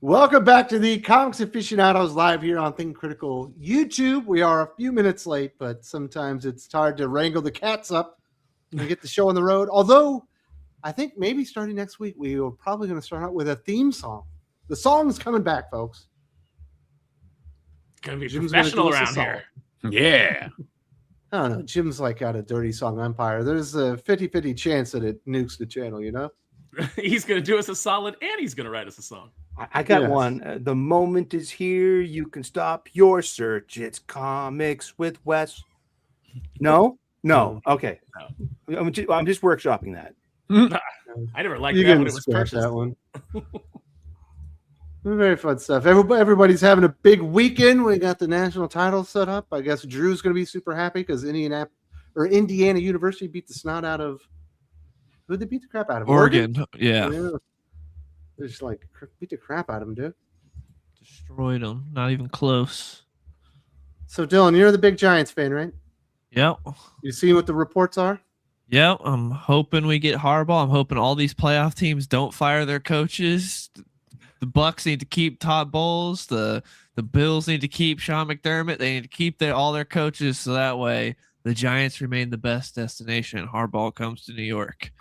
Welcome back to the Comics Aficionados live here on Think Critical YouTube. We are a few minutes late, but sometimes it's hard to wrangle the cats up and get the show on the road. Although, I think maybe starting next week, we are probably going to start out with a theme song. The song's coming back, folks. Gonna be Jim's professional gonna do us a around here. Yeah. I don't know. Jim's like got a dirty song empire. There's a 50-50 chance that it nukes the channel, you know? He's gonna do us a solid, and he's gonna write us a song. I got Yes. one. The moment is here. You can stop your search. It's Comics with Wes. No? Okay. No. I'm just workshopping that. I never liked You that can when it was scratch purchased. that one. Very fun stuff. Everybody's having a big weekend. We got the national title set up. I guess Drew's going to be super happy because Indiana University beat the snot out of. Who did they beat the crap out of? Oregon. Yeah. They just like beat the crap out of them, dude. Destroyed them. Not even close. So Dylan, you're the big Giants fan, right? Yep. You see what the reports are? Yep. I'm hoping we get Harbaugh. I'm hoping all these playoff teams don't fire their coaches. The Bucks need to keep Todd Bowles. The Bills need to keep Sean McDermott. They need to keep all their coaches so that way the Giants remain the best destination and Harbaugh comes to New York.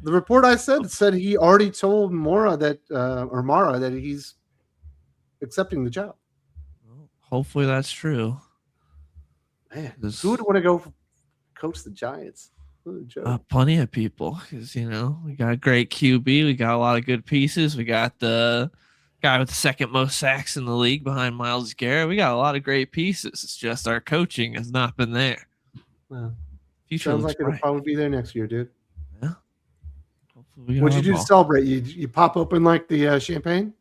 The report I said he already told Mara that he's accepting the job. Well, hopefully that's true. Man, who would want to go coach the Giants? Plenty of people, because we got a great QB, we got a lot of good pieces, we got the guy with the second most sacks in the league behind Myles Garrett. We got a lot of great pieces. It's just our coaching has not been there. Well, Future sounds like it'll bright. probably be there next year, dude. Yeah. Hopefully What'd you do to celebrate? You pop open like the champagne?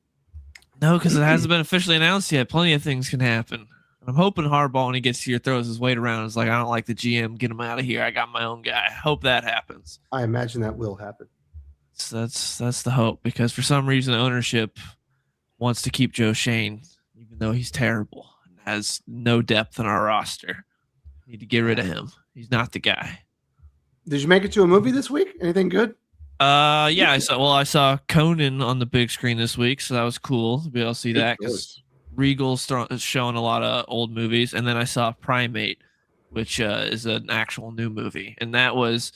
No, because it hasn't been officially announced yet. Plenty of things can happen. I'm hoping Harbaugh, when he gets here, throws his weight around. Is like, I don't like the GM. Get him out of here. I got my own guy. Hope that happens. I imagine that will happen. So that's the hope, because for some reason ownership wants to keep Joe Shane, even though he's terrible and has no depth in our roster. Need to get rid of him. He's not the guy. Did you make it to a movie this week? Anything good? Yeah, I saw Conan on the big screen this week, so that was cool to be able to see that, because Regal's showing a lot of old movies, and then I saw Primate, which is an actual new movie, and that was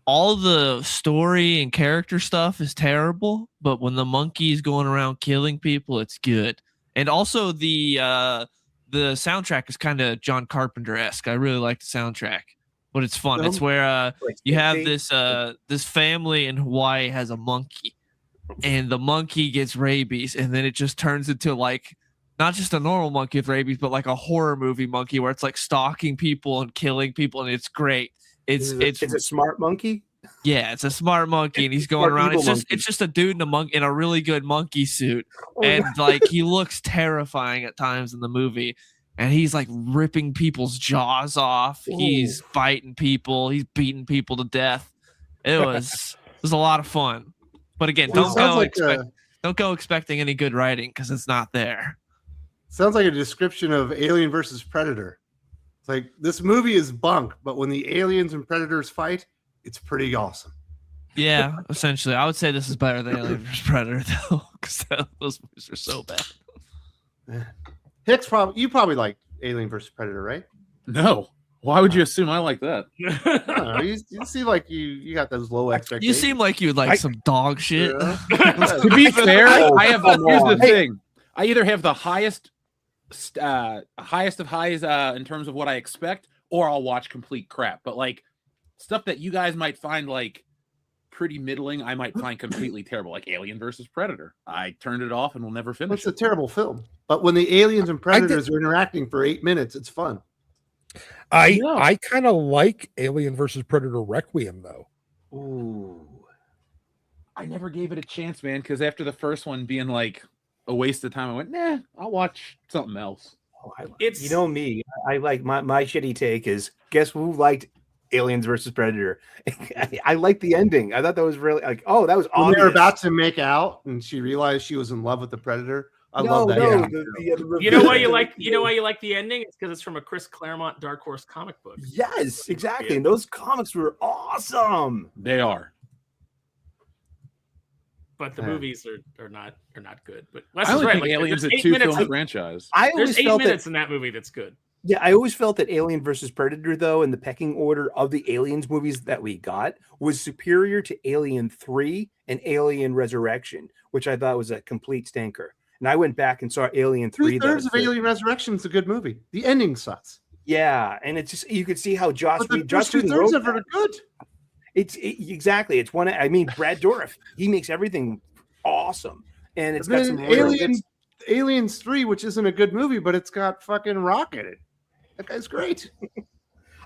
all the story and character stuff is terrible, but when the monkey's going around killing people, it's good. And also the soundtrack is kind of John Carpenter-esque. I really like the soundtrack, but it's fun. It's where you have this family in Hawaii has a monkey, and the monkey gets rabies, and then it just turns into like not just a normal monkey with rabies, but like a horror movie monkey where it's like stalking people and killing people, and it's great. It's a smart monkey. Yeah, it's a smart monkey, and he's going around. It's just a dude in a really good monkey suit, and like he looks terrifying at times in the movie. And he's like ripping people's jaws off. Ooh. He's biting people. He's beating people to death. It was a lot of fun. But again, don't go expecting any good writing, because it's not there. Sounds like a description of Alien versus Predator. It's like, this movie is bunk, but when the aliens and predators fight, it's pretty awesome. Yeah, essentially. I would say this is better than Alien versus Predator, though, because those movies are so bad. Yeah. Hicks, you probably like Alien versus Predator, right? No. Why would you assume I like that? I don't know. You seem like you got those low expectations. You seem like you'd like some dog shit. Yeah. To be fair, I have. Here's the thing: I either have the highest of highs in terms of what I expect, or I'll watch complete crap. But like stuff that you guys might find like pretty middling, I might find completely terrible, like Alien versus Predator. I turned it off and will never finish. It's a terrible film, but when the aliens and predators are interacting for 8 minutes, it's fun. I kind of like Alien versus Predator Requiem, though. Ooh, I never gave it a chance, man, because after the first one being like a waste of time, I went, nah, I'll watch something else. You know me. I like my shitty take is, guess who liked Aliens versus Predator? I like the ending. I thought that was really like, oh, that was when obvious. they were about to make out and she realized she was in love with the predator. I love that. You know why you like the ending? It's because it's from a Chris Claremont Dark Horse comic book. Yes, exactly. And those comics were awesome. They are. but the Yeah. movies are not good. But Wes I is only right. think Like, Alien's a there's 8 two minutes film of- franchise. I There's always 8 felt minutes that. in that movie that's good. Yeah, I always felt that Alien versus Predator, though, in the pecking order of the Aliens movies that we got, was superior to Alien 3 and Alien Resurrection, which I thought was a complete stinker. And I went back and saw Alien 3. 2/3 of Alien Resurrection is a good movie. The ending sucks. Yeah, and it's just you could see how Joss But the Whedon. Joss first Whedon 2/3 wrote of it are good. exactly. It's one. I mean, Brad Dourif. He makes everything awesome, and it's And got some then really good. Aliens 3, which isn't a good movie, but it's got fucking Rock in it. That guy's great.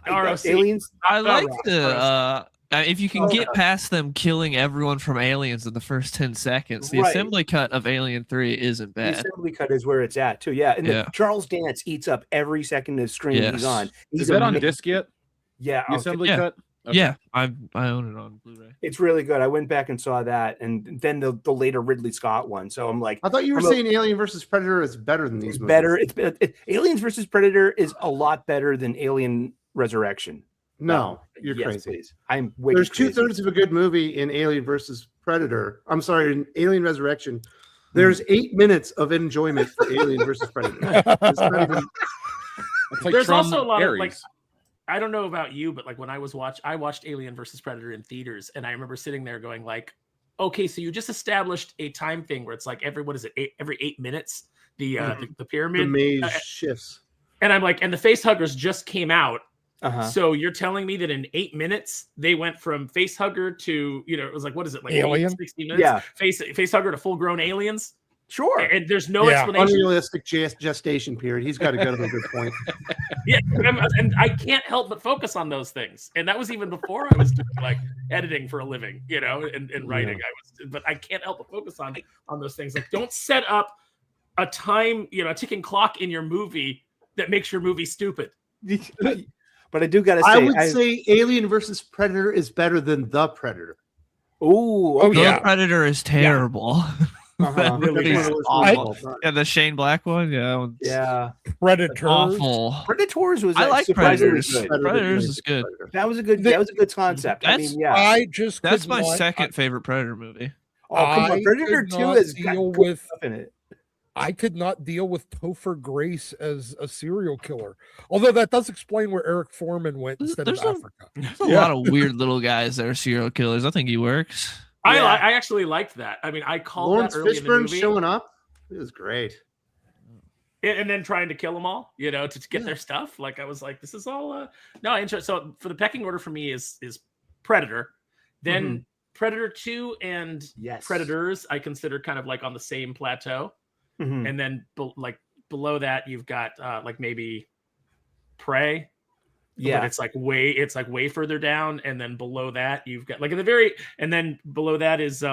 ROC. Aliens. I like Rock, the if you can Oh, get yeah. past them killing everyone from Aliens in the first 10 seconds, the Right. assembly cut of Alien 3 isn't The bad. assembly cut is where it's at too. Yeah, and Yeah. Charles Dance eats up every second of the screen he's Yes. on. He's Is that on amazing. disc yet? Yeah, The assembly Yeah. cut? Okay. Yeah, I own it on Blu-ray. it's really good. I went back and saw that, and then the later Ridley Scott one. So I'm like, I thought you were I'm a- saying Alien versus Predator is better than these it's movies. better. Aliens versus Predator is a lot better than Alien Resurrection. No, you're Yes, crazy. please. I'm way There's crazy. 2/3 of a good movie in Alien versus Predator. I'm sorry, in Alien Resurrection. There's 8 minutes of enjoyment for Alien versus Predator. It's not even. It's like There's Tron also a lot of, like, Ares. I don't know about you, but like when I watched Alien versus Predator in theaters, and I remember sitting there going like, okay, so you just established a time thing where it's like every 8 minutes the The pyramid, maze shifts. and I'm like, and the face huggers just came out. Uh-huh. So you're telling me that in 8 minutes they went from face hugger to, it was like, what is it, like Alien? 60 minutes? Yeah. Face hugger to full grown aliens. Sure. And there's no Yeah. explanation. Unrealistic gestation period. He's got to go to a good point. Yeah, and I can't help but focus on those things. And that was even before I was doing like editing for a living, and writing. But I can't help but focus on those things. Like, don't set up a time, a ticking clock in your movie that makes your movie stupid. But I do gotta say, I would say Alien versus Predator is better than The Predator. oh, Oh, The yeah. Predator is terrible. Uh-huh. That Really movie's one of those awful. movies. Yeah, the Shane Black one. Yeah, that one's Yeah, Predators. awful. Predators was. I like surprisingly Predators. good. Predators is good. That was a good concept. I That's- mean, yeah. I just That's could my not- second favorite Predator movie. Oh, come I on, Predator could 2 not has got deal good with- stuff in it. I could not deal with Topher Grace as a serial killer. Although that does explain where Eric Foreman went instead There's of a- Africa. There's a Yeah. lot of weird little guys that are serial killers. I think he works. I Yeah. I actually liked that. I mean, I called Lawrence that early in the Fishburne movie, showing up. It was great. and then trying to kill them all, to get their stuff. Like, I was like, this is all no interest. So for the pecking order for me is Predator, then Predator 2 and Yes. Predators I consider kind of like on the same plateau. Mhm. And then below that you've got like maybe Prey. Yeah. But it's like way further down, and then below that you've got like and then below that is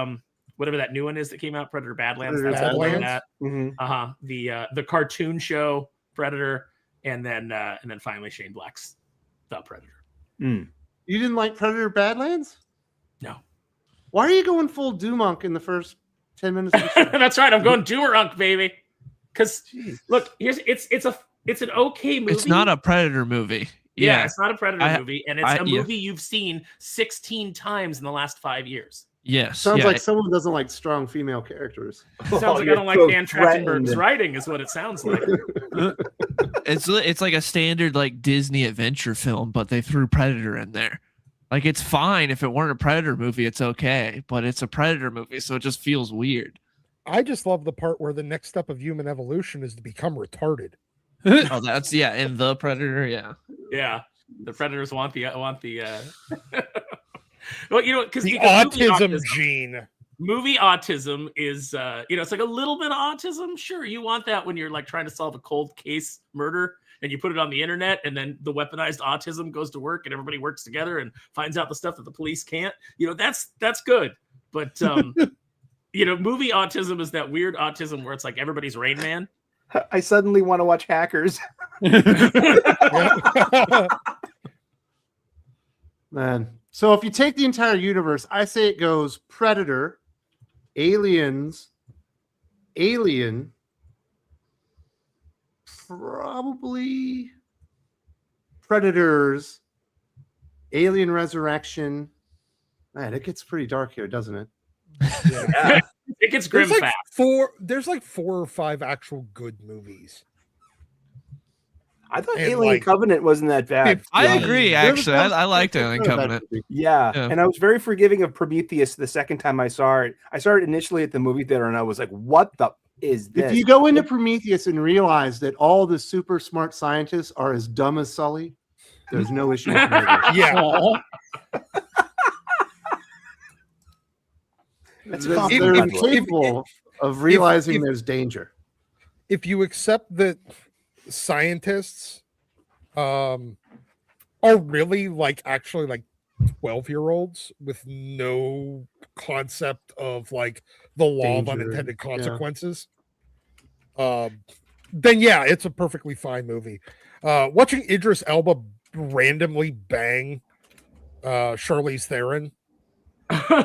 whatever that new one is that came out, Predator Badlands. Predator That's below Badlands? that. Mhm. The cartoon show Predator, and then finally Shane Black's The Predator. Mm. You didn't like Predator Badlands? No. Why are you going full Doomunk in the first 10 minutes of the show? That's right. I'm going Doomerunk, baby. Because Jeez. look, it's an okay movie. It's not a Predator movie. Yeah, Yeah. it's not a Predator I- movie, and it's I- a yeah. movie you've seen 16 times in the last 5 years. Yes. Sounds yeah. like someone doesn't like strong female characters. Sounds Oh, like I you're don't like so Dan threatened. Trachtenberg's writing, is what it sounds like. It's like a standard like Disney adventure film, but they threw Predator in there. Like, it's fine if it weren't a Predator movie, it's okay, but it's a Predator movie, so it just feels weird. I just love the part where the next step of human evolution is to become retarded. Oh, that's in The Predator, yeah. Yeah, the Predators want the well, because The autism gene. movie autism is it's like a little bit of autism. Sure, you want that when you're like trying to solve a cold case murder and you put it on the internet, and then the weaponized autism goes to work and everybody works together and finds out the stuff that the police can't. That's good. But movie autism is that weird autism where it's like everybody's Rain Man. I suddenly want to watch Hackers. Man. So if you take the entire universe, I say it goes Predator, Aliens, Alien, probably Predators, Alien Resurrection. Man, it gets pretty dark here, doesn't it? Yeah. It gets grim There's fast. There's like 4 or 5 actual good movies. I thought And, Alien like, Covenant wasn't that bad. I agree. Actually, I liked Alien Alien Covenant. Yeah. Yeah. And I was very forgiving of Prometheus the second time I saw it. I saw it initially at the movie theater, and I was like, "What the is this?" If you go into Prometheus and realize that all the super smart scientists are as dumb as Sully, there's no issue with Prometheus. Yeah. That's They're compliment. capable of realizing there's danger. If you accept that scientists are really like actually like 12-year-olds with no concept of like the law of Danger, unintended yeah. consequences, then yeah, it's a perfectly fine movie. Watching Idris Elba randomly bang Charlize Theron.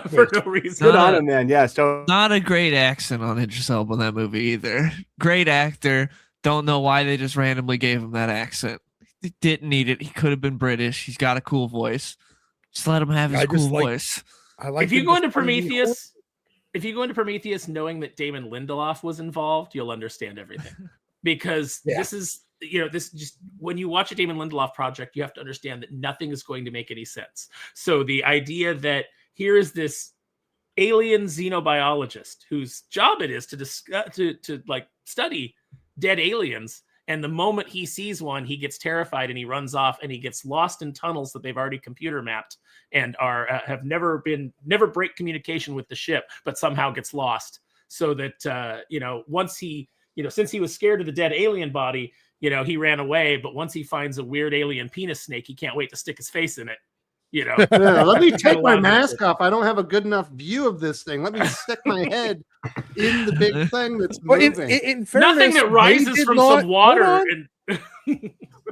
For no reason. Good on him, man. Yeah, so Not a great accent on Idris Elba in that movie either. Great actor. Don't know why they just randomly gave him that accent. He didn't need it. He could have been British. He's got a cool voice. Just let him have his cool voice. I like If you go into Prometheus, knowing that Damon Lindelof was involved, you'll understand everything. Because this is, this just when you watch a Damon Lindelof project, you have to understand that nothing is going to make any sense. So the idea that here is this alien xenobiologist whose job it is to discuss, to like study dead aliens, and the moment he sees one, he gets terrified and he runs off and he gets lost in tunnels that they've already computer mapped and are have never break communication with the ship, but somehow gets lost. So that once he, since he was scared of the dead alien body, he ran away. But once he finds a weird alien penis snake, he can't wait to stick his face in it. Yeah, let me take my mask off. I don't have a good enough view of this thing. Let me stick my head in the big thing that's moving. In fairness, nothing that rises from some water.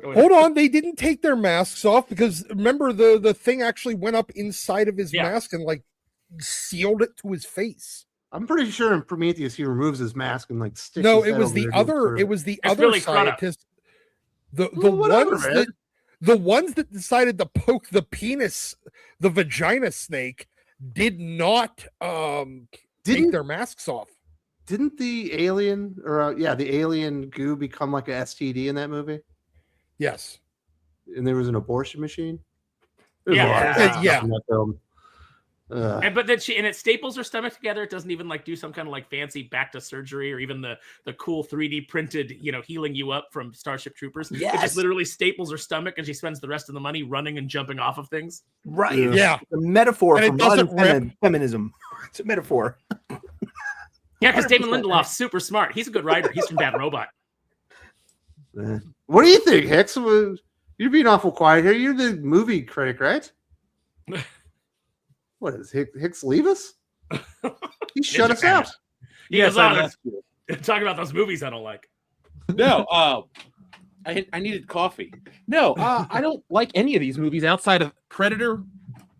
Hold on, they didn't take their masks off because remember the thing actually went up inside of his mask and like sealed it to his face. I'm pretty sure in Prometheus he removes his mask and like sticks. No, his it head was over the there to other. observe It was the It's other really scientist. The ones that decided to poke the penis, the vagina snake, did not take their masks off. Didn't the alien the alien goo become like a STD in that movie? Yes. And there was an abortion machine. Yeah. In that film. But then it staples her stomach together. It doesn't even like do some kind of like fancy back to surgery or even the cool 3D printed, healing you up from Starship Troopers. It just literally staples her stomach and she spends the rest of the money running and jumping off of things. Right. Yeah. It's a metaphor And for it doesn't modern feminism. It's a metaphor. Yeah, because Damon Lindelof's super smart. He's a good writer. He's from Bad Robot. What do you think, Hicks? You're being awful quiet here. You're the movie critic, right? What is Hicks leave us? He shut us out. He goes on talking about those movies I don't like. No, I needed coffee. No, I don't like any of these movies outside of Predator,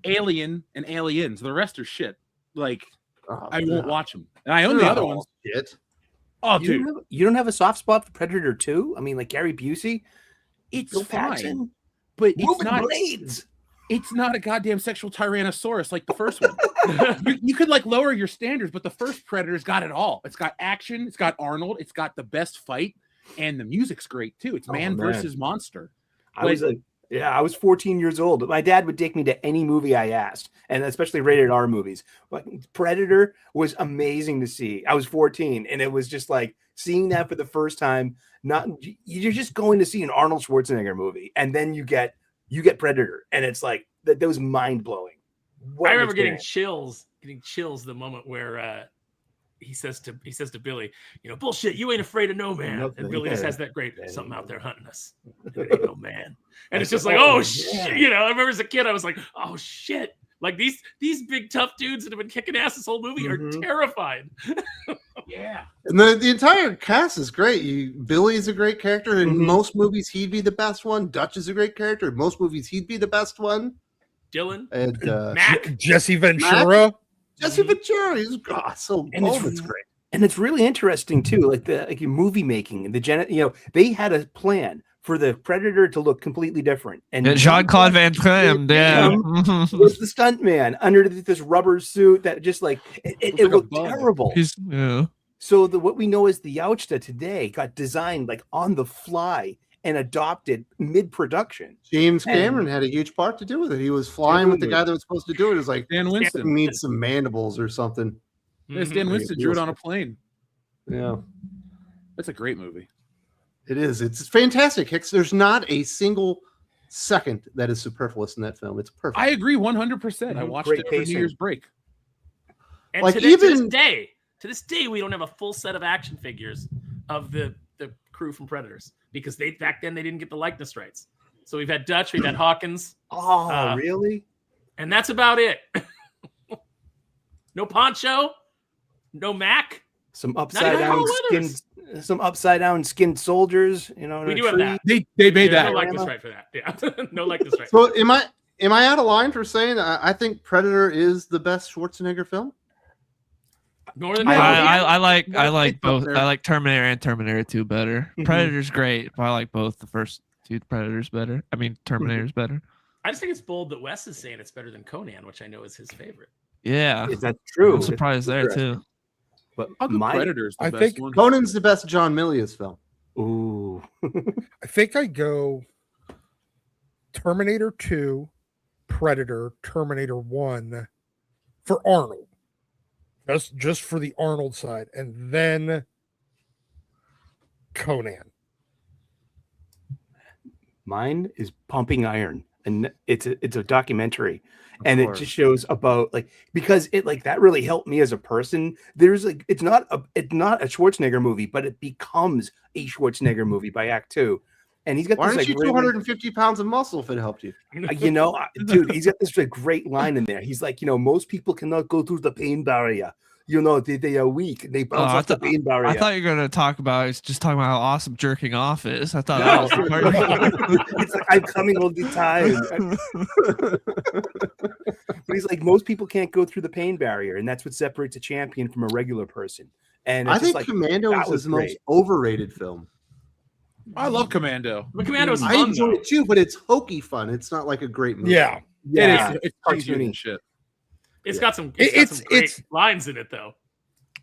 Alien, and Aliens. The rest are shit. Like, I won't watch them. And I own the other ones. Shit. Oh, dude. You don't have a soft spot for Predator 2? I mean, like Gary Busey? It's Bill fine. Paxton? But it's Moving not blades. It's not a goddamn sexual Tyrannosaurus like the first one. you could like lower your standards, but the first Predator's got it all. It's got action, it's got Arnold, it's got the best fight, and the music's great too. It's man versus monster. I was 14 years old. My dad would take me to any movie I asked, and especially rated R movies. But Predator was amazing to see. I was 14, and it was just like seeing that for the first time. You're just going to see an Arnold Schwarzenegger movie, and then you get Predator, and it's like that was mind blowing. I remember getting chills the moment where he says to Billy, bullshit, you ain't afraid of no man. And Billy just has that great something out there hunting us. There ain't no man. And it's just like, oh shit. I remember as a kid, I was like, oh shit. Like these big tough dudes that have been kicking ass this whole movie are terrified. Yeah. And the entire cast is great. Billy's a great character. In most movies, he'd be the best one. Dutch is a great character. In most movies, he'd be the best one. Dylan. And Mac. Jesse Ventura. Jesse Ventura. He's it's great. And it's really interesting too, like your movie making, they had a plan for the Predator to look completely different. And Jean-Claude Van Damme, yeah. was the stuntman underneath this rubber suit that just like it looked terrible. So what we know is the Yautja today got designed like on the fly and adopted mid-production. James Cameron had a huge part to do with it. He was flying with the guy that was supposed to do it. It was like, Dan Winston needs some mandibles or something. Yes, Dan Winston drew it on a plane. Yeah. That's a great movie. It is. It's fantastic, Hicks. There's not a single second that is superfluous in that film. It's perfect. I agree 100%. I watched it for New Year's break. And like to this day, we don't have a full set of action figures of the crew from Predators because back then they didn't get the likeness rights. So we've had Dutch, we've had Hawkins. Oh, really? And that's about it. No Poncho, no Mac. Some upside down skinned soldiers, you know. We do have that. They made that. No likeness right for that. Yeah. No likeness right. So am I out of line for saying I think Predator is the best Schwarzenegger film? I like both. I like Terminator and Terminator 2 better. Predator's great, but I like both. The first two Predators better. I mean, Terminator's better. I just think it's bold that Wes is saying it's better than Conan, which I know is his favorite. Yeah, is that true? I'm surprised there too. But Predators, I think one. Conan's the best John Milius film. Ooh, I think I go Terminator 2, Predator, Terminator 1 for Arnold. Just for the Arnold side, and then Conan. Mine is Pumping Iron, and it's a documentary, and it just shows about because it that really helped me as a person. There's it's not a Schwarzenegger movie, but it becomes a Schwarzenegger movie by Act 2. And he's got Why this aren't you 250 pounds of muscle if it helped you? Dude, he's got this great line in there. He's like, most people cannot go through the pain barrier. They are weak. They bounce off the pain barrier. I thought you were going to talk about how awesome jerking off is. I thought that was the part. It's like I'm coming all the time. But he's like, most people can't go through the pain barrier, and that's what separates a champion from a regular person. And I think Commando is his most overrated film. I love Commando. But Commando's I fun, enjoy though. it too, but it's hokey fun. It's not like a great movie. Yeah. It's cartoony shit. It's got some great lines in it, though.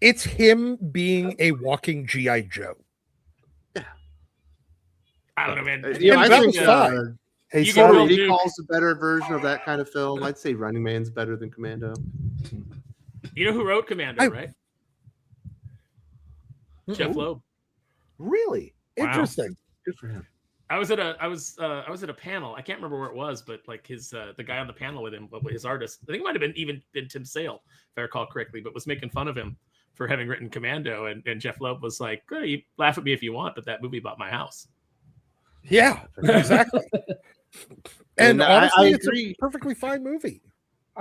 It's him being a walking G.I. Joe. Yeah. I don't know, man. I think Hey, he calls a better version of that kind of film. I'd say Running Man's better than Commando. You know who wrote Commando, right? Jeff Loeb. Really? Interesting. Good for him. I was at a panel. I can't remember where it was, but his the guy on the panel with him, his artist, I think it might have been Tim Sale, if I recall correctly, but was making fun of him for having written Commando, and Jeff Loeb was like, "Oh, you laugh at me if you want, but that movie bought my house." Yeah, exactly. And honestly, I it's agree. a perfectly fine movie.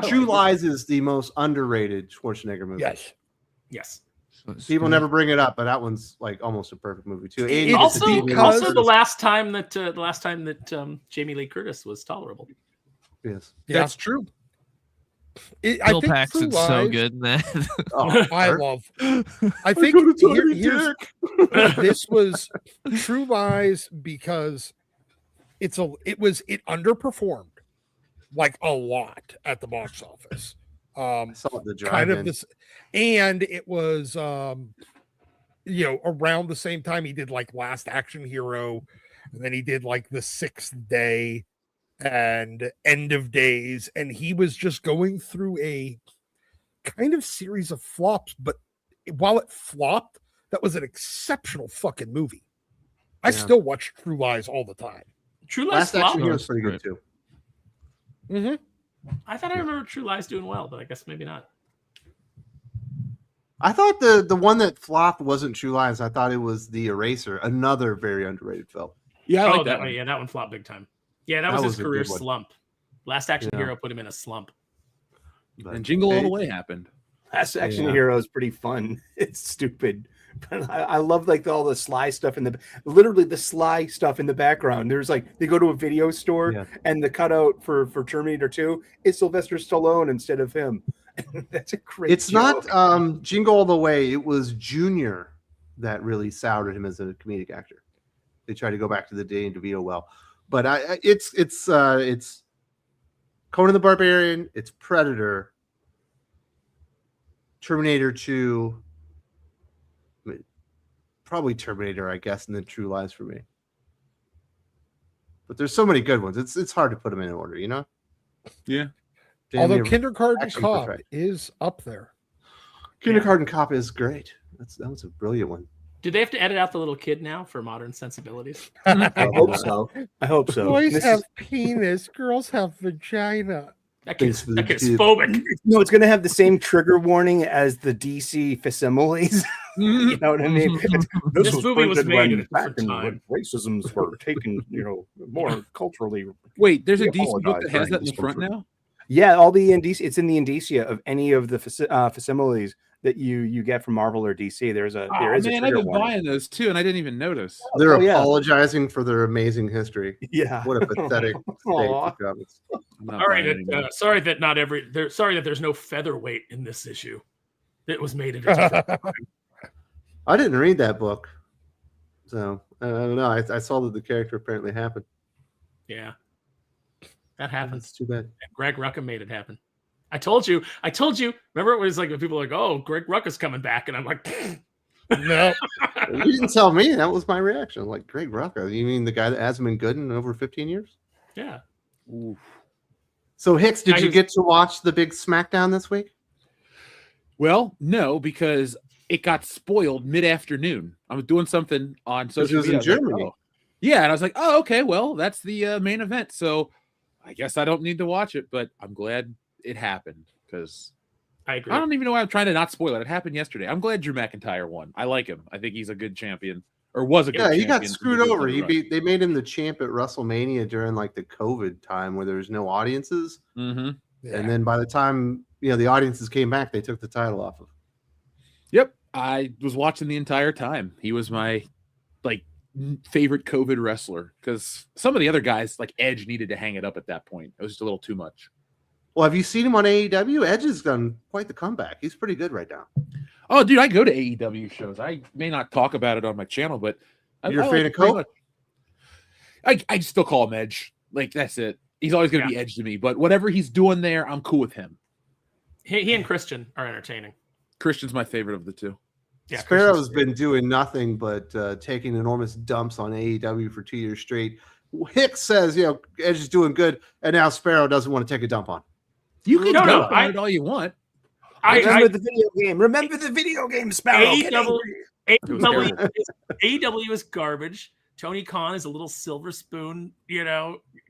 True Lies is the most underrated Schwarzenegger movie. Yes. People never bring it up, but that one's almost a perfect movie too. Also, the last time that Jamie Lee Curtis was tolerable. Yes, that's true. Bill Paxton's so good in that. I think this was True Lies because it underperformed a lot at the box office. I saw the kind of this, and it was around the same time he did Last Action Hero, and then he did The Sixth Day and End of Days, and he was just going through a kind of series of flops. But while it flopped, that was an exceptional fucking movie. I still watch True Lies all the time. True Lies Last Action Hero is pretty good too. Mm-hmm. I thought I remember True Lies doing well, but I guess maybe not. I thought the one that flopped wasn't True Lies. I thought it was The Eraser, another very underrated film. Yeah, I like that one. Yeah, that one flopped big time. Yeah, that was his career slump. Last Action Hero put him in a slump. And Jingle All the Way happened. Last Action Hero is pretty fun. It's stupid. But I love all the sly stuff literally the sly stuff in the background. There's they go to a video store and the cutout for Terminator 2 is Sylvester Stallone instead of him. That's a great It's joke. not Jingle All the Way. It was Junior that really soured him as a comedic actor. they try to go back to the Danny DeVito well. But it's Conan the Barbarian, it's Predator, Terminator 2, probably Terminator, I guess, and then True Lies for me. But there's so many good ones. It's hard to put them in order, you know? Yeah. Although Kindergarten action Cop perfect. is up there. Kindergarten Cop is great. That was a brilliant one. Do they have to edit out the little kid now for modern sensibilities? I hope so. I hope so. Boys This have is- penis, girls have vagina. That kid's Thanks for the tip. phobic. no, it's going to have the same trigger warning as the DC facsimiles. You know what I mean? This movie was printed made when at a different back in time. when racisms were taken, more culturally. Wait, there's a We DC book apologize that has for that in the any front discomfort. now? Yeah, all the it's in the indicia of any of the facsimiles that you get from Marvel or DC. There is a Man, I've trigger been warning. buying those too, and I didn't even notice. They're Oh, yeah. apologizing for their amazing history. Yeah. What a pathetic state Aw. for comics. I'm not All right, buying anymore. sorry that there's no featherweight in this issue. It was made at a different time. I didn't read that book, so I don't know. I saw that the character apparently happened. Yeah, that happens. That's too bad. Greg Rucka made it happen. I told you. Remember, it was like when people were like, "Oh, Greg Rucka's coming back," and I'm like, No. You didn't tell me. That was my reaction. Like, Greg Rucka. You mean the guy that hasn't been good in over 15 years? "Yeah." Oof. So, Hicks, did I you was- get to watch the big SmackDown this week? Well, no, because it got spoiled mid-afternoon. I was doing something on social it was media. in I was like, Germany. oh. Yeah, and I was like, oh, okay, well, that's the main event. So I guess I don't need to watch it, but I'm glad it happened because I agree. I don't even know why I'm trying to not spoil it. It happened yesterday. I'm glad Drew McIntyre won. I like him. I think he's a good champion, or was a good Yeah, champion. he got screwed He was over. on the run. They made him the champ at WrestleMania during like the COVID time where there was no audiences. Mhm. And then by the time the audiences came back, they took the title off of. Yep, I was watching the entire time. He was my favorite COVID wrestler because some of the other guys like Edge needed to hang it up at that point. It was just a little too much. Well, have you seen him on AEW? Edge has done quite the comeback. He's pretty good right now. Oh, dude, I go to AEW shows. I may not talk about it on my channel, but You're a I fan like of pretty Coke? much- I still call him Edge. Like that's it. He's always going to be Edge to me. But whatever he's doing there, I'm cool with him. He and Christian are entertaining. Christian's my favorite of the two. Yeah, Sparrow's Christian's been doing nothing but taking enormous dumps on AEW for 2 years straight. Hicks says, Edge is doing good, and now Sparrow doesn't want to take a dump on. You can No, dump no, on it all you want. Remember the video game. Remember the video game, Sparrow. Get AEW, angry. AEW is garbage. Tony Khan is a little silver spoon,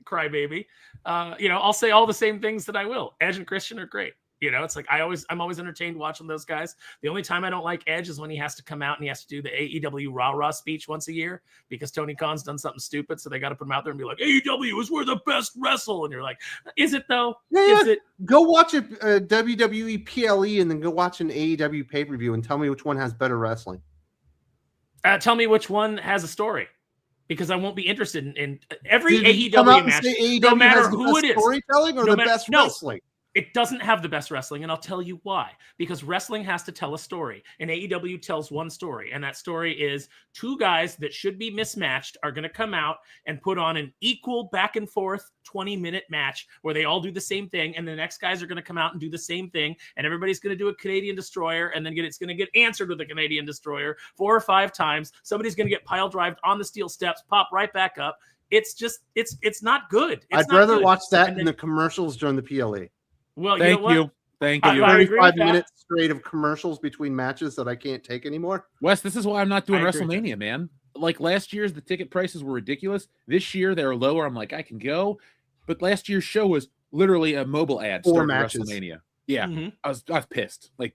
crybaby. I'll say all the same things that I will. Edge and Christian are great. It's like I'm always entertained watching those guys. The only time I don't like Edge is when he has to come out and he has to do the AEW rah-rah speech once a year because Tony Khan's done something stupid. So they got to put him out there and be like, AEW is where the best wrestle. And you're like, is it though? Yeah, Is it? Go watch a WWE PLE and then go watch an AEW pay-per-view and tell me which one has better wrestling. Tell me which one has a story. Because I won't be interested in every Did you come out AEW and match, say AEW no matter has the who best it is. storytelling or No the matter- best no. wrestling? It doesn't have the best wrestling, and I'll tell you why. Because wrestling has to tell a story, and AEW tells one story, and that story is two guys that should be mismatched are going to come out and put on an equal back and forth 20-minute match where they all do the same thing, and the next guys are going to come out and do the same thing, and everybody's going to do a Canadian Destroyer, and then it's going to get answered with a Canadian Destroyer 4 or 5 times. Somebody's going to get pile drived on the steel steps, pop right back up. It's just, it's not good. It's I'd not rather good. watch that And than then- the commercials during the PLE. Well, Thank you know you. what? Thank I- you. I agree with 35 that. minutes straight of commercials between matches that I can't take anymore. Wes, this is why I'm not doing I agree with WrestleMania, man. Like last year's, the ticket prices were ridiculous. This year, they're lower. I'm like, I can go. But last year's show was literally a mobile ad 4 starting matches. WrestleMania. Yeah, Mhm. I was pissed. Like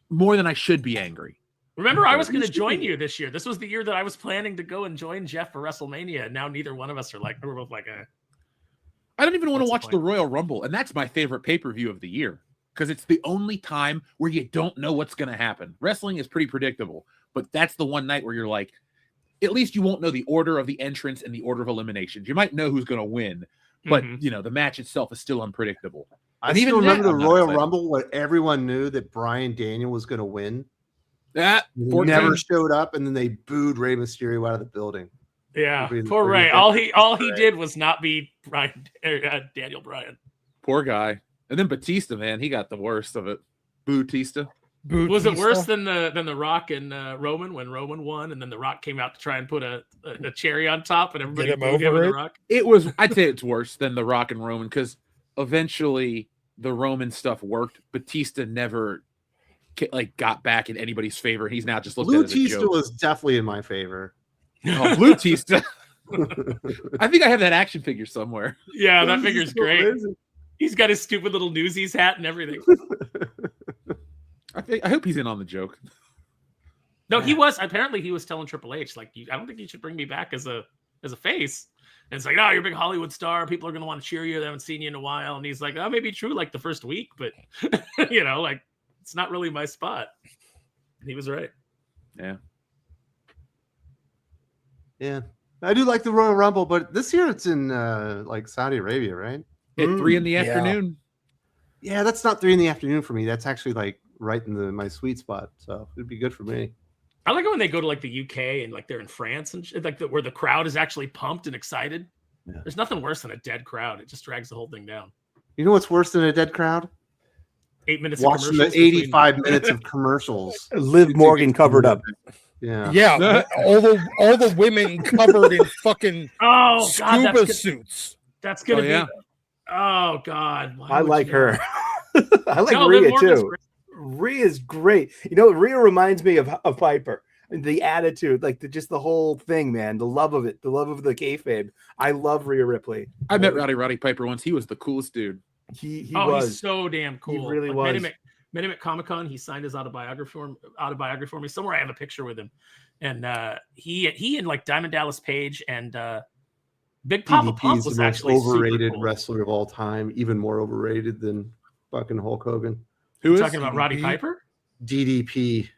more than I should be angry. Remember, I was going to join you this year. This was the year that I was planning to go and join Jeff for WrestleMania. And now neither one of us are like, we're both like, I don't even want to What's watch the the Royal Rumble, and that's my favorite pay-per-view of the year because it's the only time where you don't know what's going to happen. Wrestling is pretty predictable, but that's the one night where you're like, at least you won't know the order of the entrance and the order of eliminations. You might know who's going to win, but Mhm. the match itself is still unpredictable. I And still even remember that, the I'm not Royal excited. Rumble where everyone knew that Bryan Daniel was going to win. That He 14. never showed up, and then they booed Rey Mysterio out of the building. Yeah, It'll be- poor it'll be Ray. a All he did was not be Daniel Bryan. Poor guy. And then Batista, man, he got the worst of it. Bautista. Was it worse than the Rock and Roman when Roman won, and then the Rock came out to try and put a cherry on top, and everybody Get him booed him over and it? the Rock? It was, I'd say it's worse than the Rock and Roman because eventually the Roman stuff worked. Batista never got back in anybody's favor. He's now just looked at as a Bautista joke. was definitely in my favor. Oh, Bautista. I think I have that action figure somewhere. Yeah, that figure's So great. amazing. He's got his stupid little Newsies hat and everything. I hope he's in on the joke. No, he was. Apparently, he was telling Triple H, like, I don't think you should bring me back as a face. And it's like, no, you're a big Hollywood star. People are going to want to cheer you. They haven't seen you in a while. And he's like, that may be true like the first week, but, like, it's not really my spot. And he was right. Yeah. Yeah. I do like the Royal Rumble, but this year it's in like Saudi Arabia, right? At 3 in the yeah. afternoon. Yeah, that's not 3 PM for me. That's actually like right in my sweet spot. So it'd be good for me. I like it when they go to like the UK and like they're in France and like where the crowd is actually pumped and excited. Yeah. There's nothing worse than a dead crowd. It just drags the whole thing down. You know what's worse than a dead crowd? 8 minutes Watching of the commercials. 85 minutes of commercials. Liv Morgan covered up. Yeah. Yeah, all the women covered in fucking Oh God, scuba suits. that's gonna be. yeah. Oh God, why I would like you- her. I like No, Liv Rhea Morgan's too. great. Rhea's great. You know, Rhea reminds me of Piper. The attitude, like just the whole thing, man. The love of it, the love of the kayfabe. I love Rhea Ripley. I met Roddy Piper once. He was the coolest dude. He Oh, was. he's so damn cool. really Like, was. Met him at Comic-Con. He signed his autobiography for me. Somewhere I have a picture with him. And he and like Diamond Dallas Page and Big Papa DDP Pump is was the most actually super overrated cool. wrestler of all time, even more overrated than fucking Hulk Hogan. Who You is talking about Roddy DDP? Piper? DDP.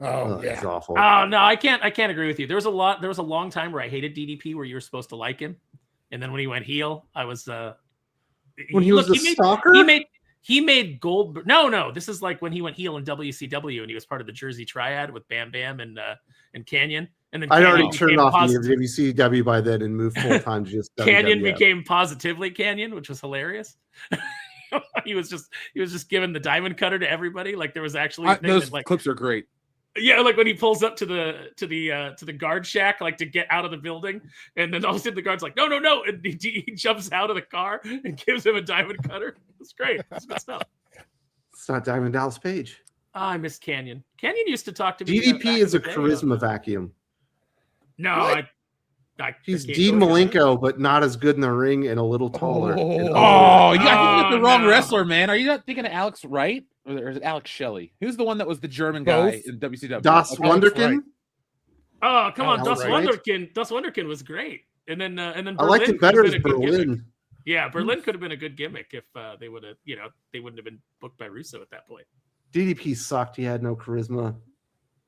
Oh He's yeah. awful. Oh no, I can't agree with you. There was a long time where I hated DDP where you were supposed to like him. And then when he went heel, I was When he was a stalker? He made Goldberg. No, this is like when he went heel in WCW and he was part of the Jersey Triad with Bam Bam and Canyon. And then I'd Canyon already turned became off the WCW by then and moved full time to just Canyon WWF. became Positively Canyon, which was hilarious. he was just giving the diamond cutter to everybody. Like there was actually a thing Those that, like, clips are great. yeah, like when he pulls up to the guard shack, like to get out of the building, and then all of a sudden the guard's like, no, and he jumps out of the car and gives him a diamond cutter. It's great. It's good stuff. It's not Diamond Dallas Page. Oh, I miss Canyon. Canyon used to talk to me. DDP back is in a the day, charisma vacuum. No, What? He's can't Dean go with that. Malenko, but not as good in the ring and a little taller. Oh. And Oh, you got the Oh, wrong no. wrestler, man. Are you not thinking of Alex Wright? Or is it Alex Shelley? Who's the one that was the German guy Both. in WCW? Das Okay. Wunderkind. right. Oh, come on, Alex Das Wright. Wunderkind. Das Wunderkind was great. And then Berlin I liked him could better have as been a good gimmick. Berlin. Yeah, Berlin could have been a good gimmick if they would have, they wouldn't have been booked by Russo at that point. DDP sucked. He had no charisma,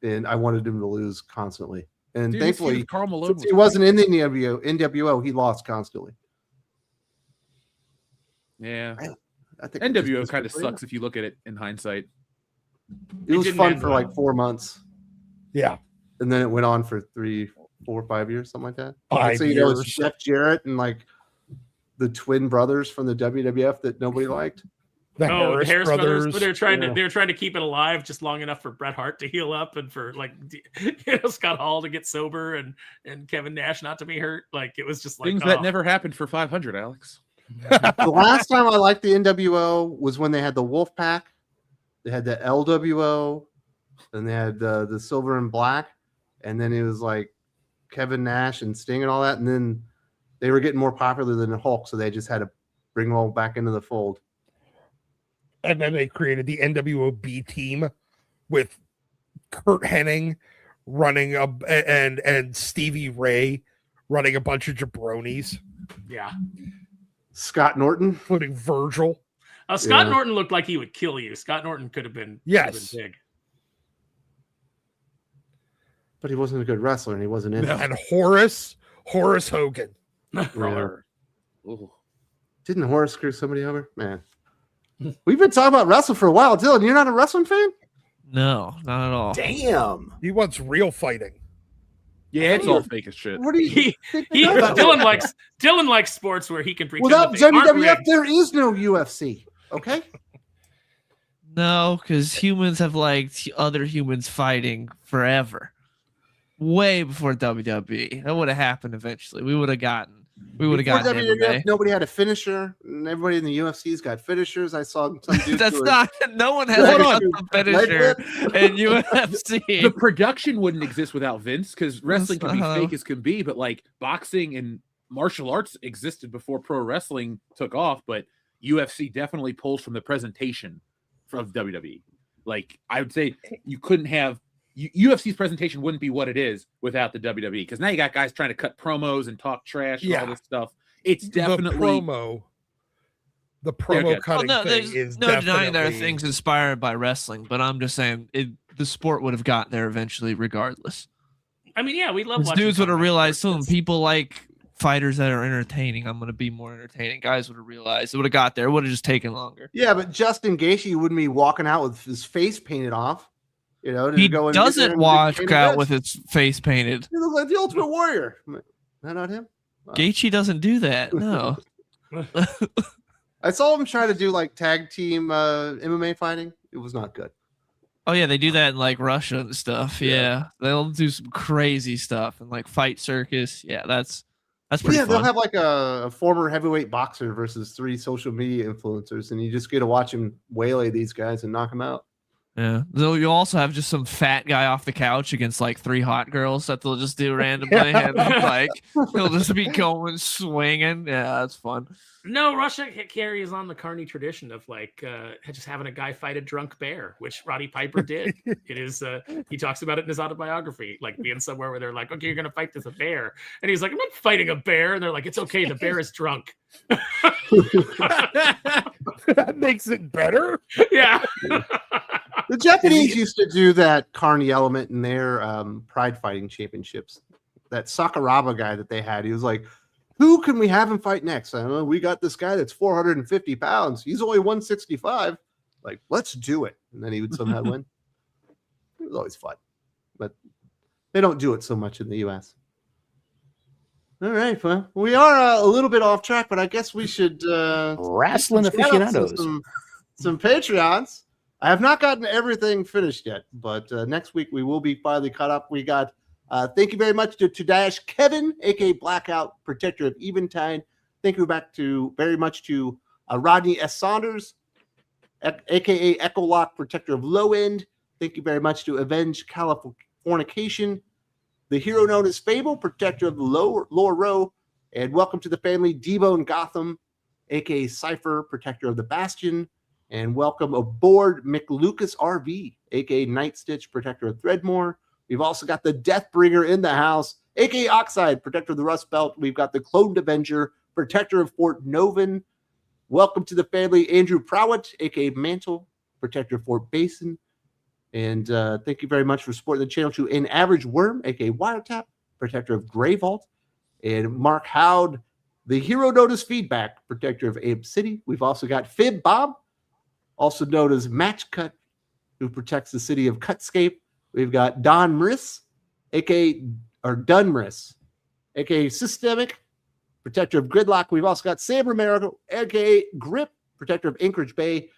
and I wanted him to lose constantly. And Dude, his feud thankfully, with Karl Malone since was he wasn't in the NWO, he lost constantly. Yeah. I think NWO kind of sucks if you look at it in hindsight. It was didn't fun end for well. like 4 months, Yeah. and then it went on for 3, 4, 5 years, something like that. 5 So you know, it's years. Jeff Jarrett and like the twin brothers from the WWF that nobody liked. The Oh, the Harris brothers. brothers. But they're trying Yeah. to keep it alive just long enough for Bret Hart to heal up and for like Scott Hall to get sober and Kevin Nash not to be hurt. Like it was just like Things that never happened for 500, Alex. The last time I liked the NWO was when they had the Wolf Pack, they had the LWO, and they had the Silver and Black, and then it was like Kevin Nash and Sting and all that, and then they were getting more popular than the Hulk, so they just had to bring them all back into the fold. And then they created the NWO B team with Kurt Hennig running up and Stevie Ray running a bunch of jabronis, yeah. Scott Norton, including Virgil. Scott Yeah. Norton looked like he would kill you. Scott Norton could have been Yes. big. but he wasn't a good wrestler, and he wasn't in it. And Horace Hogan. Brother. Ooh. Didn't Horace screw somebody over? Man. We've been talking about wrestling for a while. Dylan, you're not a wrestling fan? No, not at all. Damn. He wants real fighting. Yeah, it's all fake as shit. What do you think they know about Dylan likes sports where he can pretend without that they aren't WWF? rigged. There is no UFC. Okay. No, because humans have liked other humans fighting forever, way before WWE. That would have happened eventually. We would have gotten Before gotten WWF, MMA. nobody had a finisher, and everybody in the UFC's got finishers. I saw some dudes. That's who were- not. No one has Hold a on. custom finisher in The UFC. production wouldn't exist without Vince, because wrestling can be Uh-huh. fake as can be, but like boxing and martial arts existed before pro wrestling took off, but UFC definitely pulls from the presentation of WWE. Like, I would say you couldn't have UFC's presentation wouldn't be what it is without the WWE, because now you got guys trying to cut promos and talk trash and all this stuff. It's definitely the promo good. cutting no, thing there's is no denying there are definitely- things inspired by wrestling, but I'm just saying the sport would have gotten there eventually, regardless. I mean, yeah, we love These watching dudes would have combat realized sports. soon people like fighters that are entertaining. I'm going to be more entertaining. Guys would have realized. It would have got there. It would have just taken longer. Yeah, but Justin Gaethje wouldn't be walking out with his face painted off. You know, to He go in and get there doesn't and walk paint out his with face. his face painted. He looks like the Ultimate Warrior. That not him? Gaethje doesn't do that. No. I saw him try to do like tag team MMA fighting. It was not good. Oh yeah, they do that in like Russia and stuff. Yeah. Yeah, they'll do some crazy stuff and like fight circus. Yeah, that's pretty Yeah, fun. they'll have like a former heavyweight boxer versus 3 social media influencers, and you just get to watch him waylay these guys and knock them out. Yeah, you'll also have just some fat guy off the couch against like 3 hot girls that they'll just do randomly, and like he'll just be going swinging. Yeah, that's fun. No, Russia carries on the carny tradition of like just having a guy fight a drunk bear, which Roddy Piper did. It is he talks about it in his autobiography, like being somewhere where they're like, okay, you're gonna fight this a bear, and he's like, I'm not fighting a bear, and they're like, it's okay, the bear is drunk. That makes it better. Yeah. The Japanese used to do that carny element in their pride fighting championships. That Sakuraba guy that they had, he was like, who can we have him fight next? I don't know. We got this guy that's 450 pounds. He's only 165. Like, let's do it. And then he would somehow win. It was always fun. But they don't do it so much in the U.S. All right. Well, we are a little bit off track, but I guess we should Wrestling shout out to aficionados. some Patreons. I have not gotten everything finished yet, but next week we will be finally caught up. We got thank you very much to Dash Kevin, aka Blackout, protector of Eventide. Thank you very much to Rodney S. Saunders, aka Echolock, protector of Low End. Thank you very much to Avenge Californication, the hero known as Fable, protector of Lower Row, and welcome to the family, D-Bone Gotham, aka Cypher, protector of the Bastion. And welcome aboard McLucas RV, aka Night Stitch, protector of Threadmore. We've also got the Deathbringer in the house, aka Oxide, protector of the Rust Belt. We've got the Cloned Avenger, protector of Fort Novan. Welcome to the family, Andrew Prowett, aka Mantle, protector of Fort Basin. And thank you very much for supporting the channel to An Average Worm, aka Wiretap, protector of Grey Vault. And Mark Howd, the hero notice feedback, protector of Abe City. We've also got Fib Bob, also known as Match Cut, who protects the city of Cutscape. We've got Don Mriss, aka Dunmriss, aka Systemic, protector of Gridlock. We've also got Sam Romero, aka Grip, protector of Anchorage Bay.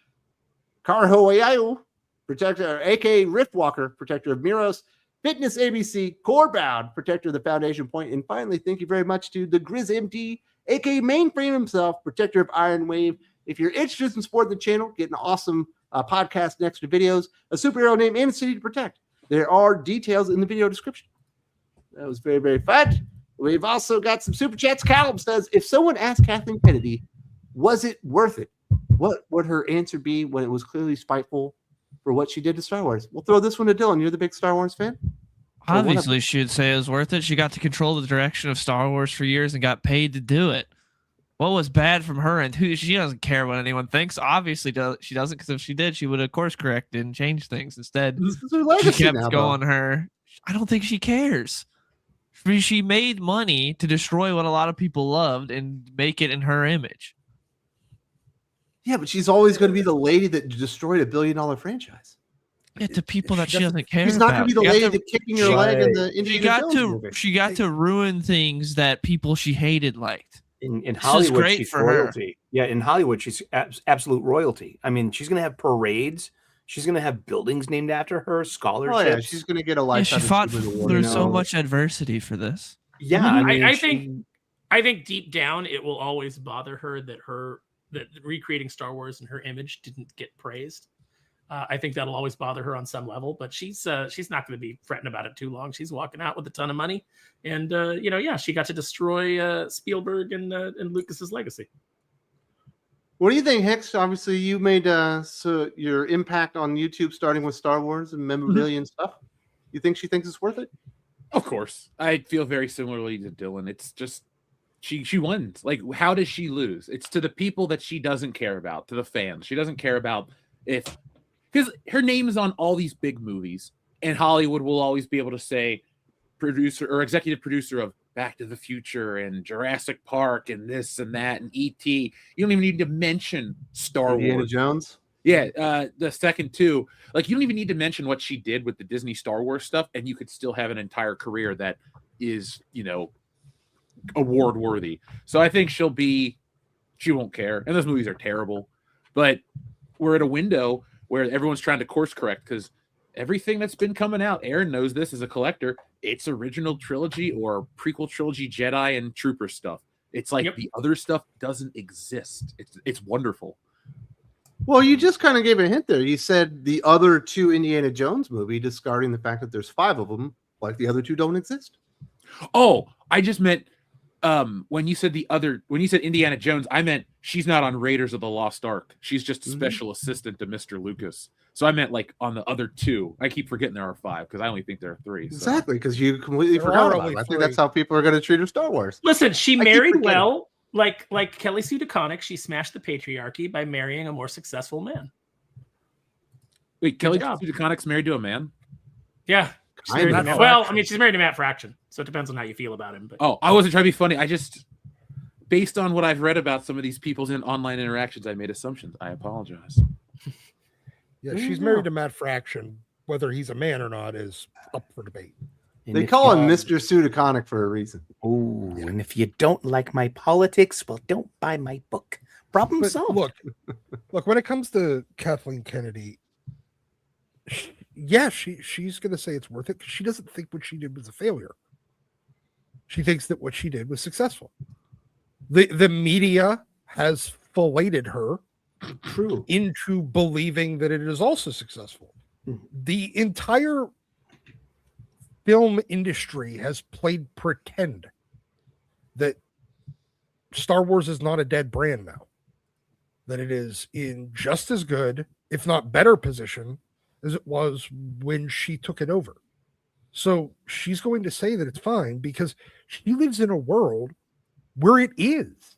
Carhoayu, protector, aka Riftwalker, protector of Miros. Fitness ABC, Corebound, protector of the Foundation Point. And finally, thank you very much to the Grizz MD, aka Mainframe himself, protector of Iron Wave. If you're interested in supporting the channel, get an awesome podcast next to videos, a superhero name, and a city to protect, there are details in the video description. That was very, very fun. We've also got some super chats. Callum says, if someone asked Kathleen Kennedy, was it worth it? What would her answer be when it was clearly spiteful for what she did to Star Wars? We'll throw this one to Dylan. You're the big Star Wars fan. Obviously, she'd say it was worth it. She got to control the direction of Star Wars for years and got paid to do it. What was bad from her and who? She doesn't care what anyone thinks. Obviously, she doesn't, because if she did, she would have course corrected and changed things. Instead, This is her she legacy kept now, going her. I don't think she cares. She made money to destroy what a lot of people loved and make it in her image. Yeah, but she's always going to be the lady that destroyed $1 billion franchise. Yeah, to people that she doesn't care She's not going about. to be the She got lady to- kicking her leg in the She Indiana got Jones to movie. she got to ruin things that people she hated liked. In This is Hollywood, great she's for her. royalty. Yeah, in Hollywood, she's absolute royalty. I mean, she's going to have parades. She's going to have buildings named after her, scholarships. Oh yeah, she's going to get a Yeah, lifetime she fought achievement award. through you so know. much adversity for this. Yeah, I mean, I think deep down it will always bother her that recreating Star Wars and her image didn't get praised. I think that'll always bother her on some level, but she's not going to be fretting about it too long. She's walking out with a ton of money, and she got to destroy Spielberg and Lucas's legacy. What do you think, Hex? Obviously, you made so your impact on YouTube starting with Star Wars and memorabilia and stuff. You think she thinks it's worth it? Of course. I feel very similarly to Dylan. It's just she wins. Like, how does she lose? It's to the people that she doesn't care about, to the fans. She doesn't care about because her name is on all these big movies, and Hollywood will always be able to say producer or executive producer of Back to the Future and Jurassic Park and this and that and E.T. You don't even need to mention Star Indiana Wars. Jones. Yeah, the second two. Like, you don't even need to mention what she did with the Disney Star Wars stuff, and you could still have an entire career that is, award worthy. So I think she won't care. And those movies are terrible. But we're at a window where everyone's trying to course correct because everything that's been coming out, Aaron knows this as a collector, it's original trilogy or prequel trilogy Jedi and Trooper stuff. It's like the other stuff doesn't exist. It's wonderful. Well, you just kind of gave a hint there. You said the other two Indiana Jones movie, discarding the fact that there's 5 of them, like the other 2 don't exist. Oh, I just meant when you said Indiana Jones, I meant she's not on Raiders of the Lost Ark. She's just a special assistant to Mr. Lucas. So I meant like on the other 2. I keep forgetting there are 5 because I only think there are 3. So. Exactly, because you completely There forgot are about only it. I think 3. that's how people are going to treat her Star Wars. Listen, she keep married forgetting. well. Like Kelly Sue DeConnick, she smashed the patriarchy by marrying a more successful man. Wait, Kelly job. Sue DeConnick's married to a man? Yeah. She's married to Matt. Well, I mean, she's married to Matt Fraction, so it depends on how you feel about him. But Oh, I wasn't trying to be funny. I just, based on what I've read about some of these people's online interactions, I made assumptions. I apologize. Yeah, she's married to Matt Fraction. Whether he's a man or not is up for debate. They call him Mr. Sudaconic for a reason. Oh, and if you don't like my politics, well, don't buy my book. Problem But solved. look, when it comes to Kathleen Kennedy, she's going to say it's worth it because she doesn't think what she did was a failure. She thinks that what she did was successful. The media has filleted her into believing that it is also successful. The entire film industry has played pretend that Star Wars is not a dead brand now, that it is in just as good, if not better position as it was when she took it over. So she's going to say that it's fine because she lives in a world where it is.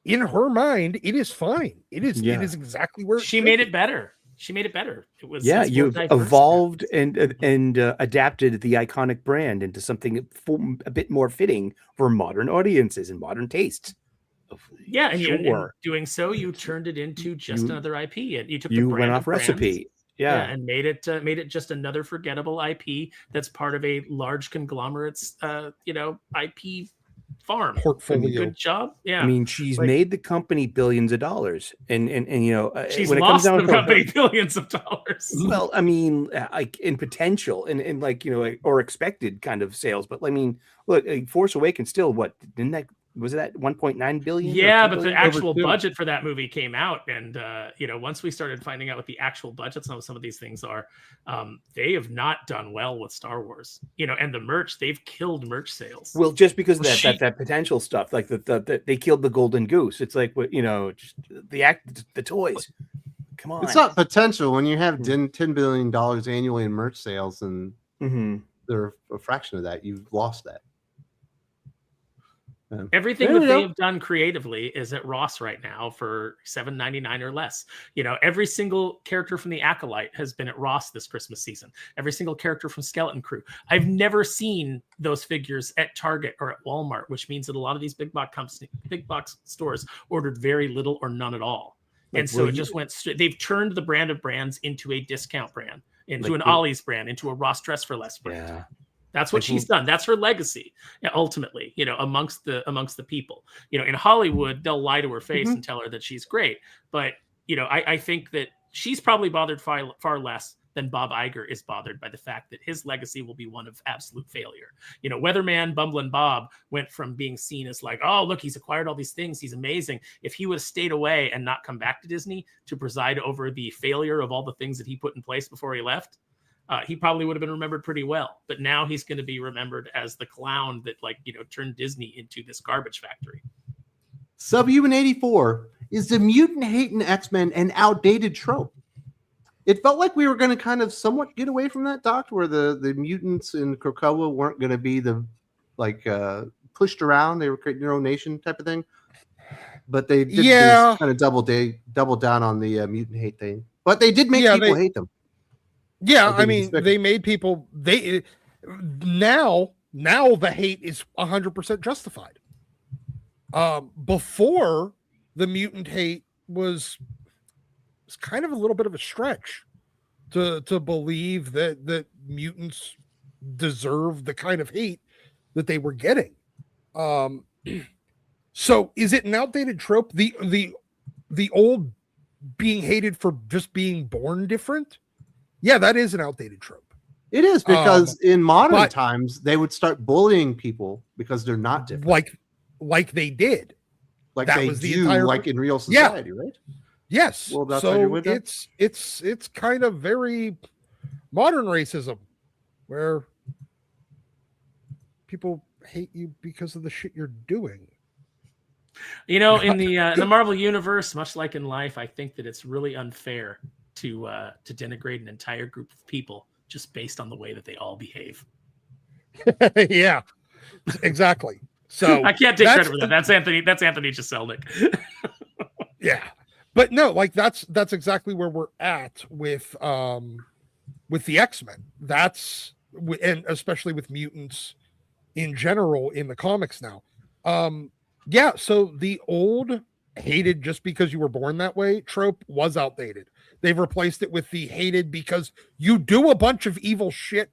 In her mind, it is fine. It is exactly where she made it better. She made it better. It was you've evolved and adapted the iconic brand into something a bit more fitting for modern audiences and modern tastes. Yeah, and in doing so, you turned it into just another IP. And you took the brand went off brands, recipe. Yeah, and made it just another forgettable IP that's part of a large conglomerate's IP farm portfolio. Good job. Yeah, I mean, she's made the company billions of dollars, and she's when it lost comes down the to company billions of dollars. Well, I mean, like in potential and or expected kind of sales, but I mean, look, Force Awakens still was that 1.9 billion? Yeah, but the actual budget for that movie came out, and once we started finding out what the actual budgets of some of these things are, they have not done well with Star Wars. And the merch, they've killed merch sales. Well, just because of that potential stuff, like they killed the golden goose. It's like just the toys. Come on, it's not potential when you have $10 billion annually in merch sales, and they're a fraction of that. You've lost that. Everything that they have done creatively is at Ross right now for $7.99 or less. Every single character from the Acolyte has been at Ross this Christmas season. Every single character from Skeleton Crew. I've never seen those figures at Target or at Walmart, which means that a lot of these big box stores ordered very little or none at all. And so it just went straight. They've turned the brand of brands into a discount brand. into Like an the- Ollie's brand, into a Ross Dress for Less brand. Yeah. That's what Like she's done. That's her legacy, ultimately, amongst the people. In Hollywood, they'll lie to her face and tell her that she's great. But, I think that she's probably bothered far less than Bob Iger is bothered by the fact that his legacy will be one of absolute failure. Weatherman, Bumbling Bob went from being seen as like, oh, look, he's acquired all these things. He's amazing. If he would have stayed away and not come back to Disney to preside over the failure of all the things that he put in place before he left, he probably would have been remembered pretty well. But now he's going to be remembered as the clown that turned Disney into this garbage factory. Subhuman 84, is the mutant hating X-Men an outdated trope? It felt like we were going to kind of somewhat get away from that, Doc, where the mutants in Krakoa weren't going to be the pushed around. They were creating their own nation type of thing. But they did this kind of double down on the mutant hate thing. But they did make people hate them. Yeah, I mean, they made people. Now the hate is 100% justified. Before, the mutant hate was kind of a little bit of a stretch to believe that mutants deserve the kind of hate that they were getting. So, is it an outdated trope? The old being hated for just being born different? Yeah, that is an outdated trope. It is, because in modern times they would start bullying people because they're not different. Like they did. Like that they was the do, entire like in real society, right? Yes. Well, that's how you're with that? it's kind of very modern racism, where people hate you because of the shit you're doing. In the Marvel universe, much like in life, I think that it's really unfair to denigrate an entire group of people just based on the way that they all behave. Yeah, exactly. So I can't take credit for that. That's Anthony Jeselnik. Yeah, but no, that's exactly where we're at with the X-Men. And especially with mutants in general in the comics now. Yeah, so the old hated just because you were born that way trope was outdated. They've replaced it with the hated because you do a bunch of evil shit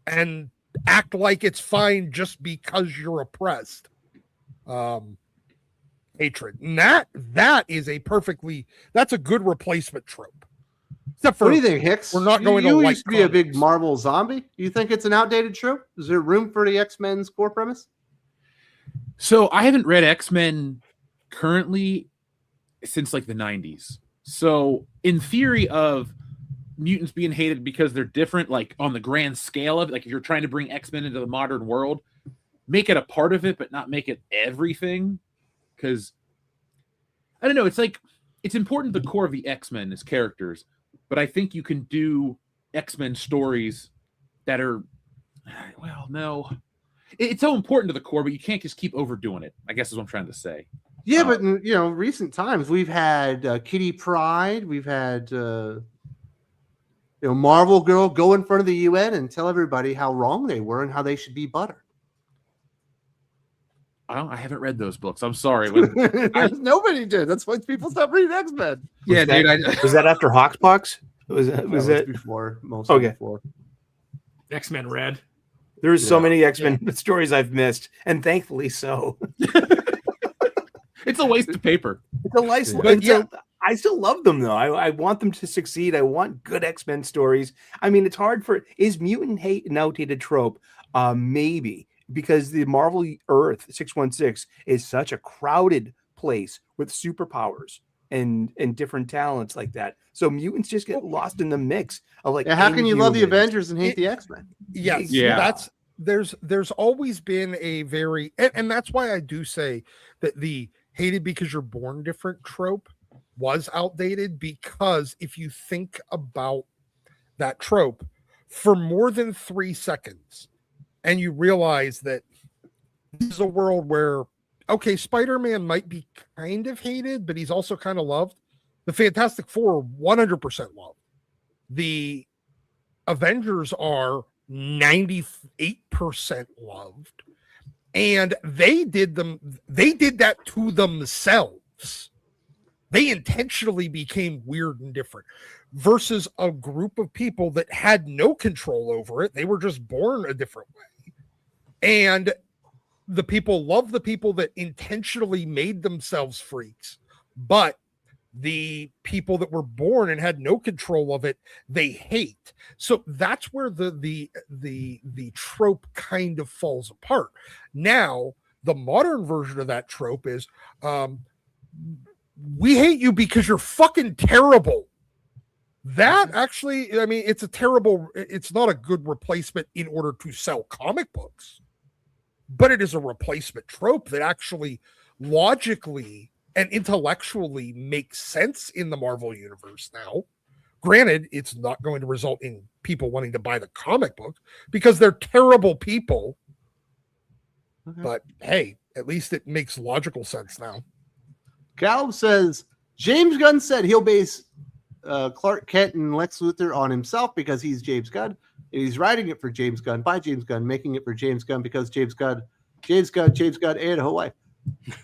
and act like it's fine just because you're oppressed. Hatred. And that is that's a good replacement trope. Except for, what do you think, Hicks? We're not going to you like used to be a big comics. Marvel zombie. Do you think it's an outdated trope? Is there room for the X-Men's core premise? So I haven't read X-Men currently since like the 90s. So in theory of mutants being hated because they're different, like on the grand scale of it, like if you're trying to bring X-Men into the modern world, make it a part of it, but not make it everything. Because I don't know, it's like it's important the core of the X-Men as characters, but I think you can do X-Men stories that are, well, no. It's so important to the core, but you can't just keep overdoing it, I guess is what I'm trying to say. Yeah, but in recent times we've had Kitty Pryde, we've had Marvel Girl go in front of the UN and tell everybody how wrong they were and how they should be buttered. I haven't read those books. I'm sorry. Nobody did. That's why people stopped reading X-Men. Yeah, dude. Was that after Hawkspox? Was that before? Before. X-Men Red. There's so many X-Men stories I've missed, and thankfully so. It's a waste of paper. It's a license. I still love them though. I want them to succeed. I want good X-Men stories. I mean, it's hard is mutant hate an outdated trope? Maybe, because the Marvel Earth 616 is such a crowded place with superpowers and different talents like that. So mutants just get lost in the mix of like. How can you love the Avengers and hate the X-Men? Yes, yeah. There's always been a very and that's why I do say that the hated because you're born different trope was outdated, because if you think about that trope for more than 3 seconds and you realize that this is a world where, okay, Spider-Man might be kind of hated, but he's also kind of loved. The Fantastic Four, 100% loved. The Avengers are 98% loved. And they did that to themselves. They intentionally became weird and different. versus a group of people that had no control over it. They were just born a different way. And the people love the people that intentionally made themselves freaks, but the people that were born and had no control of it, they hate. So that's where the trope kind of falls apart. Now, the modern version of that trope is we hate you because you're fucking terrible. That actually, I mean, it's not a good replacement in order to sell comic books, but it is a replacement trope that actually logically and intellectually makes sense in the Marvel universe now. Granted, it's not going to result in people wanting to buy the comic book because they're terrible people. Okay. But hey, at least it makes logical sense now. Cal says, James Gunn said he'll base Clark Kent and Lex Luthor on himself because he's James Gunn. And he's writing it for James Gunn, by James Gunn, making it for James Gunn because James Gunn, and whole wife.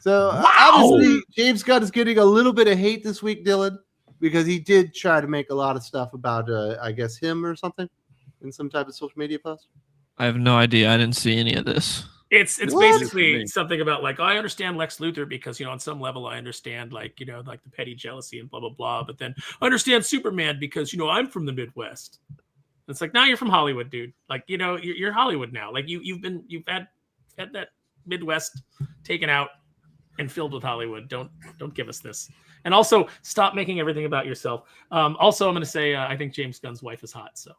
So obviously James Gunn is getting a little bit of hate this week, Dylan, because he did try to make a lot of stuff about, I guess, him or something in some type of social media post. I have no idea. I didn't see any of this. It's basically something about like, I understand Lex Luthor because, on some level I understand like the petty jealousy and blah, blah, blah. But then I understand Superman because, I'm from the Midwest. It's like, now you're from Hollywood, dude. Like, you're Hollywood now. Like you've had that Midwest taken out and filled with Hollywood. Don't give us this. And also stop making everything about yourself. Also, I'm going to say, I think James Gunn's wife is hot. So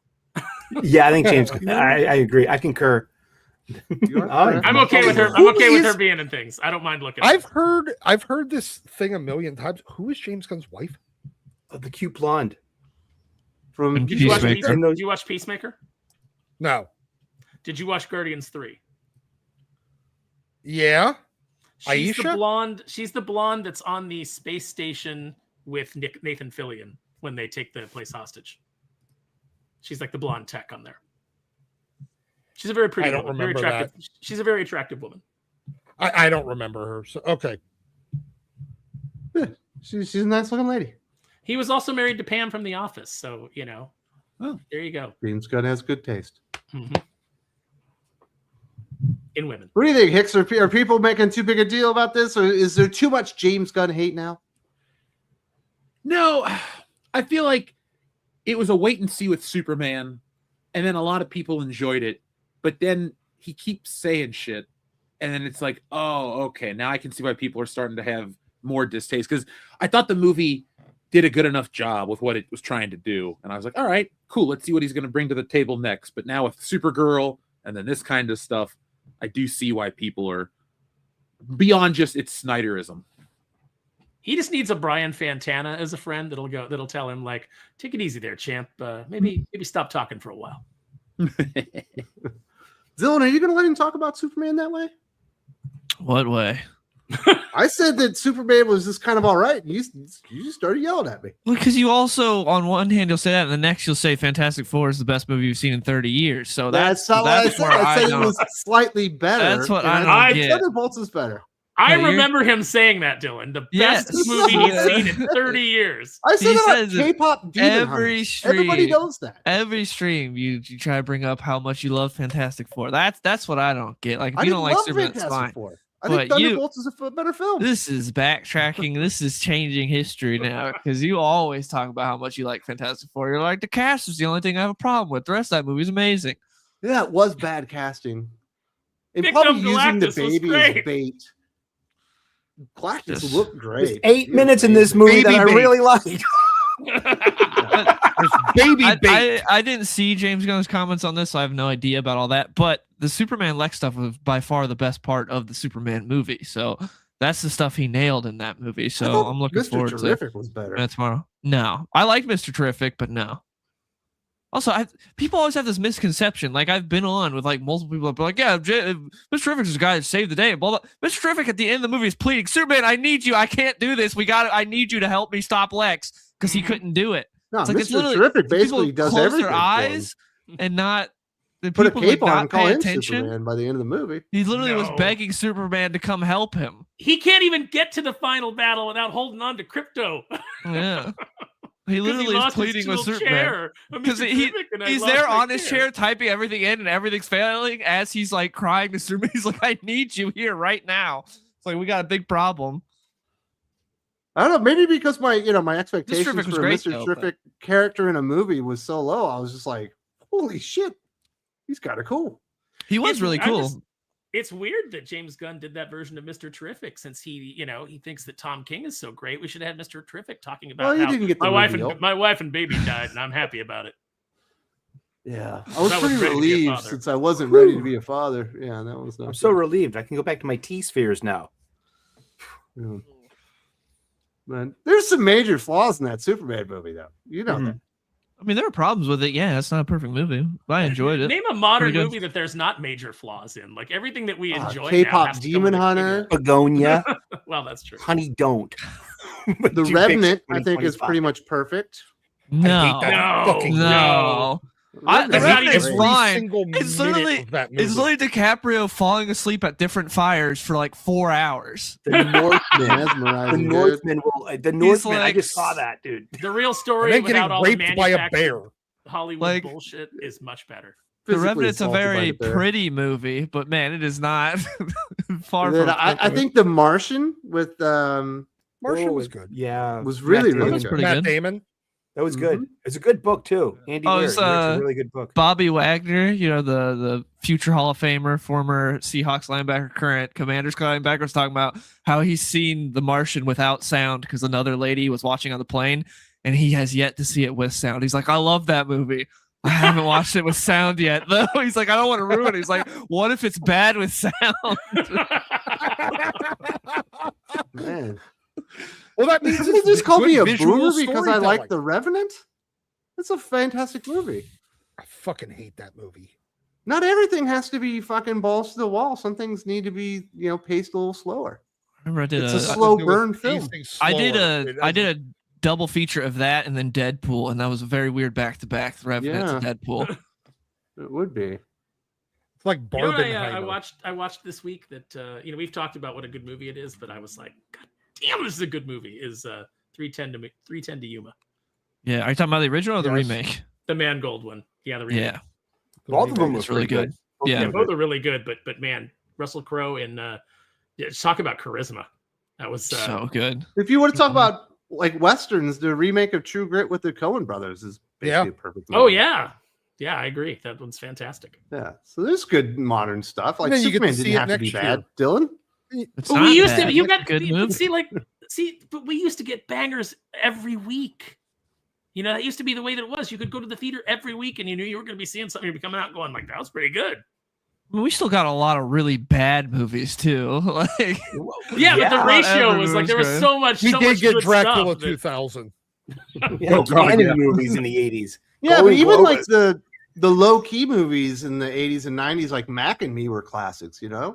yeah, I think James, I agree. I concur. I'm okay with her. I'm okay with her being in things. I don't mind looking. I've heard this thing a million times. Who is James Gunn's wife? The cute blonde. Did you watch Peacemaker? No. Did you watch Guardians 3? Yeah. She's Aisha? She's the blonde that's on the space station with Nathan Fillion when they take the place hostage. She's like the blonde tech on there. She's a very pretty woman. Very attractive. That. She's a very attractive woman. I don't remember her. So okay. Yeah, she's a nice looking lady. He was also married to Pam from The Office, so there you go. James Gunn has good taste. Mm-hmm. In women. What do you think, Hicks? Are people making too big a deal about this, or is there too much James Gunn hate now? No, I feel like it was a wait and see with Superman, and then a lot of people enjoyed it, but then he keeps saying shit, and then it's like, oh, okay, now I can see why people are starting to have more distaste, because I thought the movie did a good enough job with what it was trying to do, and I was like, all right, cool, let's see what he's going to bring to the table next. But now with Supergirl and then this kind of stuff, I do see why people are beyond just its Snyderism. He just needs a Brian Fantana as a friend that'll tell him like, take it easy there, champ. Maybe stop talking for a while. Dylan, are you going to let him talk about Superman that way? What way? I said that Superman was just kind of all right. And you just started yelling at me. Well, because you also, on one hand, you'll say that, and the next you'll say Fantastic Four is the best movie you've seen in 30 years. So that's not what I said. I said it was slightly better. That's what I don't get. Thunderbolts is better. I remember him saying that, Dylan. The best movie he's seen in 30 years. I said that on K-pop Demon every Hunters. stream. Everybody knows that. Every stream, you try to bring up how much you love Fantastic Four. That's what I don't get. Like, if you don't like Superman, that's fine. I think Thunderbolts is a better film. This is backtracking. This is changing history now, because you always talk about how much you like Fantastic Four. You're like, the cast is the only thing I have a problem with. The rest of that movie is amazing. Yeah, it was bad casting. And Victim probably using the Galactus baby as bait. Galactus looked great. There's 8 minutes in this movie that I really liked. I didn't see James Gunn's comments on this, so I have no idea about all that. But the Superman Lex stuff was by far the best part of the Superman movie. So that's the stuff he nailed in that movie. So I'm looking forward to it. Mr. Terrific was better. Tomorrow. No, I like Mr. Terrific, but no. Also, people always have this misconception. Like, I've been on with like multiple people that are like, yeah, Mr. Terrific is the guy that saved the day. And blah, blah. Mr. Terrific at the end of the movie is pleading, Superman, I need you. I can't do this. I need you to help me stop Lex, because he couldn't do it. No, it's like, Mr. Terrific basically does close everything. Their eyes and not put a cape on and call him attention. Superman by the end of the movie. He literally was begging Superman to come help him. He can't even get to the final battle without holding on to Crypto. Yeah. He literally is lost his pleading with tool Superman. chair. Because he's there on his chair typing everything in and everything's failing as he's like crying to Superman. He's like, I need you here right now. It's like, we got a big problem. I don't know, maybe because my expectations Terrific was for a great, Mr. though, Terrific character in a movie was so low. I was just like, holy shit, he's kind of cool. He was really cool. It's weird that James Gunn did that version of Mr. Terrific since he thinks that Tom King is so great. We should have had Mr. Terrific talking about how didn't get the my wife and baby died, and I'm happy about it. Yeah, I was That was pretty ready to be a relieved father. since I wasn't ready to be a father. Yeah, that was. I'm so relieved. I can go back to my T-spheres now. Yeah. Man, there's some major flaws in that Superman movie, though. You know that. I mean, there are problems with it. Yeah, it's not a perfect movie, but I enjoyed it. Name a modern Pretty good. movie that there's not major flaws in. Like everything that we enjoy. K-pop now has to come Demon with a Hunter. Begonia. Well, that's true. Honey, don't. The Revenant, I think, is pretty much perfect. No, I hate that fucking no. The That's not Revenant is even- fine. single It's minute literally of that movie. It's literally DiCaprio falling asleep at different fires for like 4 hours. The Northman. the Mesmerizing, dude. Northman will. The Northman. I like- just saw that, dude. The real And story then without getting all the raped by a manufactured bear. Hollywood Like- bullshit is much better. The Physically Revenant's a assaulted by very the bear. pretty movie, but man, it is not far And then from. I think The Martian with Martian was Oh, good. Yeah, was really, Matt really Damon. was good. pretty Matt good. Damon. That was good. It's a good book too. Andy Oh, Weir. it's, He writes a really good book. Bobby Wagner, the future Hall of Famer, former Seahawks linebacker, current Commanders linebacker, was talking about how he's seen The Martian without sound because another lady was watching on the plane, and he has yet to see it with sound. He's like, I love that movie. I haven't watched it with sound yet, though. He's like, I don't want to ruin it. He's like, what if it's bad with sound? Man. Well, that means People it's just call good me a visual boomer because I like storytelling. The Revenant. It's a fantastic movie. I fucking hate that movie. Not everything has to be fucking balls to the wall. Some things need to be, paced a little slower. Remember, I did It's a a slow burn film. I did a double feature of that and then Deadpool, and that was a very weird back-to-back. The Revenant to Deadpool. It would be. It's like You know what Barbenheimer. I watched this week that we've talked about what a good movie it is, but I was like, God damn, this is a good movie. Is 310 to Yuma, Yeah, are you talking about the original or the Yes. remake? the Mangold one? Yeah, the remake. Yeah, Both of them It's were really pretty good. Both Yeah. of Yeah, them both were are really good, but man, Russell Crowe and just talk about charisma. That was so good. If you want to talk about like westerns, the remake of True Grit with the Coen brothers is basically a perfect movie. Oh yeah, I agree. That one's fantastic. Yeah. So there's good modern stuff. Like then you get to Superman see didn't it have to be next bad. year. Dylan? It's But not we used bad. to. You It's a got good movie. but we used to get bangers every week. That used to be the way that it was. You could go to the theater every week, and you knew you were going to be seeing something. You'd be coming out going like, "That was pretty good." I mean, we still got a lot of really bad movies too. Like, Yeah, but the Not ratio every was like there was movie's so much. We so did much get good Dracula stuff that- 2000. We had God, canon yeah. movies in the 80s. Yeah, but Golden even Globe like is- the low key movies in the 80s and 90s, like Mac and Me, were classics, I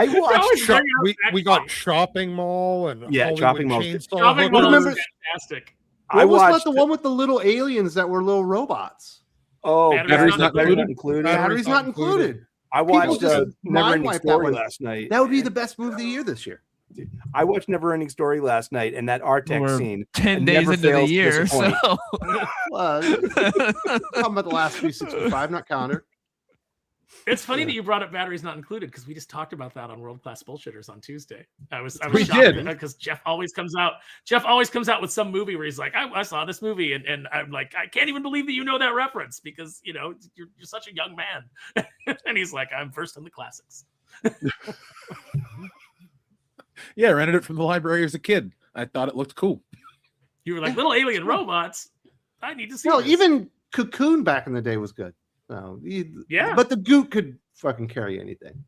always watched. bring up We Mac got Mike. Shopping Mall and Yeah, Hollywood Shopping Mall's- Chainsaw Shopping Hookers. Mall remember- was fantastic. I What was watched. about the one with the little aliens that were little robots? Oh, Batteries not included. Batteries not included. I watched just Never Ending mind-wipe that Story one. last night. That would be the best movie of the year this year. I watched Never Ending Story last night, and that Artex We're scene 10 It days never into the fails to year, disappoint. so Talking about the last 365, not counter. It's funny that you brought up batteries not included because we just talked about that on World Class Bullshitters on Tuesday. I was We shocked did. because Jeff always comes out with some movie where he's like, I saw this movie, and I'm like, I can't even believe that you know that reference because you're such a young man. And he's like, I'm versed in the classics. Yeah, I rented it from the library as a kid. I thought it looked cool. You were like, little alien robots. I need to see. Well, this." even Cocoon back in the day was good. So, Yeah. But the Goot could fucking carry anything.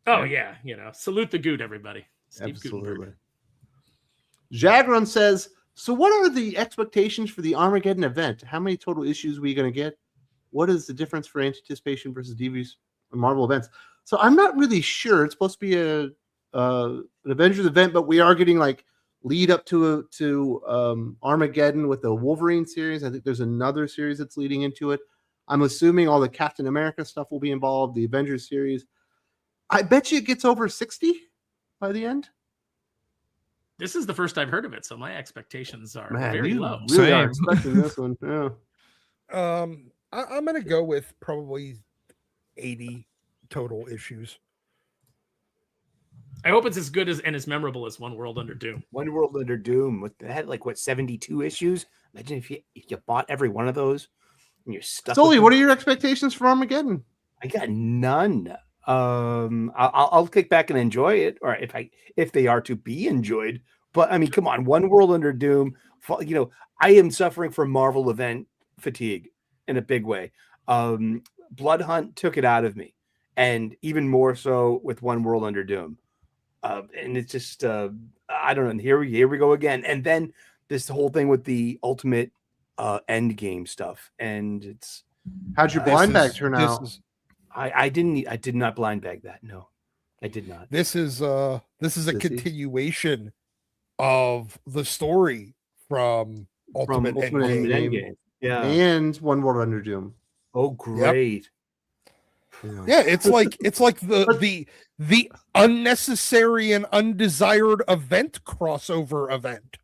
Oh yeah, salute the Goot, everybody. Steve Absolutely. Gutenberg. Jagron says, so what are the expectations for the Armageddon event? How many total issues are we going to get? What is the difference for anticipation versus DVDs or Marvel events? So I'm not really sure. It's supposed to be an Avengers event, but we are getting like lead up to Armageddon with the Wolverine series. I think there's another series that's leading into it. I'm assuming all the Captain America stuff will be involved, the Avengers series. I bet you it gets over 60 by the end. This is the first I've heard of it, so my expectations are Man, very you low. really are Same. expecting this one. Yeah. I'm gonna go with probably 80 total issues. I hope it's as good and as memorable as One World Under Doom. One World Under Doom with that had 72 issues. Imagine if you bought every one of those and you're stuck. Sully, what are your expectations for Armageddon? I got none. I'll kick back and enjoy it, or if they are to be enjoyed. But I mean, come on, One World Under Doom. You know, I am suffering from Marvel event fatigue in a big way. Blood Hunt took it out of me, and even more so with One World Under Doom. And it's just I don't know. Here we go again, and then this whole thing with the ultimate Endgame stuff, and it's How'd your blind bag turn out? I did not blind bag that. No, I did not. This is a continuation of the story from Ultimate Endgame. Endgame. Yeah. And One World Under Doom. Oh, great. Yeah, it's like the unnecessary and undesired event crossover event.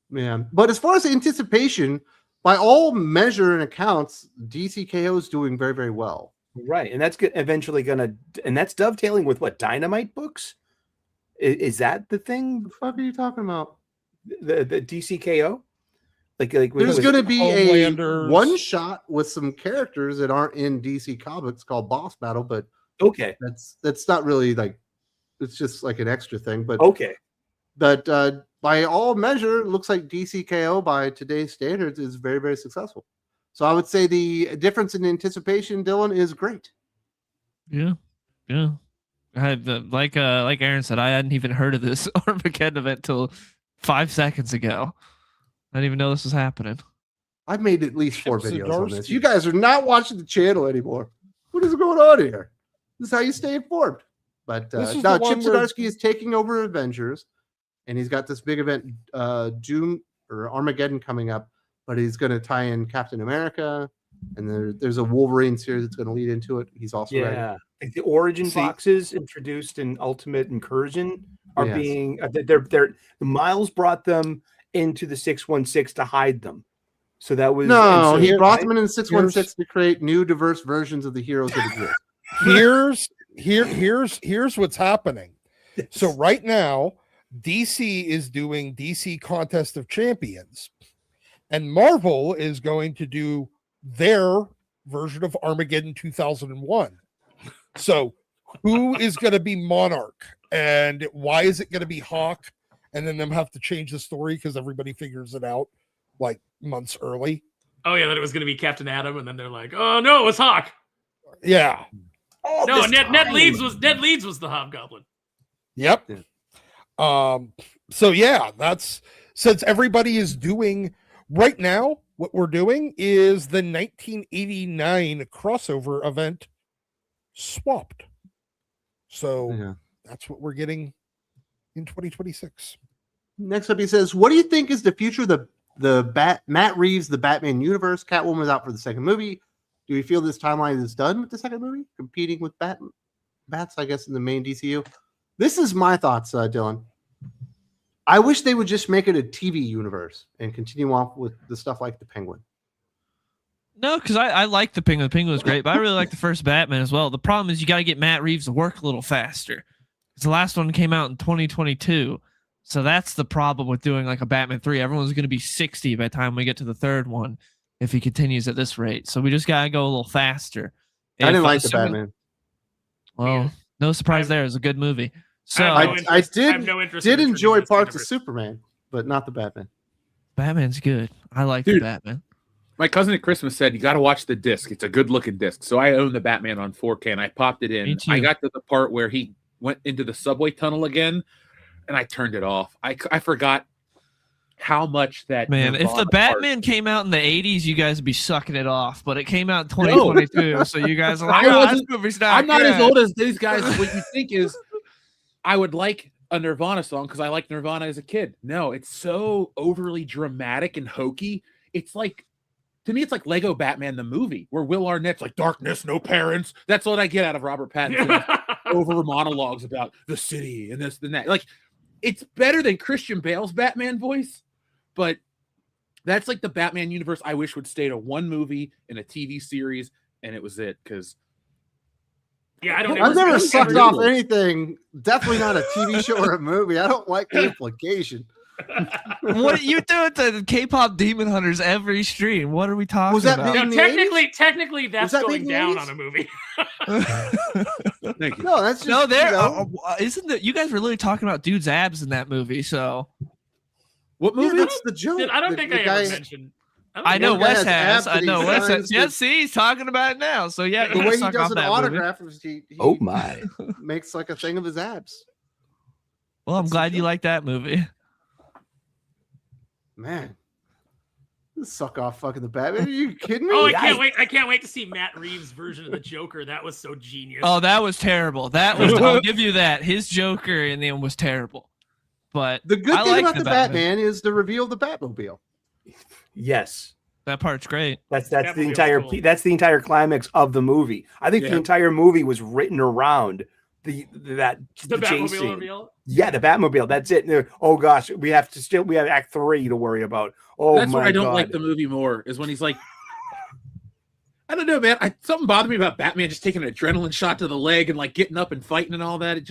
Man. But as far as anticipation, by all measure and accounts, DCKO is doing very, very well. Right. And that's eventually gonna, and that's dovetailing with what, Dynamite books? Is that the thing? What the fuck are you talking about? The DCKO? Like there's going to be Homelanders. a one shot with some characters that aren't in DC Comics called Boss Battle, but okay, that's not really like, it's just like an extra thing. But okay, but by all measure, it looks like DCKO by today's standards is very, very successful. So I would say the difference in anticipation, Dylan, is great. Yeah. Like Aaron said, I hadn't even heard of this Armageddon event till 5 seconds ago. I didn't even know this was happening. I've made at least 4 Chip videos on this. Zdarsky. You guys are not watching the channel anymore. What is going on here? This is how you stay informed. But This is now the Chip one where- Zdarsky is taking over Avengers, and he's got this big event, Doom or Armageddon coming up. But he's going to tie in Captain America, and there's a Wolverine series that's going to lead into it. He's also ready. Like the origin See- boxes introduced in Ultimate Incursion are Yes. being they're Miles brought them into the 616 to hide them. So that was No, and he so- brought them in 616 to create new, diverse versions of the heroes that exist. Here's what's happening. So right now, DC is doing DC Contest of Champions, and Marvel is going to do their version of Armageddon 2001. So who is going to be Monarch, and why is it going to be Hawk? And then them have to change the story because everybody figures it out like months early. Oh yeah, that it was going to be Captain Atom, and then they're like, "Oh no, it was Hawk." Yeah. all No, this Ned time. Leeds was the Hobgoblin. Yep. Yeah. So yeah, that's since everybody is doing right now, what we're doing is the 1989 crossover event swapped. So Yeah. that's what we're getting in 2026. Next up, he says, "What do you think is the future of Matt Reeves, the Batman universe? Catwoman is out for the second movie. Do we feel this timeline is done with the second movie, competing with Bats, I guess, in the main DCU?" This is my thoughts, Dylan. I wish they would just make it a TV universe and continue on with the stuff like the Penguin. No, because I like the Penguin. The Penguin was great, but I really like the first Batman as well. The problem is you got to get Matt Reeves to work a little faster. Because the last one came out in 2022. So that's the problem with doing like a Batman 3. Everyone's going to be 60 by the time we get to the third one if he continues at this rate. So we just got to go a little faster. I didn't like the assuming- Batman. Well, no surprise there. It was a good movie. So I have I have no interest in did returning enjoy to this parts of universe. Superman, but not the Batman. Batman's good. I like the Dude. Batman. My cousin at Christmas said, you got to watch the disc. It's a good looking disc. So I own the Batman on 4K and I popped it Me in. too. I got to the part where he went into the subway tunnel again and I turned it off. I forgot how much that. Man, if the Nirvana Batman came out in the 80s, you guys would be sucking it off. But it came out in 2022, so you guys are like, I oh, this wasn't- movie's not I'm not as good." old as these guys. What you think is I would like a Nirvana song because I liked Nirvana as a kid. No, it's so overly dramatic and hokey. It's like, to me, it's like Lego Batman the movie where Will Arnett's like, darkness, no parents. That's what I get out of Robert Pattinson over monologues about the city and this and that. Like, it's better than Christian Bale's Batman voice, but that's like the Batman universe I wish would stay to one movie and a TV series, and it was it. Because I've never sucked off anything. Definitely not a TV show or a movie. I don't like the implication. What you do with the K-pop Demon Hunters every stream? What are we talking Was that about? big? No, technically, that's going down on a movie. Thank you. No, that's just isn't that you guys were literally talking about dude's abs in that movie? So What movie? Yeah, that's the joke. I don't think I ever mentioned. I know One guy Wes has has. abs I know that he Wes has. signs Yeah, with- see, he's talking about it now. So yeah, the way he does an autograph is he Oh my! makes like a thing of his abs. Well, I'm glad you like that movie. Man, this suck off fucking the Batman. Are you kidding me? Oh, I can't wait to see Matt Reeves' version of the Joker. That was so genius. Oh, that was terrible. That was. I'll give you that. His Joker in the end was terrible. But The good I thing like about the Batman is the reveal of the Batmobile. Yes, that part's great. that's That the movie was entire cool. that's the entire climax of the movie. I think the entire movie was written around the chase Batmobile scene. reveal. Yeah, the Batmobile. That's it. Oh gosh, we have Act 3 to worry about. Oh That's my where I don't God. like the movie more is when he's like, I don't know, man. Something bothered me about Batman just taking an adrenaline shot to the leg and like getting up and fighting and all that. It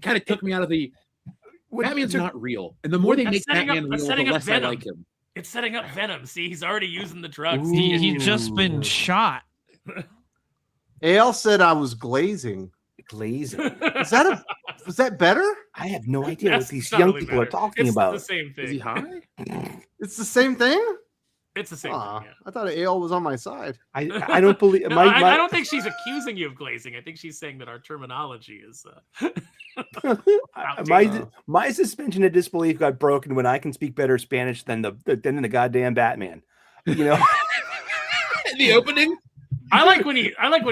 kind of took me out of the. Batman's not real, and the more they make Batman real, the less I like him. It's setting up Venom. See, he's already using the drugs. He's just been shot. AL said I was glazing. Glazing. Was that better? I have no idea what these not young really people are better. talking It's about. the same thing. Is he high? It's the same thing? It's the same Aw, thing. Yeah. I thought AL was on my side. I don't believe No, I don't think she's accusing you of glazing. I think she's saying that our terminology is. my suspension of disbelief got broken when I can speak better Spanish than the goddamn Batman. You know, The opening. I like when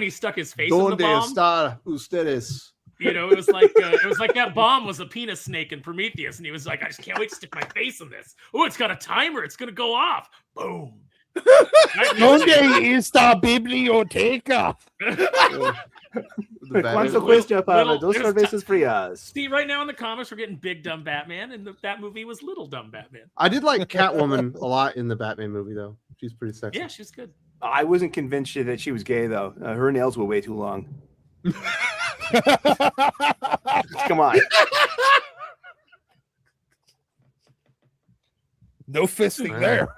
he stuck his face in the ¿Dónde bomb. está ustedes? You know, it was like that bomb was a penis snake in Prometheus, and he was like, I just can't wait to stick my face in this. Oh, it's got a timer. It's gonna go off. Boom. ¿Dónde está biblioteca? ¿Cuánto cuesta para Little- dos there's cervezas frías? See, right now in the comics, we're getting Big Dumb Batman, and that movie was Little Dumb Batman. I did like Catwoman a lot in the Batman movie, though. She's pretty sexy. Yeah, she's good. I wasn't convinced that she was gay though. Her nails were way too long. Come on. No fisting there.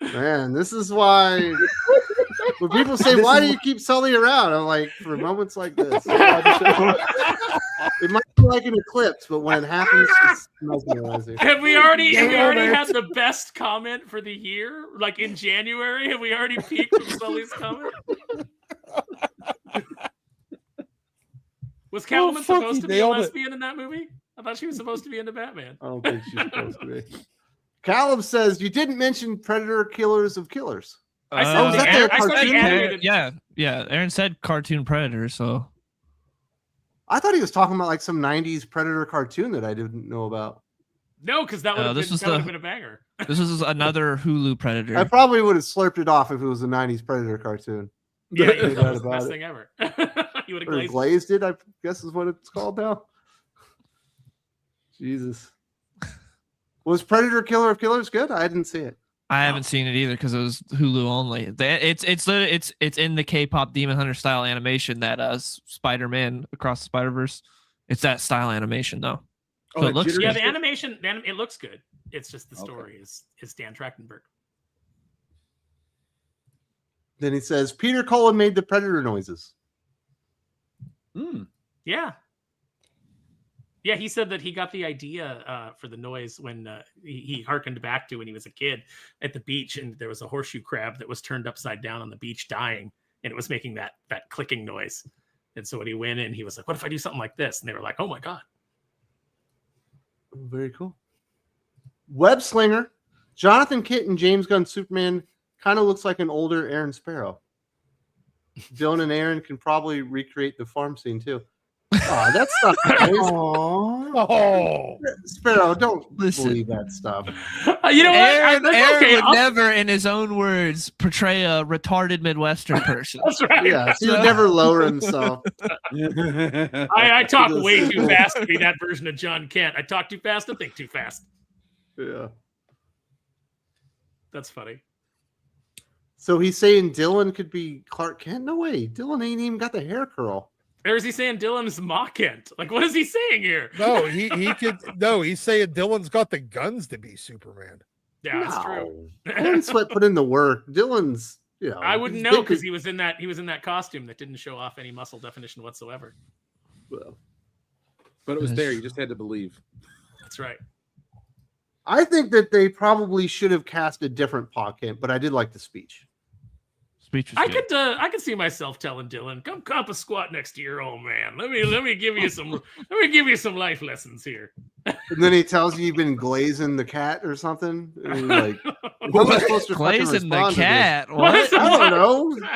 Man, this is why when people say, "Why do you keep Sully around?" I'm like, for moments like this. It might be like an eclipse, but when it happens, it's mesmerizing. Have we already had the best comment for the year? Like in January, have we already peaked with Sully's comment? Was Catwoman supposed to be a nailed it. lesbian in that movie? I thought she was supposed to be into Batman. I don't think she's supposed to be. Callum says you didn't mention Predator Killers of Killers. I said is that their cartoon? animated. Yeah. Aaron said cartoon Predator, so I thought he was talking about like some '90s Predator cartoon that I didn't know about. No, because that would have this was been a banger. this is another Hulu Predator. I probably would have slurped it off if it was a '90s Predator cartoon. Yeah, No that doubt was the about best it. thing ever. You would have Or glazed. glazed it, I guess is what it's called now. Jesus. Was Predator Killer of Killers good? I didn't see it. I haven't seen it either because it was Hulu only. It's in the K-pop Demon Hunter style animation that Spider-Man Across the Spider-Verse. It's that style animation though. So it looks Yeah, good. the animation, it looks good. It's just the story is Dan Trachtenberg. Then he says Peter Cullen made the Predator noises. Yeah. Yeah, he said that he got the idea for the noise when he harkened back to when he was a kid at the beach, and there was a horseshoe crab that was turned upside down on the beach dying, and it was making that clicking noise. And so when he went in, he was like, what if I do something like this? And they were like, oh my God. Very cool. Web Slinger, Jonathan Kitt and James Gunn Superman kind of looks like an older Aaron Sparrow. Dylan and Aaron can probably recreate the farm scene too. Oh, that's not nice. Oh, Sparrow, don't Listen. believe that stuff. You know what? Aaron Okay, would I'll- never, in his own words, portray a retarded Midwestern person. That's right. Yeah, he would never lower himself. I talk way too fast to be that version of John Kent. I talk too fast and think too fast. Yeah. That's funny. So he's saying Dylan could be Clark Kent? No way. Dylan ain't even got the hair curl. Or is he saying Dylan's Ma Kent? Like, what is he saying here? no, he could. No, he's saying Dylan's got the guns to be Superman. Yeah, that's true. Dylan Sweat put in the work. Dylan's, you know. I wouldn't he's know big- because he was in that costume that didn't show off any muscle definition whatsoever. Well, But it was there. You just had to believe. That's right. I think that they probably should have cast a different Pa Kent, but I did like the speech. Speech was I good. could see myself telling Dylan, "Come cop a squat next to your old man. Let me give you some life lessons here." And then he tells you you've been glazing the cat or something. And you're like, how am I supposed to fucking Glazing the respond to this? cat. What is What? I don't know.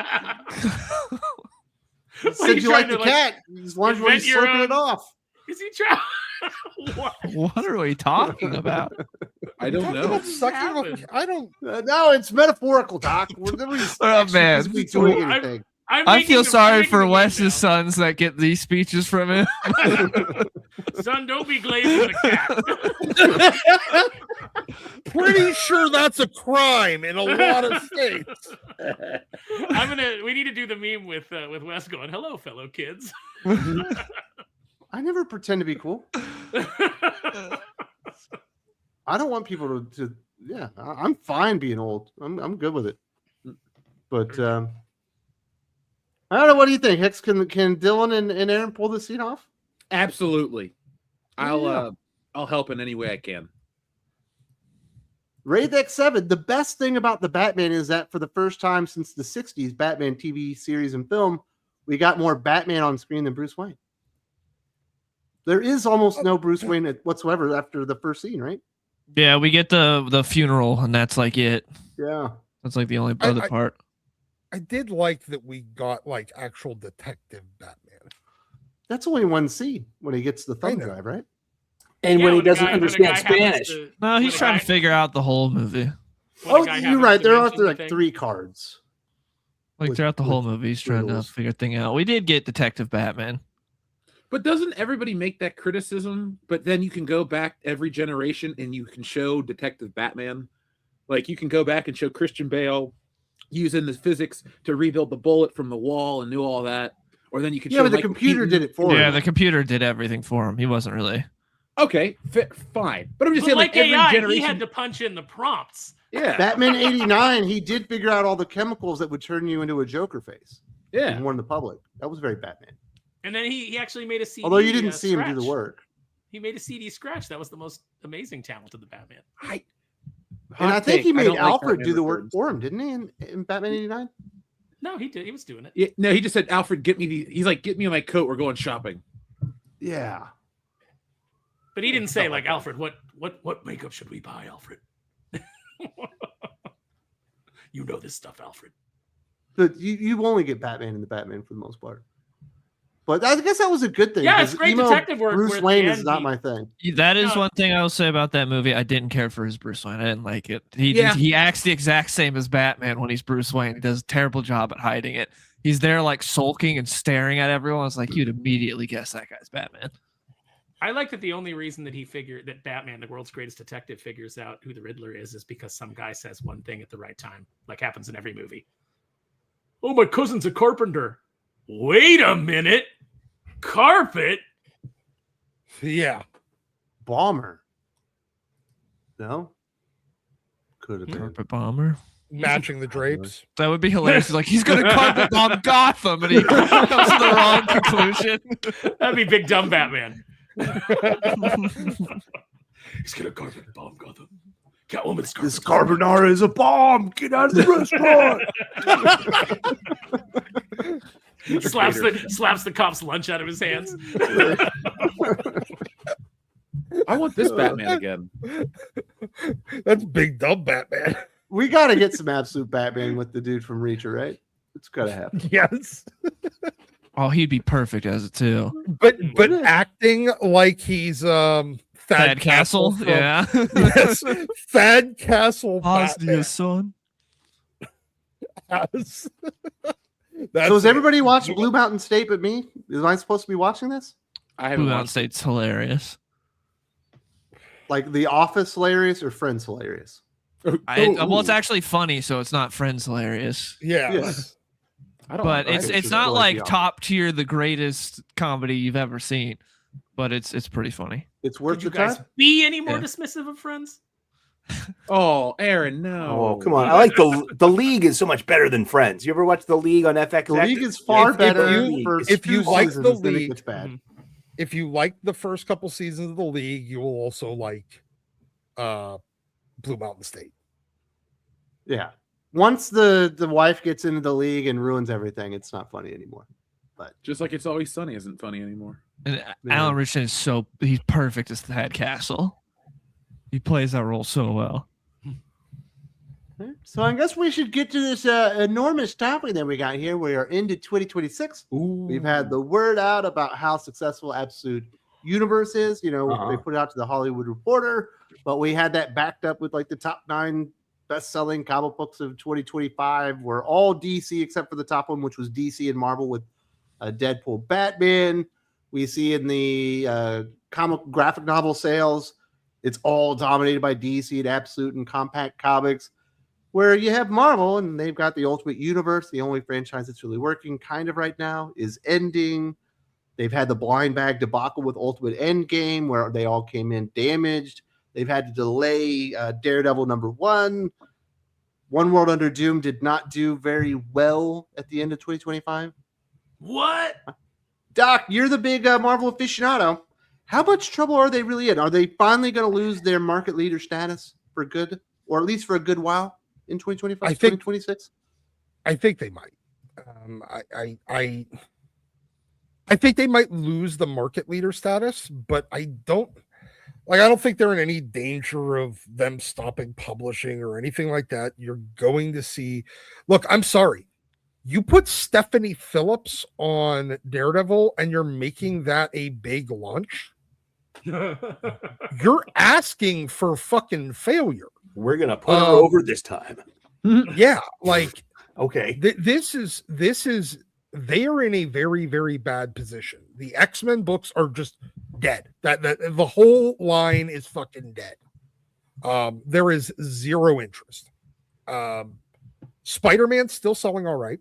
Are Said you like trying the to, cat. As long as you're invent your slipping own- it off. Is he trying? What? What are we talking about? I don't Talking know. about sucking happened? off- I don't. No, it's metaphorical, Doc. We're never Oh, man. physically doing I'm- anything. I feel sorry for Wes. Wes's sons that get these speeches from him. Son, don't be glazing the cat. Pretty sure that's a crime in a lot of states. We need to do the meme with Wes going, "Hello, fellow kids." I never pretend to be cool. I don't want people to yeah, I'm fine being old. I'm good with it. But I don't know. What do you think, Hicks? Can Dylan and Aaron pull this scene off? Absolutely. Yeah. I'll help in any way I can. Raid X7. The best thing about the Batman is that for the first time since the 60s Batman TV series and film, we got more Batman on screen than Bruce Wayne. There is almost no Bruce Wayne whatsoever after the first scene, right? Yeah, we get the funeral, and that's like it. Yeah. That's like the only other part. I did like that we got like actual detective Batman. That's only one scene when he gets the thumb know. drive, right? And Yeah, when he the doesn't guy- when the understand guy happens Spanish. to- No, when he's the trying guy- to figure out the whole movie. when the Oh, guy you're happens right. to There are mention the like thing. 3 cards. Like With- throughout the whole with movie, he's trying to riddles. figure a thing out. We did get Detective Batman. But doesn't everybody make that criticism? But then you can go back every generation and you can show Detective Batman. Like you can go back and show Christian Bale using the physics to rebuild the bullet from the wall and do all that. Or then you can Yeah, show but the Michael computer Keaton. did it for Yeah, him. the computer did everything for him. He wasn't really. Okay, fine. But I'm just But saying, like every AI, generation. he had to punch in the prompts. Yeah, Batman 89, he did figure out all the chemicals that would turn you into a Joker face. yeah. And warn the public. That was very Batman. And then he actually made a CD. Although you didn't see him do scratch. the work. He made a CD scratch. That was the most amazing talent of the Batman. And I think he made don't like Alfred Batman do the work Returns. for him, didn't he? In Batman 89? No, he did. He was doing it. Yeah, no, he just said, Alfred, get me he's like, get me my coat, we're going shopping. Yeah. But he didn't say like, Alfred, what makeup should we buy, Alfred? You know this stuff, Alfred. But you only get Batman in the Batman for the most part. But I guess that was a good thing. Yeah, it's 'cause great emo detective work. where Bruce at the Wayne is end not he- my thing. That is No. one thing I will say about that movie. I didn't care for his Bruce Wayne. I didn't like it. Yeah. He acts the exact same as Batman when he's Bruce Wayne. He does a terrible job at hiding it. He's there like sulking and staring at everyone. It's like you'd immediately guess that guy's Batman. I like that the only reason that he figured that Batman, the world's greatest detective, figures out who the Riddler is because some guy says one thing at the right time, like happens in every movie. Oh, my cousin's a carpenter. Wait a minute. Carpet? Yeah. Bomber. No? Could have been. Carpet bomber. Matching the drapes. That would be hilarious. Like he's gonna carpet bomb Gotham, and he comes to the wrong conclusion. That'd be big dumb Batman. He's gonna carpet bomb Gotham. Catwoman's This carbonara is a bomb. Get out of the restaurant. slaps the cop's lunch out of his hands. I want this Batman again. That's big dumb Batman. We got to get some absolute Batman with the dude from Reacher, right? It's got to happen. Yes. Oh, he'd be perfect as it too. But acting like he's Thad Castle, from- yeah. Yes, Thad Castle. Bosnia's son. Batman. So That's is it. everybody watching Blue Mountain State but me? Am I supposed to be watching this? I haven't Blue Mountain watched it. State's hilarious. Like The Office hilarious or Friends hilarious? Well, it's actually funny, so it's not Friends hilarious. Yeah. Yes. I don't But know. it's it's not really like beyond. top tier, the greatest comedy you've ever seen. But it's pretty funny. It's worth Could you the guys time. be any more Yeah. dismissive of Friends? Oh, Aaron, no. Oh, come on. I like the League is so much better than Friends. You ever watch The League on FX? The League is far If better you- for if you two like The seasons than it League- gets bad. Mhm. If you like the first couple seasons of the League, you will also like Blue Mountain State. Yeah. Once the wife gets into the League and ruins everything, it's not funny anymore. Just like It's Always Sunny isn't funny anymore. And Yeah. Alan Richardson is he's perfect as Thad Castle. He plays that role so well. So I guess we should get to this enormous topic that we got here. We are into 2026. We've had the word out about how successful Absolute Universe is. You know, Uh-huh. they put it out to the Hollywood Reporter, but we had that backed up with like the top 9 best-selling comic books of 2025 were all DC except for the top one, which was DC and Marvel with Deadpool, Batman. We see in the comic graphic novel sales, it's all dominated by DC and Absolute and Compact Comics. Where you have Marvel and they've got the Ultimate Universe. The only franchise that's really working kind of right now is ending. They've had the blind bag debacle with Ultimate Endgame where they all came in damaged. They've had to delay Daredevil #1. One World Under Doom did not do very well at the end of 2025. What? Doc, you're the big Marvel aficionado. How much trouble are they really in? Are they finally going to lose their market leader status for good, or at least for a good while in 2025, I think- 2026? I think they might. I think they might lose the market leader status, but I don't think they're in any danger of them stopping publishing or anything like that. You're going to see. Look, I'm sorry. You put Stephanie Phillips on Daredevil and you're making that a big launch. You're asking for fucking failure. We're gonna put her over this time. Yeah, like Okay. this is they are in a very, very bad position. The X-Men books are just dead. That the whole line is fucking dead. There is zero interest. Spider-Man's still selling all right.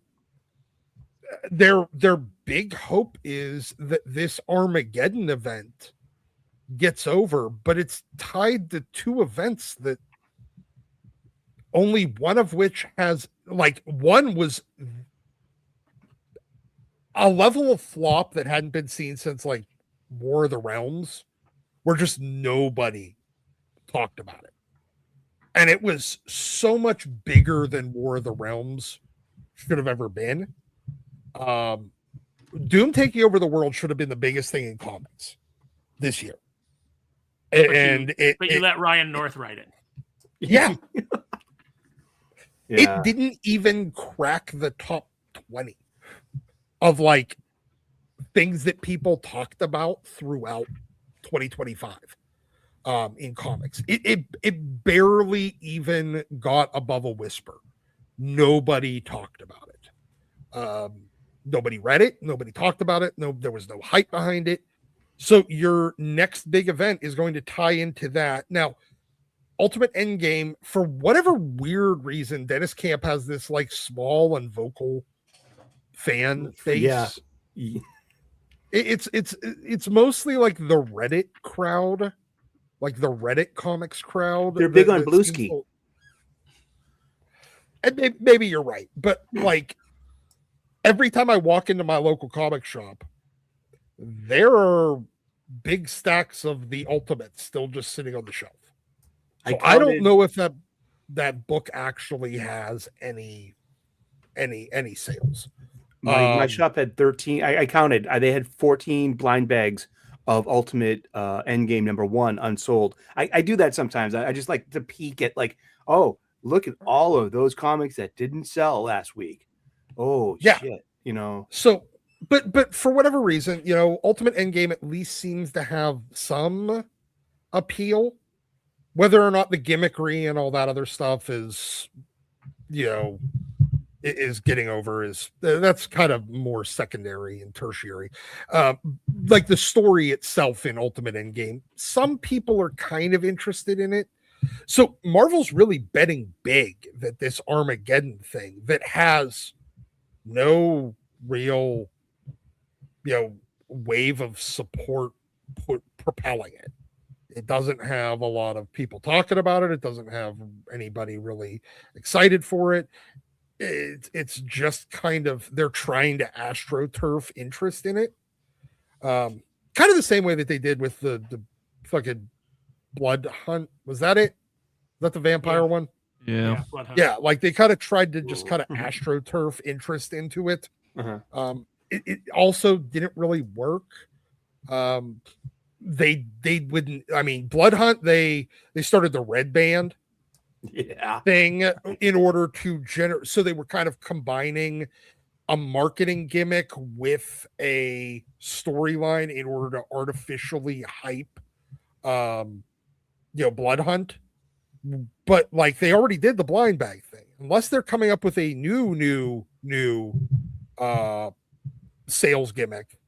Their big hope is that this Armageddon event gets over, but it's tied to 2 events that only one of which has, like, one was a level of flop that hadn't been seen since like War of the Realms, where just nobody talked about it. And it was so much bigger than War of the Realms should have ever been. Doom taking over the world should have been the biggest thing in comics this year. And you let Ryan North write it. yeah, Yeah. it didn't even crack the top 20 of like things that people talked about throughout 2025 in comics. It barely even got above a whisper. Nobody talked about it. Nobody read it. Nobody talked about it. No, there was no hype behind it. So your next big event is going to tie into that. Now, Ultimate Endgame, for whatever weird reason, Dennis Camp has this like small and vocal fan base. Yeah. It's mostly like the Reddit crowd, like the Reddit comics crowd. They're big on that Bluesky. seems to- And maybe you're right, but like every time I walk into my local comic shop, there are big stacks of the Ultimates still just sitting on the shelf. So I don't know if that book actually has any sales. My shop had 13. I counted. They had 14 blind bags of Ultimate Endgame #1 unsold. I do that sometimes. I just like to peek at like, oh, look at all of those comics that didn't sell last week. Oh, Yeah. shit. You know. So but for whatever reason, Ultimate Endgame at least seems to have some appeal. Whether or not the gimmickry and all that other stuff is getting over, that's kind of more secondary and tertiary. Like the story itself in Ultimate Endgame, some people are kind of interested in it. So Marvel's really betting big that this Armageddon thing that has no real wave of support propelling it. It doesn't have a lot of people talking about it. It doesn't have anybody really excited for it. It's just kind of, they're trying to astroturf interest in it. Kind of the same way that they did with the fucking Blood Hunt. Was that it? Was that the vampire one? Yeah. Yeah, like they kind of tried to just kind of astroturf interest into it. It also didn't really work. They wouldn't. I mean, Blood Hunt. They started the Red Band thing in order to generate. So they were kind of combining a marketing gimmick with a storyline in order to artificially hype, Blood Hunt. But like they already did the blind bag thing. Unless they're coming up with a new sales gimmick.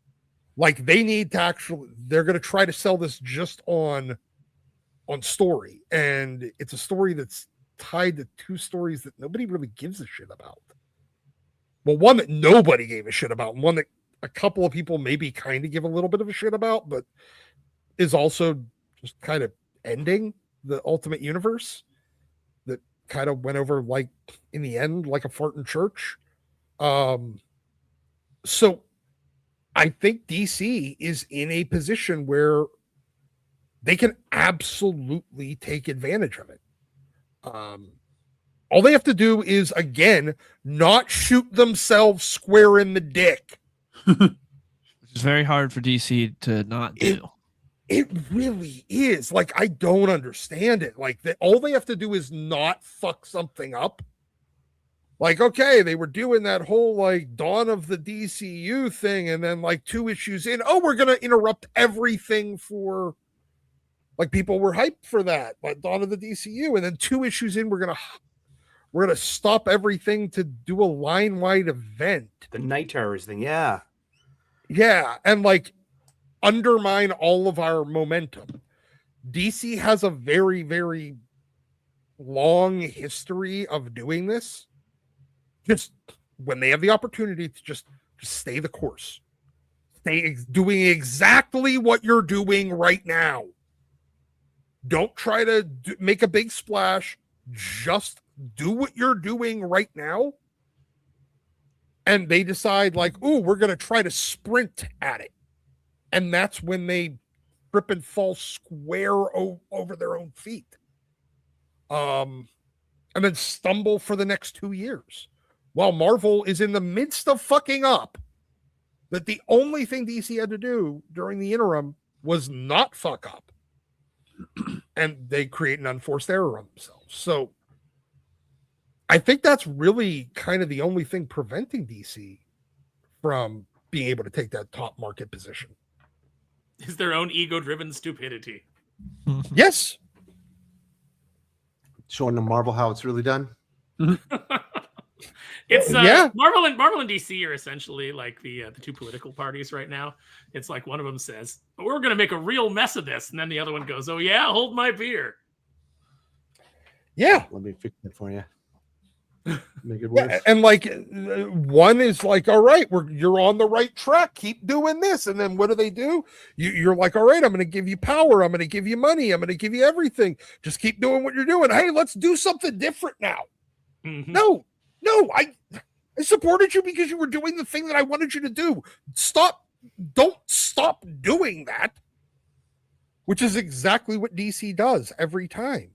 Like they need to they're going to try to sell this just on story. And it's a story that's tied to two stories that nobody really gives a shit about. Well, one that nobody gave a shit about, and one that a couple of people maybe kind of give a little bit of a shit about, but is also just kind of ending the Ultimate Universe that kind of went over like in the end, like a fart in church. So I think DC is in a position where they can absolutely take advantage of it. All they have to do is, again, not shoot themselves square in the dick. It's very hard for DC to not do. It really is. Like, I don't understand it. Like, all they have to do is not fuck something up. Like, okay, they were doing that whole like Dawn of the DCU thing, and then like 2 issues in, we're gonna interrupt everything for like people were hyped for that, like Dawn of the DCU, and then 2 issues in, we're gonna stop everything to do a line-wide event. The Night Terrors thing, yeah, and like undermine all of our momentum. DC has a very, very long history of doing this. Just when they have the opportunity to just stay the course, stay doing exactly what you're doing right now. Don't try to make a big splash. Just do what you're doing right now. And they decide like, we're going to try to sprint at it. And that's when they trip and fall square over their own feet. And then stumble for the next 2 years. While Marvel is in the midst of fucking up, that the only thing DC had to do during the interim was not fuck up. And they create an unforced error on themselves. So I think that's really kind of the only thing preventing DC from being able to take that top market position. Is their own ego-driven stupidity. Yes. Showing the Marvel how it's really done. It's yeah. Marvel and DC are essentially like the 2 political parties right now. It's like one of them says, "We're going to make a real mess of this," and then the other one goes, "Oh yeah, hold my beer." Yeah, let me fix it for you. Make it worse. Yeah, and like one is like, "All right, you're on the right track. Keep doing this." And then what do? You're like, "All right, I'm going to give you power. I'm going to give you money. I'm going to give you everything. Just keep doing what you're doing. Hey, let's do something different now." Mm-hmm. No, I supported you because you were doing the thing that I wanted you to do. Don't stop doing that. Which is exactly what DC does every time.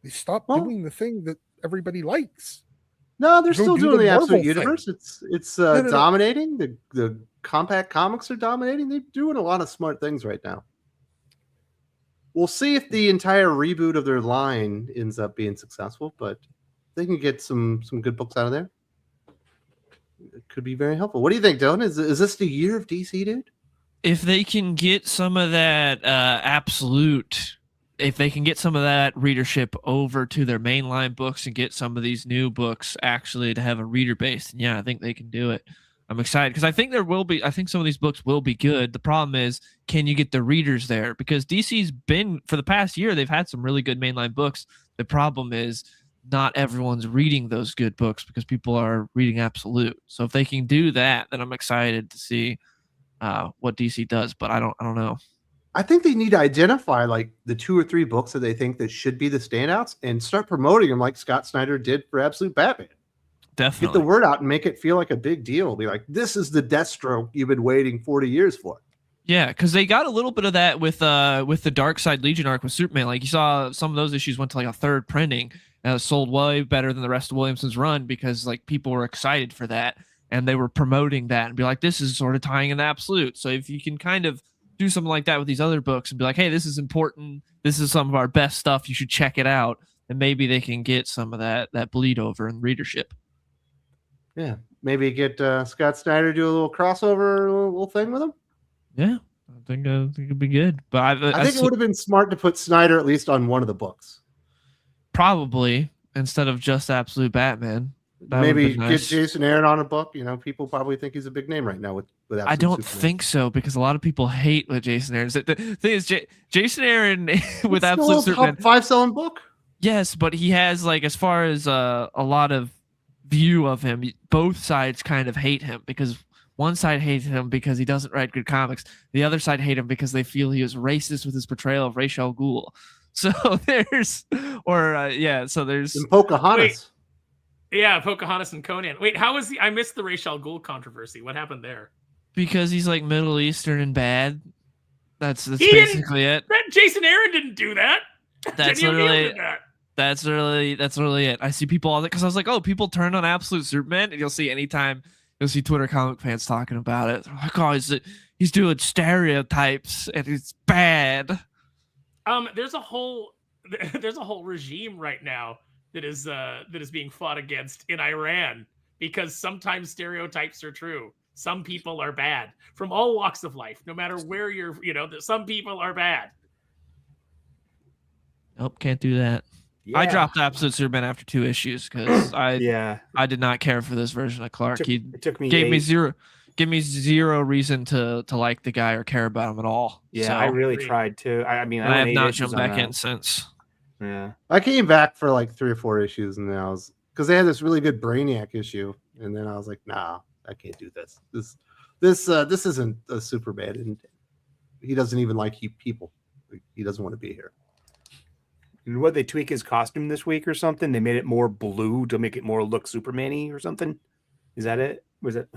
They stop doing the thing that everybody likes. No, they're still doing the Absolute Marvel Universe. thing. It's dominating. The compact comics are dominating. They're doing a lot of smart things right now. We'll see if the entire reboot of their line ends up being successful, but they can get some good books out of there. it could be very helpful. What do you think, Dylan? Is this the year of DC, dude? If they can get some of that if they can get some of that readership over to their mainline books and get some of these new books actually to have a reader base, then yeah, I think they can do it. I'm excited because I think some of these books will be good. The problem is, can you get the readers there? Because DC's been, for the past year, they've had some really good mainline books. The problem is not everyone's reading those good books because people are reading Absolute. So if they can do that, then I'm excited to see what DC does, but I don't know. I think they need to identify like the 2 or 3 books that they think that should be the standouts and start promoting them like Scott Snyder did for Absolute Batman. Definitely. Get the word out and make it feel like a big deal. Be like, this is the Deathstroke you've been waiting 40 years for. Yeah, because they got a little bit of that with the Dark Side Legion arc with Superman. Like you saw some of those issues went to like a 3rd printing and it sold way better than the rest of Williamson's run because like people were excited for that and they were promoting that and be like, this is sort of tying in Absolute. So if you can kind of do something like that with these other books and be like, hey, this is important. This is some of our best stuff. You should check it out. And maybe they can get some of that bleed over in readership. Yeah. Maybe get Scott Snyder do a little crossover, a little thing with him. Yeah. I think it'd be good. But I think it would have been smart to put Snyder at least on one of the books. Probably instead of just Absolute Batman. Maybe get Jason Aaron on a book. You know, people probably think he's a big name right now with Absolute I don't Superman. think so because a lot of people hate with Jason Aaron. The thing is, Jason Aaron with Absolute Superman, top 5 selling book. Yes, but he has like as far as a lot of view of him, both sides kind of hate him because one side hates him because he doesn't write good comics. The other side hate him because they feel he was racist with his portrayal of Ra's al Ghul. So there's, there's and Pocahontas. Yeah, Pocahontas and Conan. Wait, how was I missed the Ra's al Ghul controversy. What happened there? Because he's like Middle Eastern and bad. That's basically it. Jason Aaron didn't do that. That's literally it. I see people all that because I was like, oh, people turn on Absolute Superman, and you'll see Twitter comic fans talking about it. They're like, oh, he's doing stereotypes and it's bad. There's a whole regime right now that is being fought against in Iran because sometimes stereotypes are true. Some people are bad from all walks of life, no matter where you're. Some people are bad. Nope, can't do that. Yeah. I dropped Absolute Superman after 2 issues because I did not care for this version of Clark. It took me gave me zero reason to like the guy or care about him at all. Yeah, so, I really tried to. I have not jumped back in since. Yeah, I came back for like 3 or 4 issues, and then I was because they had this really good Brainiac issue, and then I was like, nah, I can't do this. This isn't a Superman, and he doesn't even like people. He doesn't want to be here. What, they tweak his costume this week or something? They made it more blue to make it more look Superman-y or something? Is that it? Was it?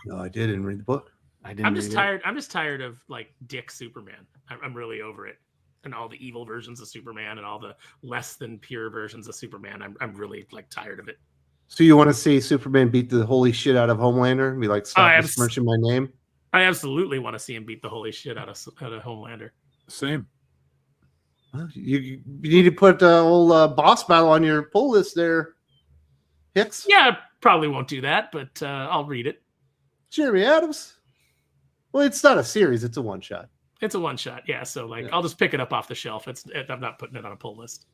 No, I didn't read the book. I'm just tired of like Dick Superman. I'm really over it. And all the evil versions of Superman and all the less than pure versions of Superman. I'm really like tired of it. So you want to see Superman beat the holy shit out of Homelander and be like, stop besmirching my name? I absolutely want to see him beat the holy shit out of Homelander. Same. You need to put old boss battle on your pull list there, Hicks. Yeah, probably won't do that, but I'll read it. Jeremy Adams. Well, it's not a series; it's a one shot. It's a one shot, yeah. So I'll just pick it up off the shelf. I'm not putting it on a pull list.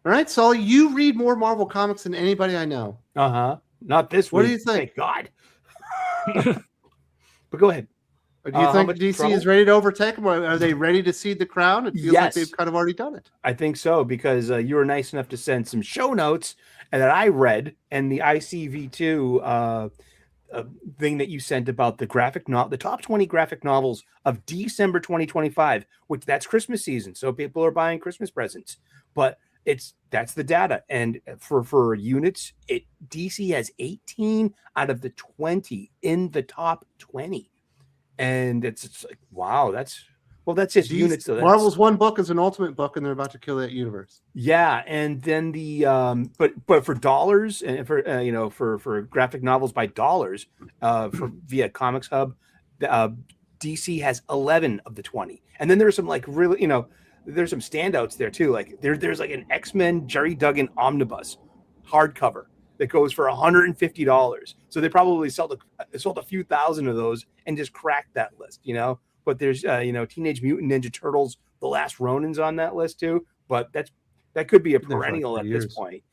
All right, Sully, you read more Marvel comics than anybody I know. Not this week. What do you think? Thank God. But go ahead. Do you think DC is ready to overtake them? Are they ready to cede the crown? It feels like they've kind of already done it. I think so, because you were nice enough to send some show notes and that I read, and the ICV2 thing that you sent about the top 20 graphic novels of December 2025, which that's Christmas season. So people are buying Christmas presents, but that's the data. And for units, DC has 18 out of the 20 in the top 20. And it's like, wow, that's just units. So Marvel's one book is an ultimate book, and they're about to kill that universe. Yeah, and then the but for dollars and for graphic novels by dollars, via Comics Hub, DC has 11 of the 20, and then there's some like really there's some standouts there too. Like there's like an X-Men Jerry Duggan omnibus hardcover that goes for $150. So they probably sold a few thousand of those and just cracked that list, But there's Teenage Mutant Ninja Turtles, The Last Ronin's on that list too. But that could be a perennial at this point,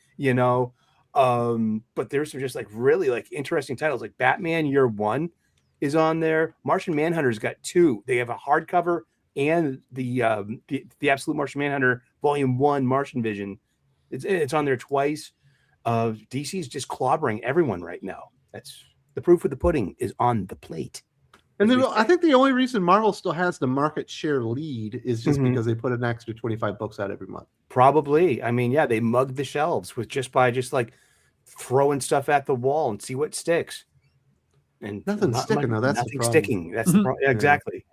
But there's some just like really like interesting titles, like Batman Year One is on there. Martian Manhunter's got 2. They have a hardcover and the Absolute Martian Manhunter Volume 1 Martian Vision. It's on there twice. DC's just clobbering everyone right now. That's the proof of the pudding is on the plate. And I think the only reason Marvel still has the market share lead is just because they put an extra 25 books out every month. Probably. I mean, yeah, they mug the shelves by like throwing stuff at the wall and see what sticks. And nothing's sticking though. That's nothing sticking. That's the problem. Exactly.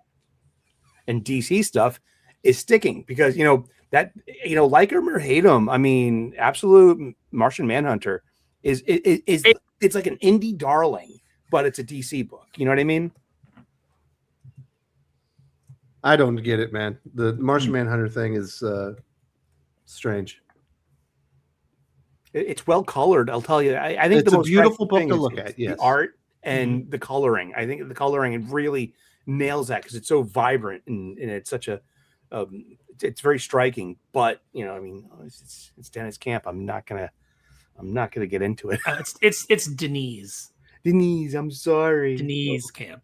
And DC stuff is sticking because like him or hate him. I mean, Absolute Martian Manhunter is it's like an indie darling, but it's a DC book. You know what I mean? I don't get it, man. The Martian Manhunter thing is strange. It's well colored. I'll tell you. I think it's a beautiful book to look at. Yes, the art and the coloring. I think the coloring really nails that because it's so vibrant and it's such a. It's very striking, but it's Dennis Camp. I'm not gonna get into it. It's Denise. Denise, I'm sorry. Denise Camp.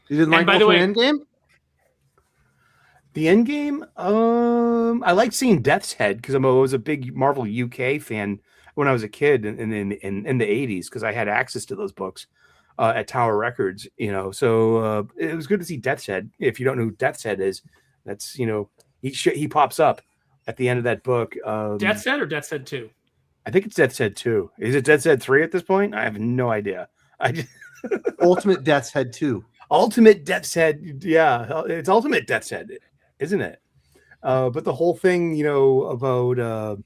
You didn't like Endgame? The Endgame, I liked seeing Death's Head because I was a big Marvel UK fan when I was a kid in the 80s because I had access to those books at Tower Records, So it was good to see Death's Head. If you don't know who Death's Head is, that's he pops up at the end of that book. Death's Head or Death's Head 2? I think it's Death's Head 2. Is it Death's Head 3 at this point? I have no idea. Ultimate Death's Head 2. Ultimate Death's Head, yeah, it's Ultimate Death's Head, isn't it? But the whole thing, about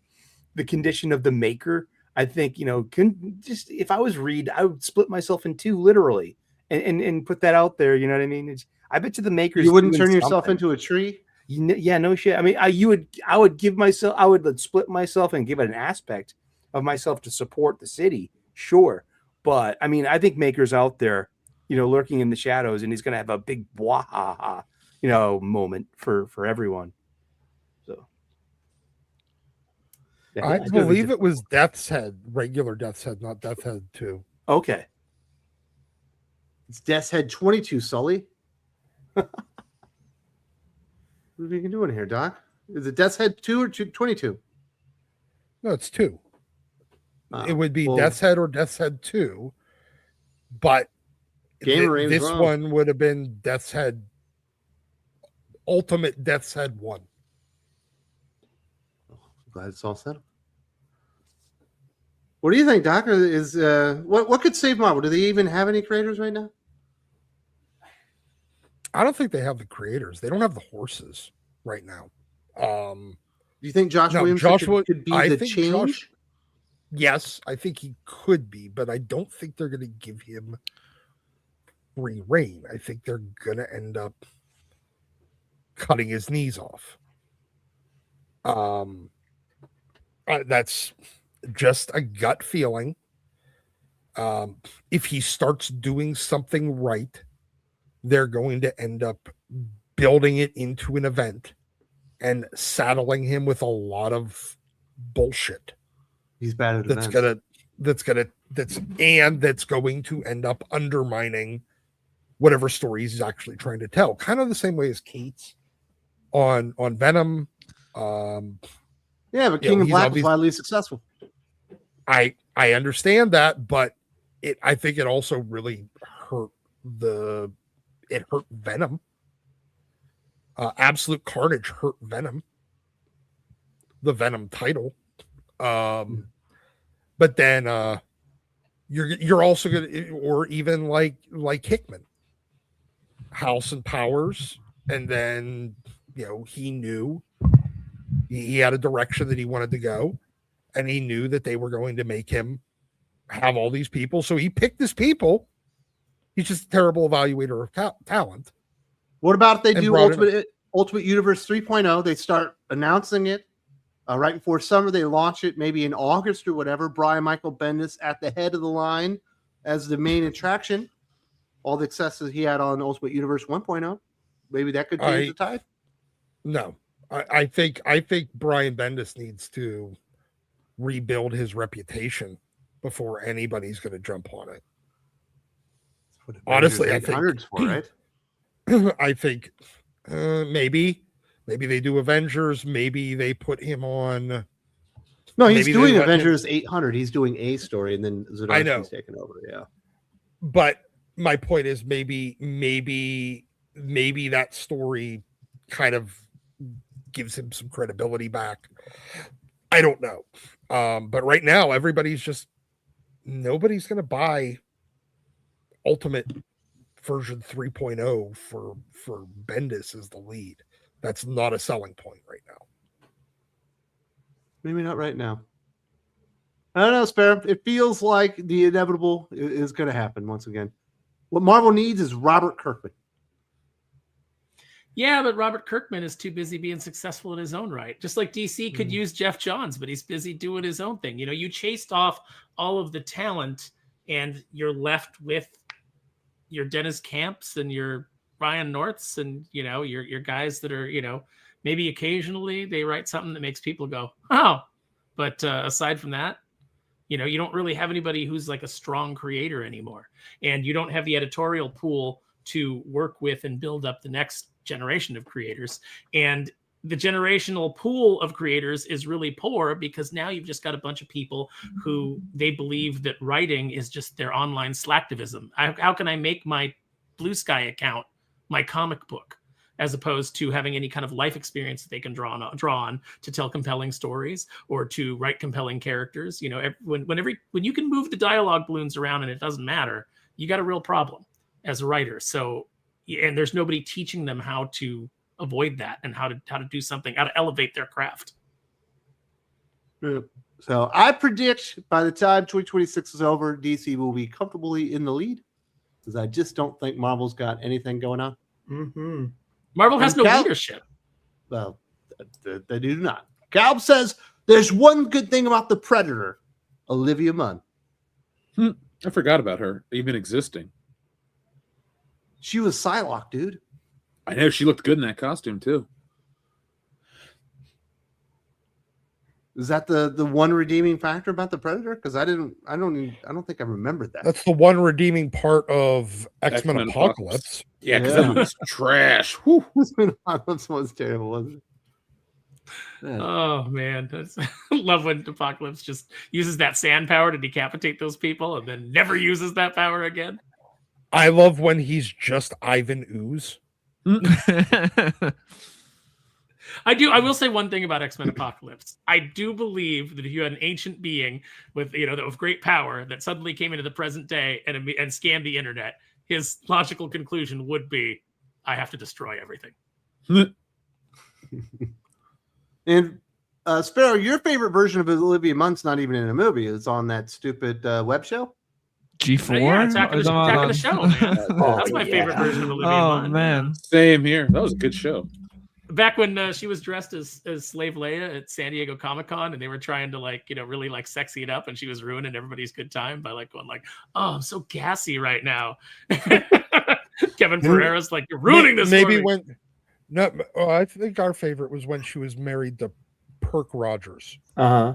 the condition of the maker, I think, if I was Reed, I would split myself in 2 literally and put that out there. You know what I mean? I bet you the makers. You wouldn't turn yourself into a tree. Yeah, no shit. I mean, I would split myself and give it an aspect of myself to support the city, sure. But I mean, I think makers out there, lurking in the shadows, and he's going to have a big bwahaha, moment for everyone. So, yeah, I believe it was Death's Head, regular Death's Head, not Death's Head 2. Okay. It's Death's Head 22, Sully. What are you doing here, Doc? Is it Death's Head 2 or 22? No, it's 2. It would be Death's Head or Death's Head 2, but this one would have been Death's Head, Ultimate Death's Head 1. Glad it's all settled. What do you think, Doc? Is what could save Marvel? Do they even have any creators right now? I don't think they have the creators. They don't have the horses right now. Do you think Joshua could be the change? Yes, I think he could be, but I don't think they're going to give him free reign. I think they're going to end up cutting his knees off. That's just a gut feeling. If he starts doing something right, they're going to end up building it into an event and saddling him with a lot of bullshit. He's bad at that's going to end up undermining whatever story he's actually trying to tell. Kind of the same way as Kate's on Venom. Yeah, but King of Black was widely successful. I understand that, but I think it also really hurt Venom. Absolute Carnage hurt Venom. The Venom title. But then you're also gonna, or even like Hickman, House and Powers, and then he knew he had a direction that he wanted to go, and he knew that they were going to make him have all these people, so he picked his people. He's just a terrible evaluator of talent. What about if they do Ultimate Universe 3.0? They start announcing it Right before summer, they launch it maybe in August or whatever. Brian Michael Bendis at the head of the line as the main attraction. All the successes he had on Ultimate Universe 1.0. Maybe that could change the tide. No, I think Brian Bendis needs to rebuild his reputation before anybody's going to jump on it. Honestly, I think for right. I think maybe they do Avengers. Maybe they put him on. No, he's doing Avengers 800. He's doing a story, and then Zdarsky's taking over. Yeah, but my point is maybe that story kind of gives him some credibility back. I don't know, but right now nobody's going to buy Ultimate version 3.0 for Bendis as the lead. That's not a selling point right now. Maybe not right now. I don't know, Spare. It feels like the inevitable is going to happen once again. What Marvel needs is Robert Kirkman. Yeah, but Robert Kirkman is too busy being successful in his own right. Just like DC could use Jeff Johns, but he's busy doing his own thing. You chased off all of the talent, and you're left with your Dennis Camps and your Ryan Norths and your guys that are maybe occasionally they write something that makes people go, oh, but aside from that, you don't really have anybody who's like a strong creator anymore, and you don't have the editorial pool to work with and build up the next generation of creators. And the generational pool of creators is really poor because now you've just got a bunch of people who they believe that writing is just their online slacktivism. How can I make my Blue Sky account my comic book, as opposed to having any kind of life experience that they can draw on to tell compelling stories or to write compelling characters? When you can move the dialogue balloons around and it doesn't matter, you got a real problem as a writer. So, and there's nobody teaching them how to avoid that and how to do something, how to elevate their craft. So I predict by the time 2026 is over, DC will be comfortably in the lead, because I just don't think Marvel's got anything going on. Mm-hmm. Marvel has no leadership. Well, they do not. Calb says there's one good thing about the Predator, Olivia Munn. I forgot about her even existing. She was Psylocke, dude. I know, she looked good in that costume too. Is that the one redeeming factor about the Predator? Because I don't think I remembered that. That's the one redeeming part of X-Men Apocalypse. Yeah, because that was trash. X-Men Apocalypse was terrible, wasn't it? Yeah. Oh man, I love when Apocalypse just uses that sand power to decapitate those people and then never uses that power again. I love when he's just Ivan Ooze. I will say one thing about X-Men Apocalypse. I do believe that if you had an ancient being with with great power that suddenly came into the present day and scanned the internet, his logical conclusion would be, I have to destroy everything. And Sparrow, your favorite version of Olivia Munn's not even in a movie. It's on that stupid web show. G4? Yeah, Attack of the Show, man. That's my favorite version of Olivia Munn. Oh, man. Same here. That was a good show. Back when she was dressed as Slave Leia at San Diego Comic-Con, and they were trying to really sexy it up, and she was ruining everybody's good time by going oh, I'm so gassy right now. Kevin Pereira's like, you're ruining this. Maybe I think our favorite was when she was married to Perk Rogers. Uh-huh.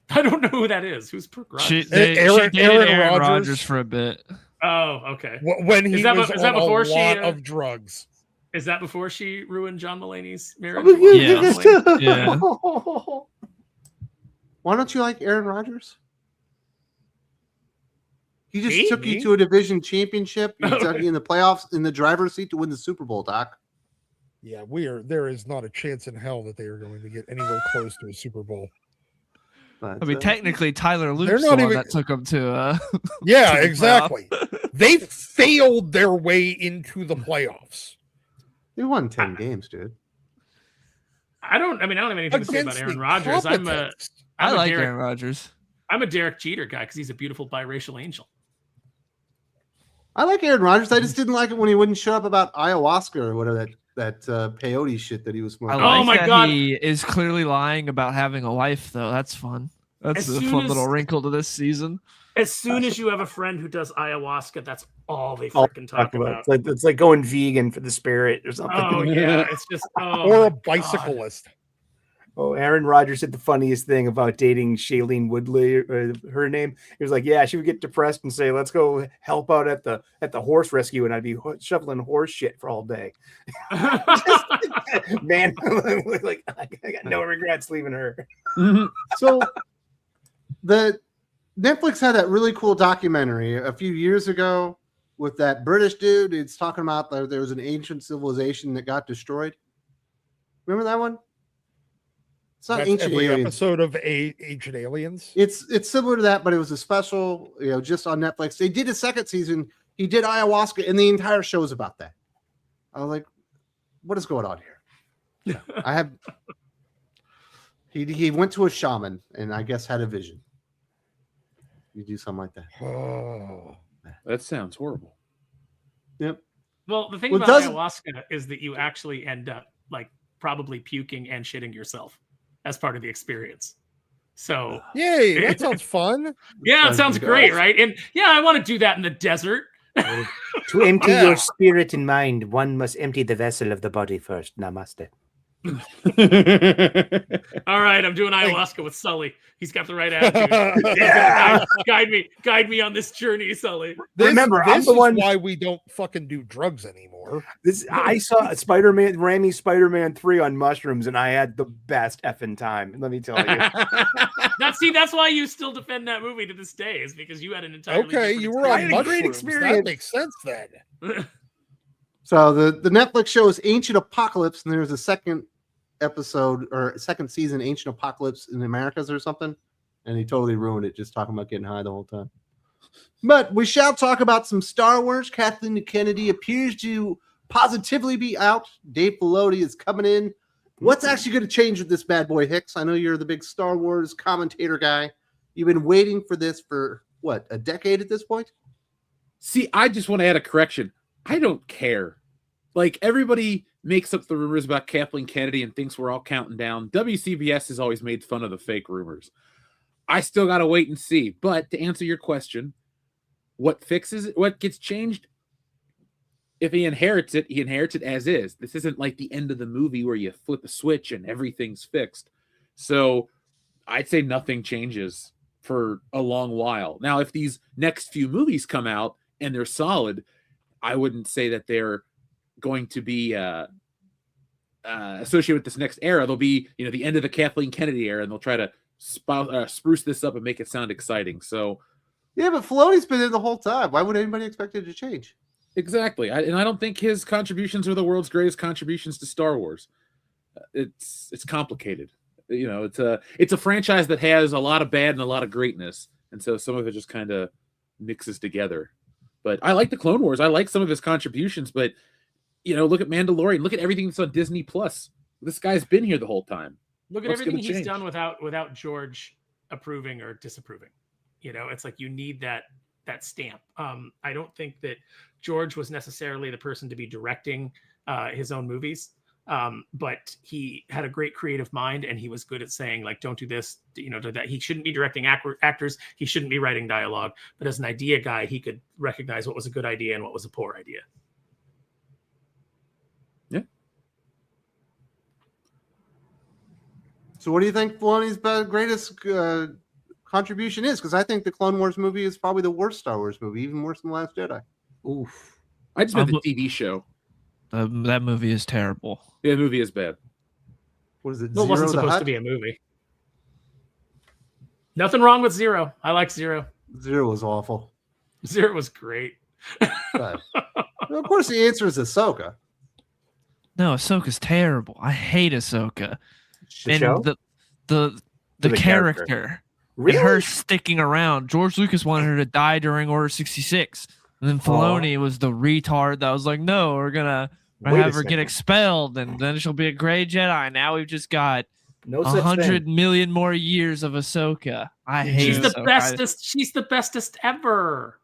I don't know who that is. Who's Perk Rogers? She dated Aaron Rodgers for a bit. Oh, okay. When he was on before a lot of drugs. Is that before she ruined John Mulaney's marriage? Yeah. Why don't you like Aaron Rodgers? He just took you to a division championship. He took you in the playoffs in the driver's seat to win the Super Bowl, Doc. Yeah, there is not a chance in hell that they are going to get anywhere close to a Super Bowl. But, I mean, technically, Tyler Luke's not the one even that took him to. Yeah, to the exactly. They failed their way into the playoffs. They won 10 games, dude. I don't have anything to say about Aaron Rodgers. I like Aaron Rodgers. I'm a Derek Jeter guy because he's a beautiful biracial angel. I like Aaron Rodgers. I just didn't like it when he wouldn't show up about ayahuasca or whatever peyote shit that he was I smoking. like Oh my that God. he is clearly lying about having a wife, though. That's fun. That's As a soon fun as- little wrinkle to this season. As soon as you have a friend who does ayahuasca, that's all they All freaking talk about. It's like going vegan for the spirit or something. Oh yeah, it's just or my a God. bicyclist. Oh, Aaron Rodgers said the funniest thing about dating Shailene Woodley, her name. He was like, "Yeah, she would get depressed and say, let's go help out at the horse rescue,' and I'd be shoveling horse shit for all day." Man, like I got no regrets leaving her. So the Netflix had that really cool documentary a few years ago with that British dude. It's talking about there was an ancient civilization that got destroyed. Remember that one? It's not That's Ancient every Aliens. episode of Ancient Aliens. It's similar to that, but it was a special, just on Netflix. They did a second season. He did ayahuasca, and the entire show is about that. I was like, what is going on here? I have. He went to a shaman and I guess had a vision. You do something like that. Oh, That sounds horrible. Yep. Well, the thing Well, about doesn't- ayahuasca is that you actually end up like probably puking and shitting yourself as part of the experience. So yay! That sounds fun. yeah, it sounds Sounds great, good. right? And yeah, I want to do that in the desert. To empty Yeah. your spirit and mind, one must empty the vessel of the body first. Namaste. All right, I'm doing ayahuasca with Sully. He's got the right attitude. Yeah. Guide me on this journey, Sully. Remember, I'm this the is one- why we don't fucking do drugs anymore. I saw Spider-Man, Raimi Spider-Man 3 on mushrooms, and I had the best effing time. Let me tell you. That's why you still defend that movie to this day, is because you had an entirely Okay, different you were I on had a great mushrooms. experience. That makes sense then. experience. So the Netflix show is Ancient Apocalypse, and there's a second episode or second season, Ancient Apocalypse in the Americas or something. And he totally ruined it just talking about getting high the whole time. But we shall talk about some Star Wars. Kathleen Kennedy appears to positively be out. Dave Filoni is coming in. What's actually going to change with this bad boy, Hicks? I know you're the big Star Wars commentator guy. You've been waiting for this for, what, a decade at this point? See, I just want to add a correction. I don't care. Like, everybody makes up the rumors about Kathleen Kennedy and thinks we're all counting down. WCBS has always made fun of the fake rumors. I still got to wait and see. But to answer your question, what fixes it? What gets changed? If he inherits it as is. This isn't like the end of the movie where you flip a switch and everything's fixed. So I'd say nothing changes for a long while. Now, if these next few movies come out and they're solid, I wouldn't say that they're going to be associated with this next era. They'll be, the end of the Kathleen Kennedy era, and they'll try to spruce this up and make it sound exciting. So, Yeah, but Filoni's been in the whole time. Why would anybody expect it to change? exactly. And I don't think his contributions are the world's greatest contributions to Star Wars. It's complicated. It's a franchise that has a lot of bad and a lot of greatness, and so some of it just kind of mixes together. But I like the Clone Wars. I like some of his contributions, but look at Mandalorian. Look at everything that's on Disney Plus. This guy's been here the whole time. Look at What's everything gonna he's change? done without George approving or disapproving. It's like you need that stamp. I don't think that George was necessarily the person to be directing his own movies, but he had a great creative mind, and he was good at saying, like, don't do this, do that. He shouldn't be directing actors. He shouldn't be writing dialogue. But as an idea guy, he could recognize what was a good idea and what was a poor idea. So what do you think Filoni's greatest contribution is? Because I think the Clone Wars movie is probably the worst Star Wars movie, even worse than The Last Jedi. Oof. I just meant the TV show. That movie is terrible. Yeah, the movie is bad. What is it? Well, it wasn't Zero the supposed Hutt? to be a movie. Nothing wrong with Zero. I like Zero. Zero was awful. Zero was great. But, of course, the answer is Ahsoka. No, Ahsoka's terrible. I hate Ahsoka. The show? The The character. character. And her sticking around. George Lucas wanted her to die during Order 66. And then Filoni was the retard that was like, no, we're gonna Wait a have her get second. expelled, and then she'll be a gray Jedi. Now we've just got No such 100 thing. million more years of Ahsoka. I hate She's the Ahsoka. bestest. She's the bestest ever.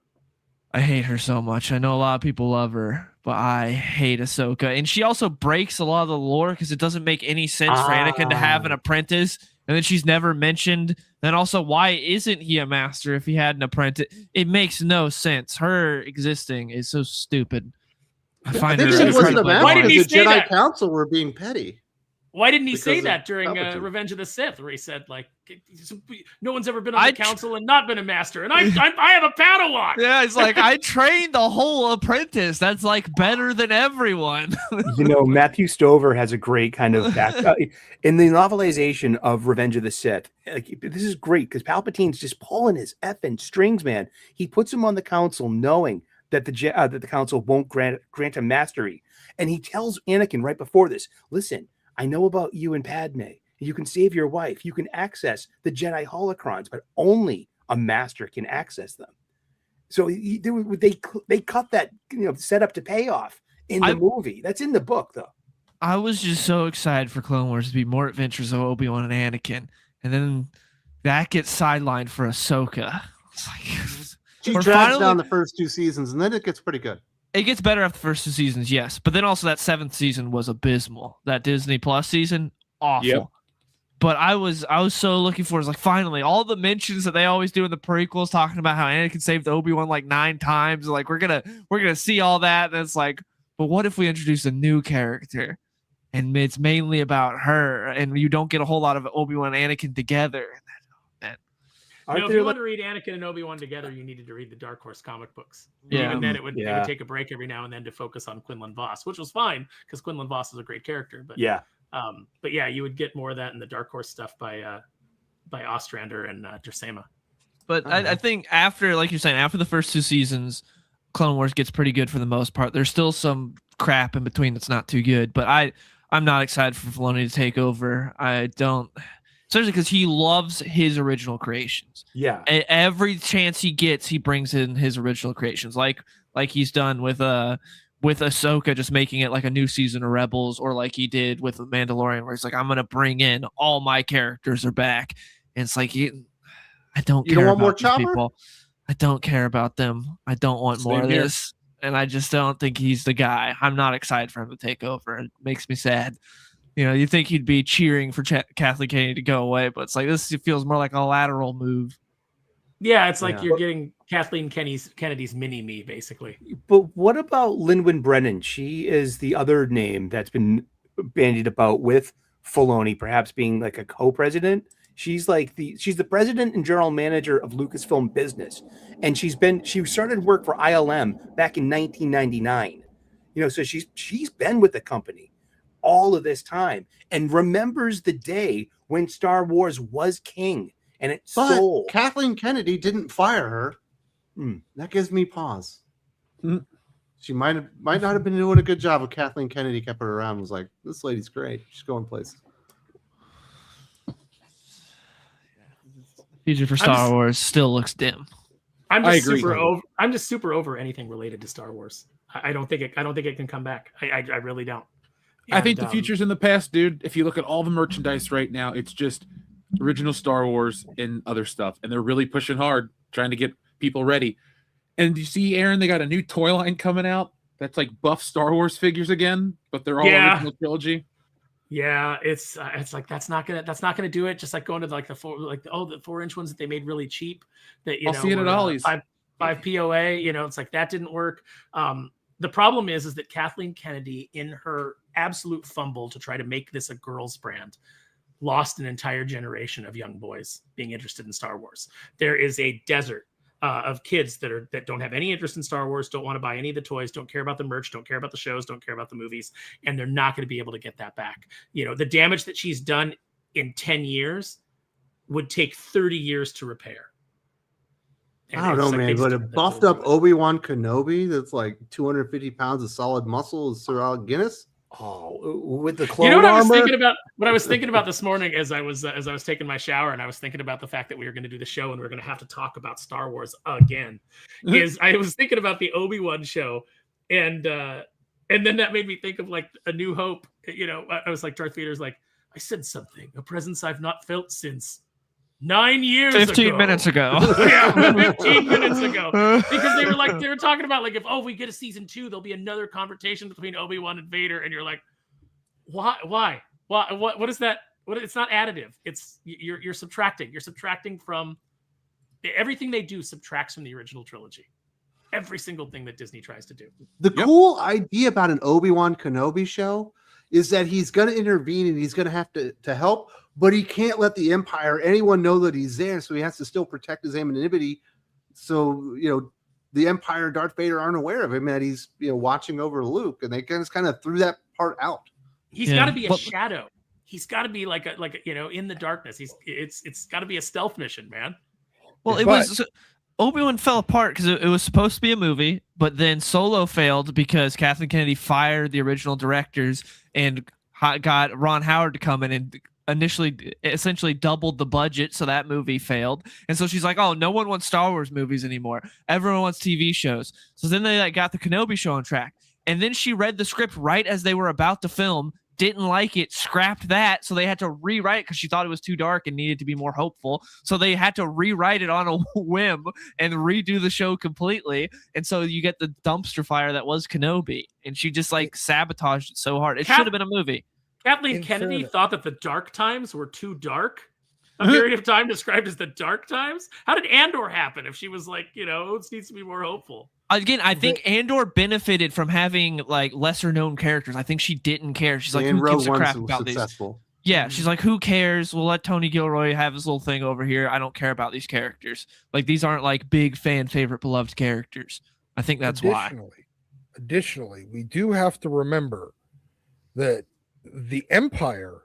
I hate her so much. I know a lot of people love her, but I hate Ahsoka. And she also breaks a lot of the lore because it doesn't make any sense for Anakin to have an apprentice. And then she's never mentioned. Then also, why isn't he a master if he had an apprentice? It makes no sense. Her existing is so stupid. I find think her she wasn't a incredibly master Why didn't annoying. he because the say Jedi that? Council were being petty. Why didn't he say Because of that during Palpatine. Revenge of the Sith, where he said, like, no one's ever been on the council and not been a master, and I have a Padawan. Yeah, it's like I trained the whole apprentice. That's like better than everyone. Matthew Stover has a great kind of back in the novelization of Revenge of the Sith. Like, this is great because Palpatine's just pulling his effing strings, man. He puts him on the council knowing that the council won't grant him mastery, and he tells Anakin right before this, "Listen, I know about you and Padme. You can save your wife. You can access the Jedi holocrons, but only a master can access them." So they cut that set up to payoff in the movie. That's in the book, though. I was just so excited for Clone Wars to be more adventures of Obi-Wan and Anakin, and then that gets sidelined for Ahsoka. It's like she drags down the first 2 seasons, and then it gets pretty good. It gets better after the first 2 seasons, yes. But then also that 7th season was abysmal. That Disney Plus season, awful. Yep. But I was so looking for it. Like, finally, all the mentions that they always do in the prequels, talking about how Anakin saved Obi-Wan like 9 times. Like, we're gonna see all that, and it's like, but what if we introduce a new character, and it's mainly about her, and you don't get a whole lot of Obi-Wan and Anakin together? If you want to read Anakin and Obi-Wan together, you needed to read the Dark Horse comic books. Yeah. Even then, it would take a break every now and then to focus on Quinlan Vos, which was fine because Quinlan Vos is a great character. But you would get more of that in the Dark Horse stuff by Ostrander and Dersema. But I think after, like you're saying, after the first 2 seasons, Clone Wars gets pretty good for the most part. There's still some crap in between that's not too good, but I'm not excited for Filoni to take over. I don't. Especially because he loves his original creations. Yeah. Every chance he gets, he brings in his original creations, like he's done with Ahsoka, just making it like a new season of Rebels, or like he did with The Mandalorian, where he's like, I'm gonna bring in all my characters are back, and it's like I don't care about more these people. I don't care about them. I don't want more of this, and I just don't think he's the guy. I'm not excited for him to take over. It makes me sad. You think he'd be cheering for Kathleen Kennedy to go away, but it's like this feels more like a lateral move. Yeah, it's like you're getting Kathleen Kennedy's mini-me, basically. But what about Lin-Wen Brennan? She is the other name that's been bandied about with Filoni, perhaps being like a co-president. She's the president and general manager of Lucasfilm Business, and she started work for ILM back in 1999. So she's been with the company all of this time and remembers the day when Star Wars was king and it sold. Kathleen Kennedy didn't fire her. That gives me pause. She might not have been doing a good job if Kathleen Kennedy kept her around and was like, this lady's great. She's going places. Future for Star Wars still looks dim. I'm just super over anything related to Star Wars. I don't think it can come back. I really don't. I think the future's in the past, dude. If you look at all the merchandise right now, it's just original Star Wars and other stuff. And they're really pushing hard, trying to get people ready. And you see, Aaron, they got a new toy line coming out that's like buff Star Wars figures again, but they're all original trilogy. Yeah, it's like that's not gonna do it. Just like going to the 4-inch ones that they made really cheap. That I'll see it at Ollie's. 5 POA. It's like that didn't work. The problem is that Kathleen Kennedy, in her absolute fumble to try to make this a girls' brand, lost an entire generation of young boys being interested in Star Wars. There is a desert of kids that don't have any interest in Star Wars, don't want to buy any of the toys, don't care about the merch, don't care about the shows, don't care about the movies, and they're not going to be able to get that back. The damage that she's done in 10 years would take 30 years to repair. And I don't know, man, but a buffed up Obi-Wan Kenobi that's like 250 pounds of solid muscle is Sir Alec Guinness. Oh, with the clone what armor? I was thinking about this morning as I was taking my shower, and I was thinking about the fact that we were going to do the show and we are going to have to talk about Star Wars again. I was thinking about the Obi-Wan show, and then that made me think of like A New Hope. I was like, Darth Vader's like, I said something, a presence I've not felt since 9 years 15 ago. minutes ago. Yeah, 15 minutes ago. Because they were talking about like, if we get a season 2, there'll be another conversation between Obi-Wan and Vader, and you're like, why? What is that? It's not additive. It's you're subtracting. You're subtracting from everything they do subtracts from the original trilogy. Every single thing that Disney tries to do. The cool idea about an Obi-Wan Kenobi show is that he's going to intervene and he's going to have to help, but he can't let the Empire, anyone know that he's there. So he has to still protect his anonymity. So, the Empire, Darth Vader aren't aware of him, that he's, watching over Luke, and they kind of threw that part out. He's got to be a shadow. He's got to be like in the darkness. It's got to be a stealth mission, man. Well, Obi-Wan fell apart because it was supposed to be a movie, but then Solo failed because Kathleen Kennedy fired the original directors and got Ron Howard to come in and essentially doubled the budget, so that movie failed. And so she's like, oh, no one wants Star Wars movies anymore. Everyone wants TV shows. So then they got the Kenobi show on track. And then she read the script right as they were about to film, didn't like it, scrapped that, so they had to rewrite it because she thought it was too dark and needed to be more hopeful. So they had to rewrite it on a whim and redo the show completely. And so you get the dumpster fire that was Kenobi, and she just sabotaged it so hard. It should have been a movie. Kathleen Kennedy thought that the dark times were too dark. A period of time described as the dark times. How did Andor happen if she was like, it needs to be more hopeful? Again, I think Andor benefited from having lesser known characters. I think she didn't care. She's like, who gives a crap about these? Yeah, she's like, who cares? We'll let Tony Gilroy have his little thing over here. I don't care about these characters. These aren't big fan favorite beloved characters. I think that's why. Additionally, we do have to remember that the Empire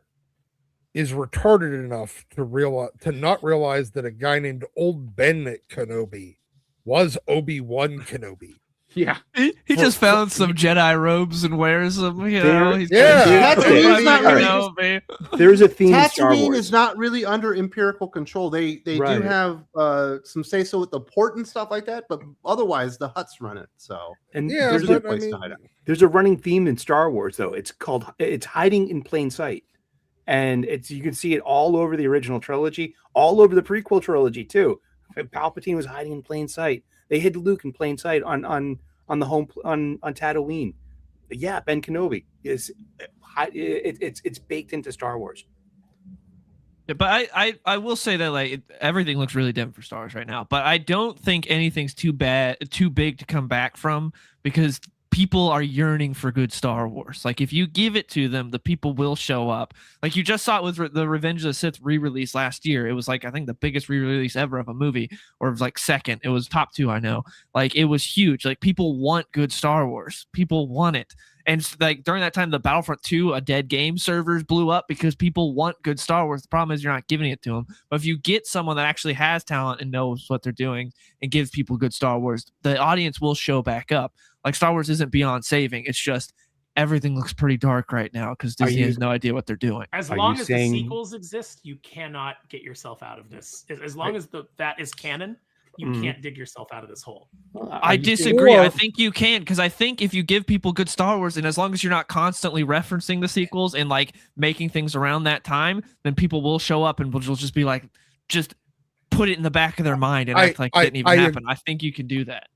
is retarded enough to not realize that a guy named Old Ben Kenobi was Obi-Wan Kenobi. Yeah. He just found some Jedi robes and wears them. There's a theme in Star Tatooine Wars. is not really under Imperial control. They do have some say so with the port and stuff like that, but otherwise the Hutts run it. So there's a running theme in Star Wars, though. It's hiding in plain sight. And you can see it all over the original trilogy, all over the prequel trilogy too. Palpatine was hiding in plain sight. They hid Luke in plain sight on Tatooine. But yeah, Ben Kenobi it's baked into Star Wars. Yeah, but I will say that everything looks really dim for Star Wars right now. But I don't think anything's too big to come back from, because people are yearning for good Star Wars. If you give it to them, the people will show up. You just saw it with the Revenge of the Sith re-release last year. It was I think the biggest re-release ever of a movie, or it was second. It was top 2, I know. It was huge. People want good Star Wars. People want it. And during that time, the Battlefront 2, a dead game, servers blew up because people want good Star Wars. The problem is you're not giving it to them. But if you get someone that actually has talent and knows what they're doing and gives people good Star Wars, the audience will show back up. Star Wars isn't beyond saving. It's just everything looks pretty dark right now because Disney has no idea what they're doing. As long as the sequels exist, you cannot get yourself out of this. As long as that is canon, you can't dig yourself out of this hole. I disagree. I think you can, because I think if you give people good Star Wars, and as long as you're not constantly referencing the sequels and making things around that time, then people will show up and will just be just put it in the back of their mind and act like it didn't even happen. I think you can do that.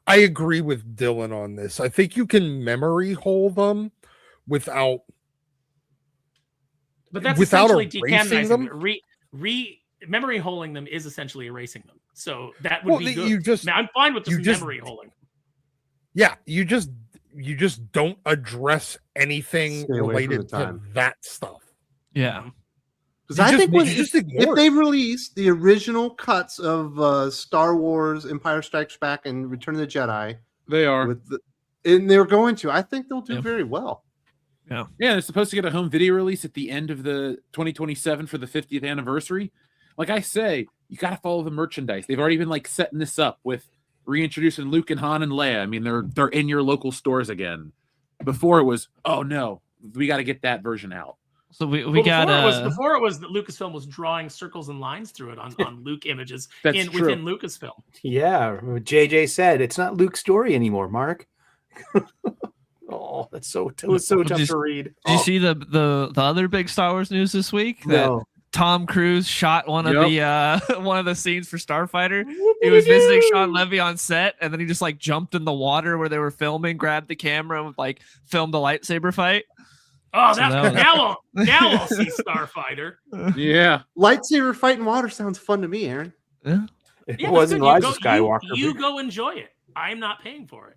I agree with Dylan on this. I think you can memory hole them without. But that's essentially decanonizing them. Memory holing them is essentially erasing them. So that would be good. I'm fine with just memory holing. Yeah, you just don't address anything related to that stuff. Yeah. Because I think if they release the original cuts of Star Wars, Empire Strikes Back, and Return of the Jedi, and they're going to, I think they'll do very well. Yeah, they're supposed to get a home video release at the end of the 2027 for the 50th anniversary. Like I say, you got to follow the merchandise. They've already been setting this up with reintroducing Luke and Han and Leia. I mean, they're in your local stores again. Before it was, oh no, we got to get that version out. So we got before it was that Lucasfilm was drawing circles and lines through it on Luke images within Lucasfilm. Yeah, JJ said it's not Luke's story anymore, Mark. It was so tough to read. Did you see the other big Star Wars news this week? No. Tom Cruise shot one of the one of the scenes for Starfighter. He was visiting Sean Levy on set, and then he just like jumped in the water where they were filming, grabbed the camera, and like filmed the lightsaber fight. Oh, So now I'll see Starfighter. Yeah. Lightsaber fight in water sounds fun to me, Aaron. Yeah. It wasn't Rise of Skywalker. You go enjoy it. I'm not paying for it.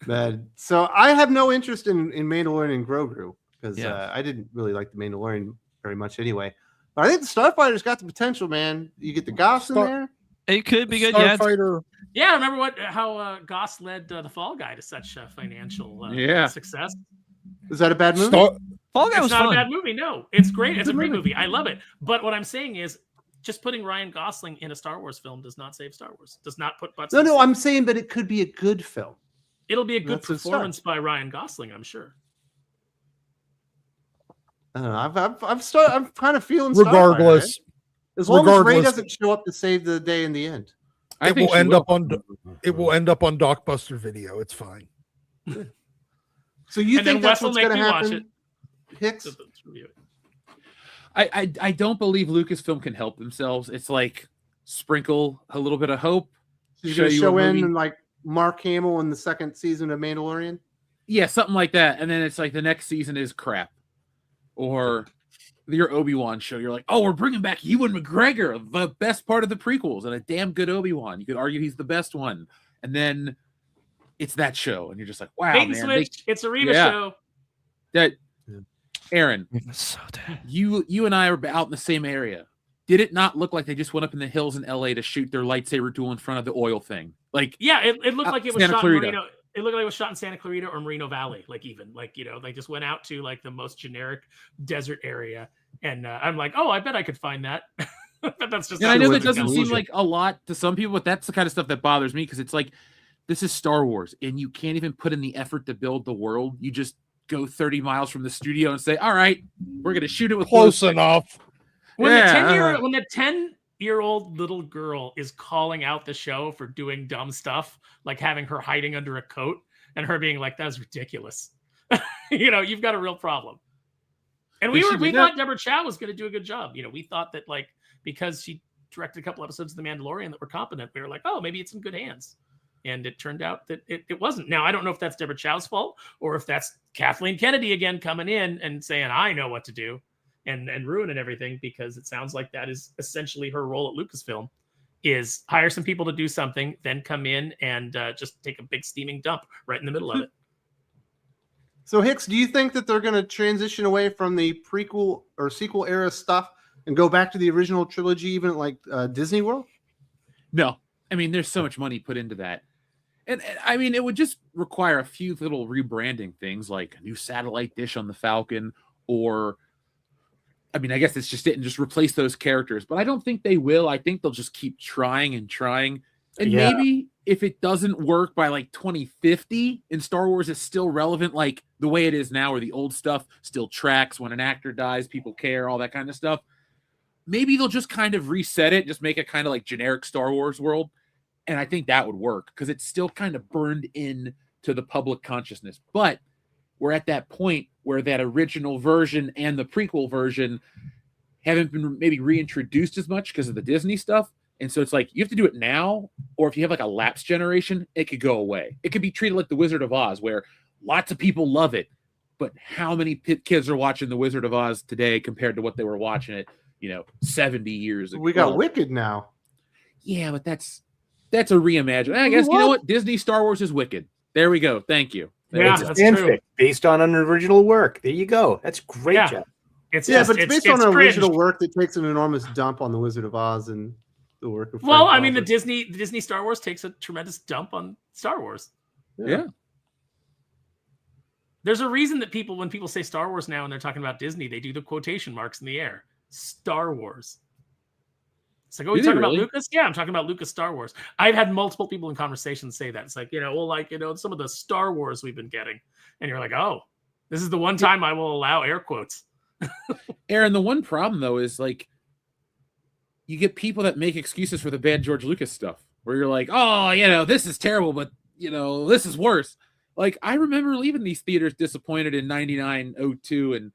Man, so I have no interest in Mandalorian and Grogu because I didn't really like the Mandalorian very much anyway. But I think the Starfighter's got the potential, man. You get the Goss in there. It could be good. Starfighter. Yeah, remember how Goss led the Fall Guy to such financial success? Is that a bad movie? Fall Guy was not fun. a bad movie. No, it's great. It's a great movie. I love it. But what I'm saying is, just putting Ryan Gosling in a Star Wars film does not save Star Wars. Does not put butts. No, I'm saying, but it could be a good film. It'll be a good performance by Ryan Gosling, I'm sure. I don't know. I'm kind of feeling. Regardless, Starfighter, right? As long as Rey doesn't show up to save the day in the end, it will end up on Dockbuster Video. It's fine. So you think that's what's going to happen? Hicks? I don't believe Lucasfilm can help themselves. It's like sprinkle a little bit of hope. You're going to show in and like Mark Hamill in the second season of Mandalorian? Yeah, something like that. And then it's like the next season is crap. Or your Obi-Wan show. You're like, oh, we're bringing back Ewan McGregor, the best part of the prequels, and a damn good Obi-Wan. You could argue he's the best one. And then it's that show. And you're just like, wow, Bait and switch. It's a Reva show. Aaron, so you and I are out in the same area. Did it not look like they just went up in the hills in LA to shoot their lightsaber duel in front of the oil thing? Like, yeah, it looked like it was Santa shot Clarita. in Marino. It looked like it was shot in Santa Clarita or Merino Valley. Like even like, you know, they just went out to like the most generic desert area. And I'm like, oh, I bet I could find that. But that's just. And I know that doesn't seem like a lot to some people, but that's the kind of stuff that bothers me because it's like, this is Star Wars and you can't even put in the effort to build the world. You just go 30 miles from the studio and say, all right, we're going to shoot it with close enough. When the 10-year-old little girl is calling out the show for doing dumb stuff, like having her hiding under a coat and her being like, that's ridiculous. You know, you've got a real problem. And we thought Deborah Chow was going to do a good job. You know, we thought that like, because she directed a couple episodes of The Mandalorian that were competent, we were like, oh, maybe it's in good hands. And it turned out that it wasn't. Now, I don't know if that's Deborah Chow's fault or if that's Kathleen Kennedy again coming in and saying, I know what to do and ruining everything, because it sounds like that is essentially her role at Lucasfilm, is hire some people to do something, then come in and just take a big steaming dump right in the middle of it. So, Hicks, do you think that they're going to transition away from the prequel or sequel era stuff and go back to the original trilogy, even like Disney World? No. I mean, there's so much money put into that. And I mean, it would just require a few little rebranding things like a new satellite dish on the Falcon, or, I mean, I guess it's just it and just replace those characters. But I don't think they will. I think they'll just keep trying and trying. And maybe if it doesn't work by like 2050 and Star Wars is still relevant, like the way it is now, where the old stuff still tracks when an actor dies, people care, all that kind of stuff. Maybe they'll just kind of reset it, just make it kind of like generic Star Wars world. And I think that would work because it's still kind of burned in to the public consciousness. But we're at that point where that original version and the prequel version haven't been maybe reintroduced as much because of the Disney stuff. And so it's like, you have to do it now, or if you have like a lapsed generation, it could go away. It could be treated like The Wizard of Oz, where lots of people love it. But how many kids are watching The Wizard of Oz today compared to what they were watching it, 70 years ago? We got Wicked now. Yeah, but that's a reimagine. I guess, you know what? Disney Star Wars is Wicked. There we go. Thank you. That's true. Based on an original work. There you go. That's great, Jeff. But it's based on an original work that takes an enormous dump on The Wizard of Oz and the work of Well, I mean, the Disney Star Wars takes a tremendous dump on Star Wars. Yeah. There's a reason that when people say Star Wars now and they're talking about Disney, they do the quotation marks in the air. Star Wars. It's like, oh, you talking about Lucas? Yeah, I'm talking about Lucas Star Wars. I've had multiple people in conversations say that. It's like, some of the Star Wars we've been getting. And you're like, oh, this is the one time I will allow air quotes. Aaron, the one problem, though, is like, you get people that make excuses for the bad George Lucas stuff, where you're like, oh, this is terrible, but, this is worse. Like, I remember leaving these theaters disappointed in 99, 02, and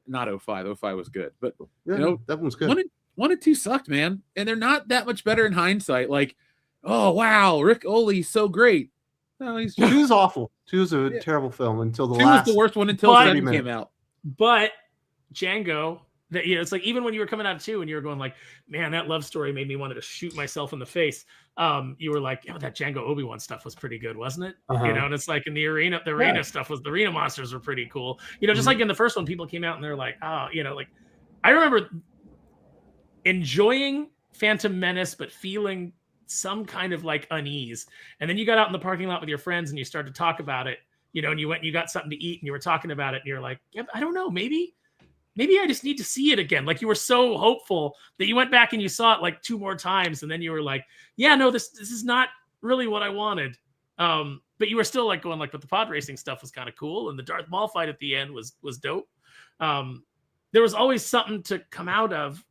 not 05. 05 was good, but Yeah, you know, that one's good. One and two sucked, man, and they're not that much better in hindsight. Like, oh wow, Rick Ole's so great. No, he's just, Two's awful. Two's a terrible film until the two last. was the worst one until But- 7 came out. But Django, that it's like even when you were coming out of 2 and you were going like, man, that love story made me want to shoot myself in the face. You were like, yeah, that Django Obi-Wan stuff was pretty good, wasn't it? Uh-huh. You know, and it's like in the arena stuff was the arena monsters were pretty cool. You know, just like in the first one, people came out and they're like, oh, you know, like I remember enjoying Phantom Menace, but feeling some kind of like unease. And then you got out in the parking lot with your friends and you started to talk about it, you know, and you went and you got something to eat and you were talking about it and you're like, yeah, I don't know, maybe I just need to see it again. Like you were so hopeful that you went back and you saw it like 2 more times. And then you were like, yeah, no, this is not really what I wanted. But you were still like going like, but the pod racing stuff was kind of cool. And the Darth Maul fight at the end was dope. There was always something to come out of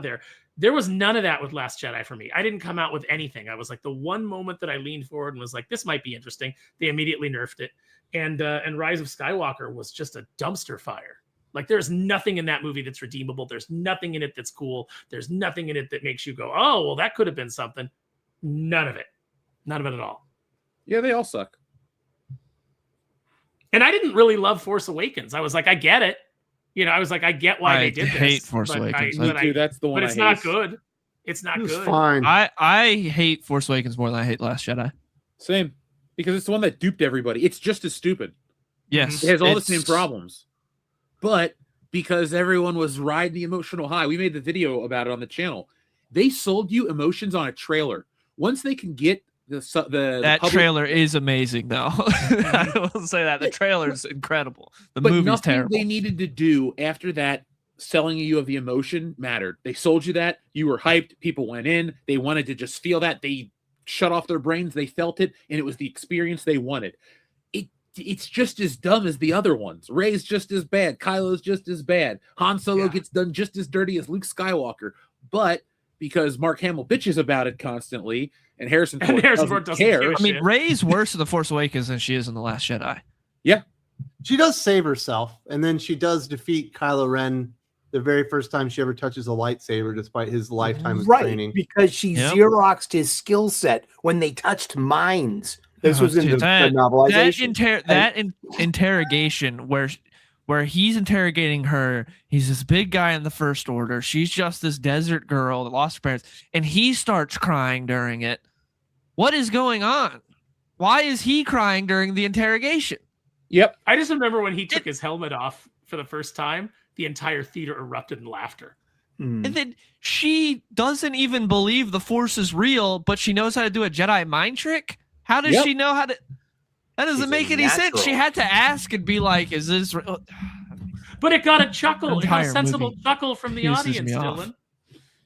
there. There was none of that with Last Jedi for me. I didn't come out with anything. I was like the one moment that I leaned forward and was like, this might be interesting. They immediately nerfed it. And Rise of Skywalker was just a dumpster fire. Like there's nothing in that movie that's redeemable. There's nothing in it that's cool. There's nothing in it that makes you go, oh, well, that could have been something. None of it. None of it at all. Yeah, they all suck. And I didn't really love Force Awakens. I was like, I get it. You know, I was like, I get why they did this. I hate Force Awakens. Me too, that's the one. But it's I not hate. good. It's not It was good. fine. I hate Force Awakens more than I hate Last Jedi. Same, because it's the one that duped everybody. It's just as stupid. Yes, It has all the it's- same problems. But because everyone was riding the emotional high, we made the video about it on the channel. They sold you emotions on a trailer. Once they can get that public, trailer is amazing, though. I will say that the trailer is incredible. The but movie's nothing terrible. they needed to do after that, selling you of the emotion mattered. They sold you that. You were hyped. People went in. They wanted to just feel that. They shut off their brains. They felt it, and it was the experience they wanted. It's just as dumb as the other ones. Rey's just as bad. Kylo's just as bad. Han Solo gets done just as dirty as Luke Skywalker. But because Mark Hamill bitches about it constantly, and Harrison Ford doesn't care. give a I mean, shit. Rey's worse in The Force Awakens than she is in The Last Jedi. She does save herself, and then she does defeat Kylo Ren the very first time she ever touches a lightsaber, despite his lifetime of Right, training. because she Yep. Xeroxed his skill set when they touched mines. This was in Dude, the novelization. That interrogation where he's interrogating her. He's this big guy in the First Order. She's just this desert girl that lost her parents, and he starts crying during it. What is going on? Why is he crying during the interrogation? Yep. I just remember when he took his helmet off for the first time, the entire theater erupted in laughter. Hmm. And then she doesn't even believe the Force is real, but she knows how to do a Jedi mind trick. How does Yep. she know how to? That doesn't She's make a any sense. natural. She had to ask and be like, "Is this?" Real? But it got a chuckle. It got a Entire sensible movie chuckle from the pisses audience, me off. Dylan.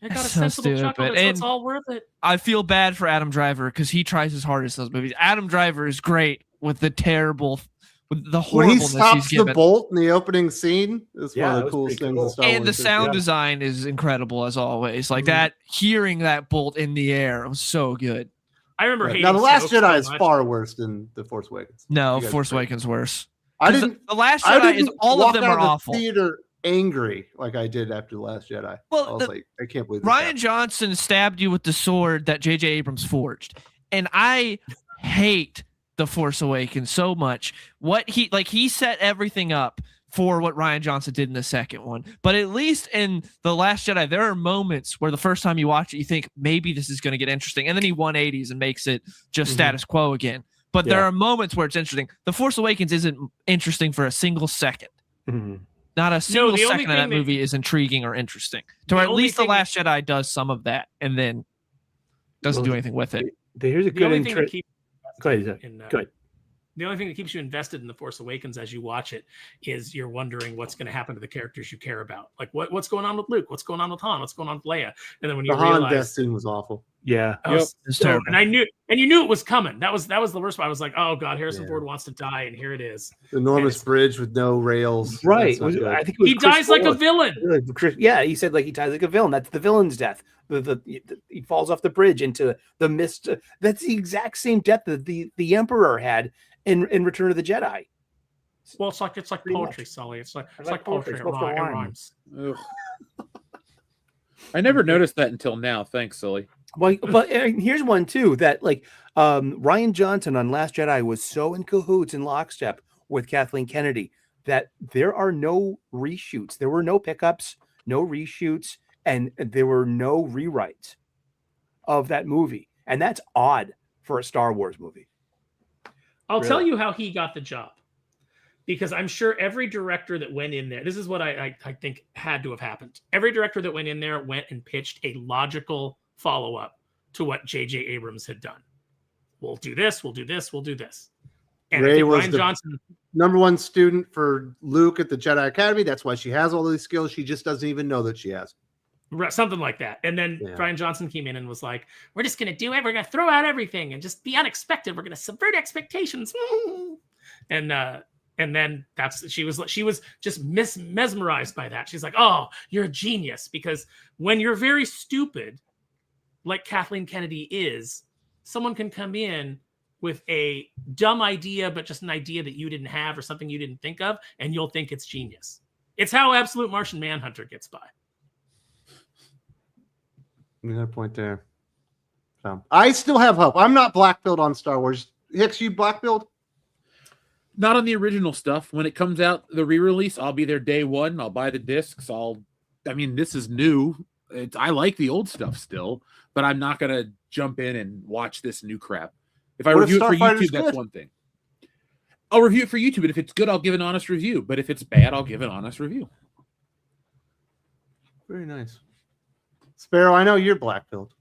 It got a That's so sensible chuckle. stupid. So it's And- all worth it. I feel bad for Adam Driver because he tries his hardest in those movies. Adam Driver is great with the terrible, with the When he horribleness he's stops the given. bolt in the opening scene, it's Yeah, one that of the was coolest pretty things cool. in Star And Wars the history. sound Yeah. design is incredible as always. Like Mhm. that, hearing that bolt in the air was so good. I remember Yeah. hating Now, The Last Snoke Jedi so is much. far worse than The Force Awakens. No, You guys Force agree? Awakens worse. I 'Cause didn't. The Last I Jedi is didn't all of walk them out are of the awful. theater angry like I did after The Last Jedi. Well, I was like, I can't believe this Ryan happened. Johnson stabbed you with the sword that J.J. Abrams forged. And I hate The Force Awakens so much. What he set everything up for what Ryan Johnson did in the second one. But at least in The Last Jedi, there are moments where the first time you watch it, you think maybe this is going to get interesting. And then he 180s and makes it just Mhm. status quo again. But there Yeah. are moments where it's interesting. The Force Awakens isn't interesting for a single second. Mhm. Not a single the only second of that thing that- movie is intriguing or interesting. To The where at only least The thing Last Jedi does some of that and then doesn't Well, do anything with it. Here's a The good only thing that keeps Go ahead, Zach. Go ahead. The only thing that keeps you invested in The Force Awakens as you watch it is you're wondering what's going to happen to the characters you care about. Like what's going on with Luke? What's going on with Han? What's going on with Leia? And then when you The Han death realize, scene was awful. Yeah. oh, Yep. It's so- terrible. and you knew it was coming. That was the worst part. I was like, oh god, Harrison Yeah. Ford wants to die, and here it is. The enormous it's- bridge with no rails. Right. That's not good. I think it was He Chris dies like a Ford. villain. Yeah, he said like he dies like a villain. That's the villain's death. He falls off the bridge into the mist. That's the exact same death that the Emperor had in Return of the Jedi. Well, it's like Pretty poetry, much. Sully. It's like like poetry. poetry. It's supposed to It rhyme. rhymes. Ugh. I never noticed that until now. Thanks, Sully. Well, but here's one too that like Ryan Johnson on Last Jedi was so in cahoots in lockstep with Kathleen Kennedy that there are no reshoots. There were no pickups, no reshoots, and there were no rewrites of that movie. And that's odd for a Star Wars movie. I'll Really? tell you how he got the job. Because I'm sure every director that went in there, this is what I think had to have happened. Every director that went in there went and pitched a logical follow-up to what J.J. Abrams had done. We'll do this, we'll do this, we'll do this. And Ray I think was Ryan the Johnson, #1 student for Luke at the Jedi Academy. That's why she has all these skills. She just doesn't even know that she has. something like that. And then Ryan Johnson came in and was like, we're just going to do it. We're going to throw out everything and just be unexpected. We're going to subvert expectations. And then she was just mesmerized by that. She's like, oh, you're a genius. Because when you're very stupid, like Kathleen Kennedy is, someone can come in with a dumb idea, but just an idea that you didn't have or something you didn't think of, and you'll think it's genius. It's how Absolute Martian Manhunter gets by. You got a point there. So, I still have hope. I'm not black pilled on Star Wars. Hicks, you black pilled? Not on the original stuff. When it comes out, the re-release, I'll be there day one. I'll buy the discs. This is new. I like the old stuff still, but I'm not going to jump in and watch this new crap. If I review it for YouTube, that's one thing. I'll review it for YouTube, and if it's good, I'll give an honest review. But if it's bad, I'll give an honest review. Very nice. Sparrow, I know you're black pilled.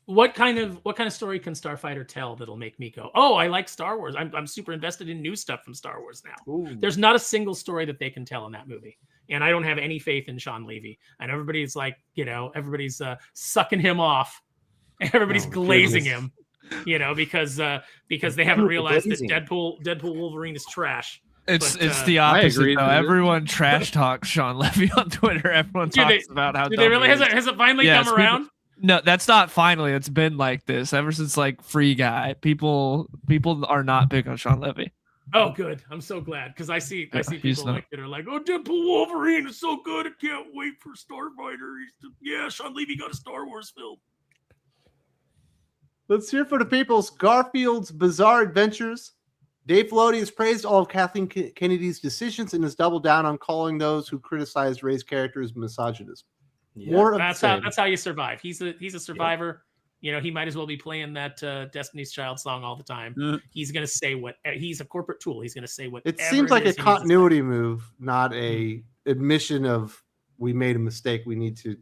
What kind of story can Starfighter tell that'll make me go, oh, I like Star Wars. I'm super invested in new stuff from Star Wars now. Ooh. There's not a single story that they can tell in that movie. And I don't have any faith in Sean Levy. And everybody's like, everybody's sucking him off. Everybody's glazing him, because they haven't realized that Deadpool Wolverine is trash. It's the opposite though. Everyone trash talks Sean Levy on Twitter. Everyone talks about how dumb they really he is. has it finally come around? No, that's not finally. It's been like this ever since like Free Guy. People are not big on Sean Levy. Oh, good. I'm so glad because I see people that are like, oh, Deadpool Wolverine is so good. I can't wait for Starfighter. Sean Levy got a Star Wars film. Let's hear for the people's Garfield's Bizarre Adventures. Dave Filoni has praised all of Kathleen Kennedy's decisions and has doubled down on calling those who criticized Ray's character as misogynist. Yeah. That's how you survive. He's a survivor. He might as well be playing that Destiny's Child song all the time. He's going to say he's a corporate tool. He's going to say what. It seems like a continuity move, not a admission of we made a mistake. We need to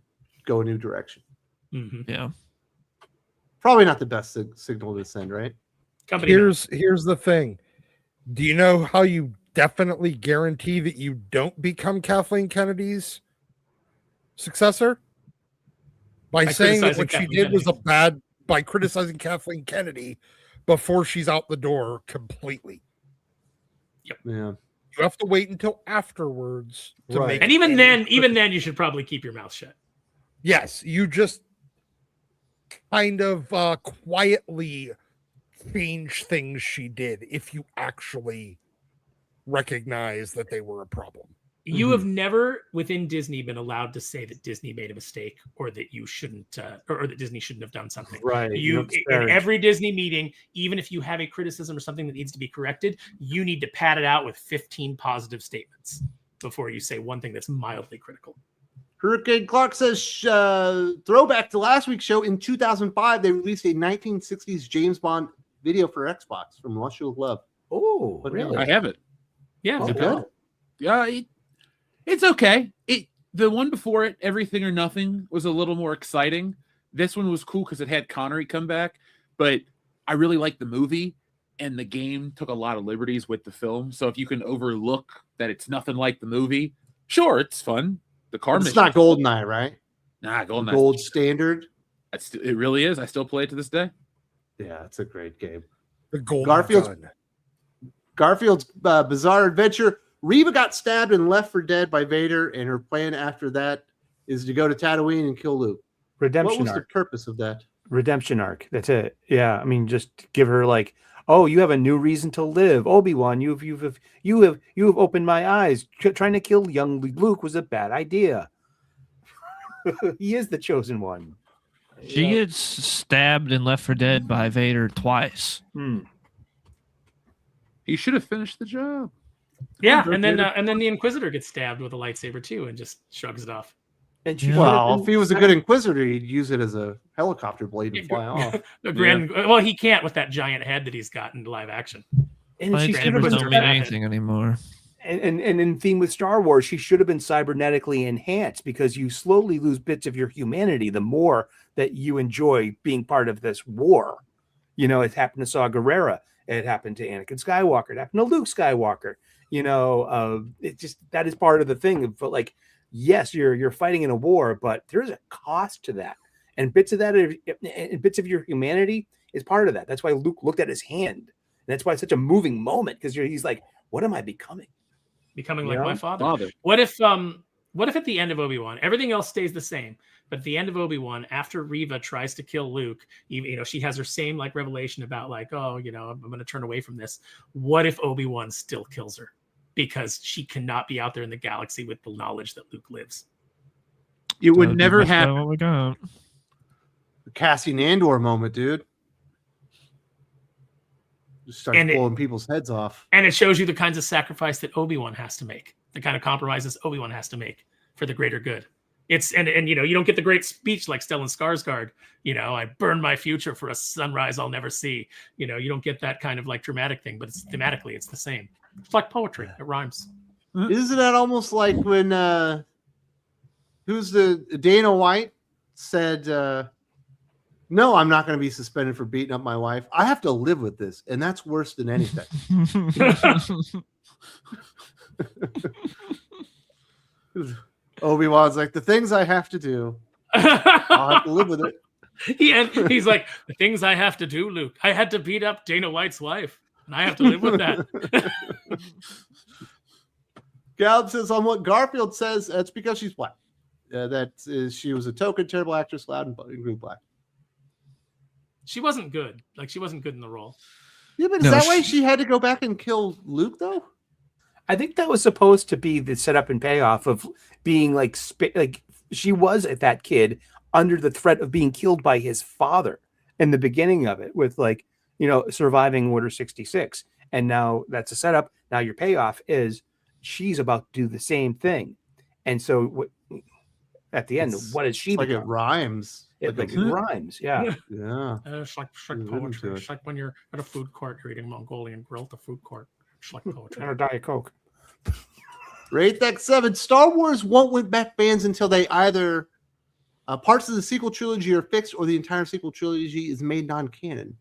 go a new direction. Mm-hmm. Yeah. Probably not the best signal to send, right? Here's the thing. Do you know how you definitely guarantee that you don't become Kathleen Kennedy's successor? By saying that what she did was by criticizing Kathleen Kennedy before she's out the door completely. Yep. Yeah. You have to wait until afterwards to make. And even then, you should probably keep your mouth shut. Yes, you just kind of quietly change things she did if you actually recognize that they were a problem. You have never within Disney been allowed to say that Disney made a mistake or that you shouldn't or that Disney shouldn't have done something. Right. In every Disney meeting, even if you have a criticism or something that needs to be corrected, you need to pad it out with 15 positive statements before you say one thing that's mildly critical. Hurricane Clark says, throwback to last week's show. In 2005, they released a 1960s James Bond video for Xbox from Rush Your Love. Oh, really? I have it. Yeah. Is it good? Yeah, it's okay. The one before it, Everything or Nothing, was a little more exciting. This one was cool because it had Connery come back, but I really liked the movie, and the game took a lot of liberties with the film. So if you can overlook that it's nothing like the movie, sure, it's fun. The car It's not GoldenEye, right? Nah, GoldenEye. Gold standard. It really is. I still play it to this day. Yeah, it's a great game. The Golden Garfield's Bizarre Adventure. Reva got stabbed and left for dead by Vader, and her plan after that is to go to Tatooine and kill Luke. Redemption What was arc. the purpose of that? Redemption arc. That's it. Yeah. I mean, just give her like, Oh, you have a new reason to live, Obi-Wan. You have opened my eyes. Trying to kill young Luke was a bad idea. He is the chosen one. She gets stabbed and left for dead by Vader twice. He should have finished the job. Yeah, and then the Inquisitor gets stabbed with a lightsaber too, and just shrugs it off. And she Well, if he was a good Inquisitor, he'd use it as a helicopter blade and fly off. Well, he can't with that giant head that he's got in live action. And she should have Lightsabers been don't mean anything anymore. And in theme with Star Wars, she should have been cybernetically enhanced, because you slowly lose bits of your humanity the more that you enjoy being part of this war. You know, it happened to Saw Gerrera. It happened to Anakin Skywalker. It happened to Luke Skywalker. You know, it just, that is part of the thing. But like, yes, you're fighting in a war, but there's a cost to that. And bits of that, and bits of your humanity is part of that. That's why Luke looked at his hand. And that's why it's such a moving moment, because he's like, what am I becoming? Becoming like my father. What if at the end of Obi-Wan, everything else stays the same, but at the end of Obi-Wan, after Reva tries to kill Luke, you know, she has her same like revelation about like, oh, you know, I'm going to turn away from this. What if Obi-Wan still kills her because she cannot be out there in the galaxy with the knowledge that Luke lives? It would never happen. What we got. The Cassian Andor moment, dude. Just start pulling people's heads off. And it shows you the kinds of sacrifice that Obi-Wan has to make, the kind of compromises Obi-Wan has to make for the greater good. It's and you know, you don't get the great speech like Stellan Skarsgård, you know, I burn my future for a sunrise I'll never see. You know, you don't get that kind of like dramatic thing, but it's thematically it's the same. It's like poetry. It rhymes. Isn't that almost like when Dana White said no, I'm not going to be suspended for beating up my wife. I have to live with this, and that's worse than anything. Obi-Wan's like, the things I have to do, I'll have to live with it. He's like, the things I have to do, Luke. I had to beat up Dana White's wife, and I have to live with that. Gallup says on what Garfield says, that's because she's black. She was a token terrible actress, loud and grew black. She wasn't good. Like, she wasn't good in the role. Yeah, but is that why she had to go back and kill Luke, though? I think that was supposed to be the setup and payoff of being like she was that kid under the threat of being killed by his father in the beginning of it, with like, you know, surviving Order 66. And now that's a setup. Now your payoff is she's about to do the same thing. And so at the end, what is she? Like it rhymes. It rhymes, yeah. Yeah. It's like poetry. It's like when you're at a food court, you're eating Mongolian grill at the food court. It's like poetry. And a Diet Coke. Rate that 7. Star Wars won't win back fans until they either parts of the sequel trilogy are fixed or the entire sequel trilogy is made non-canon.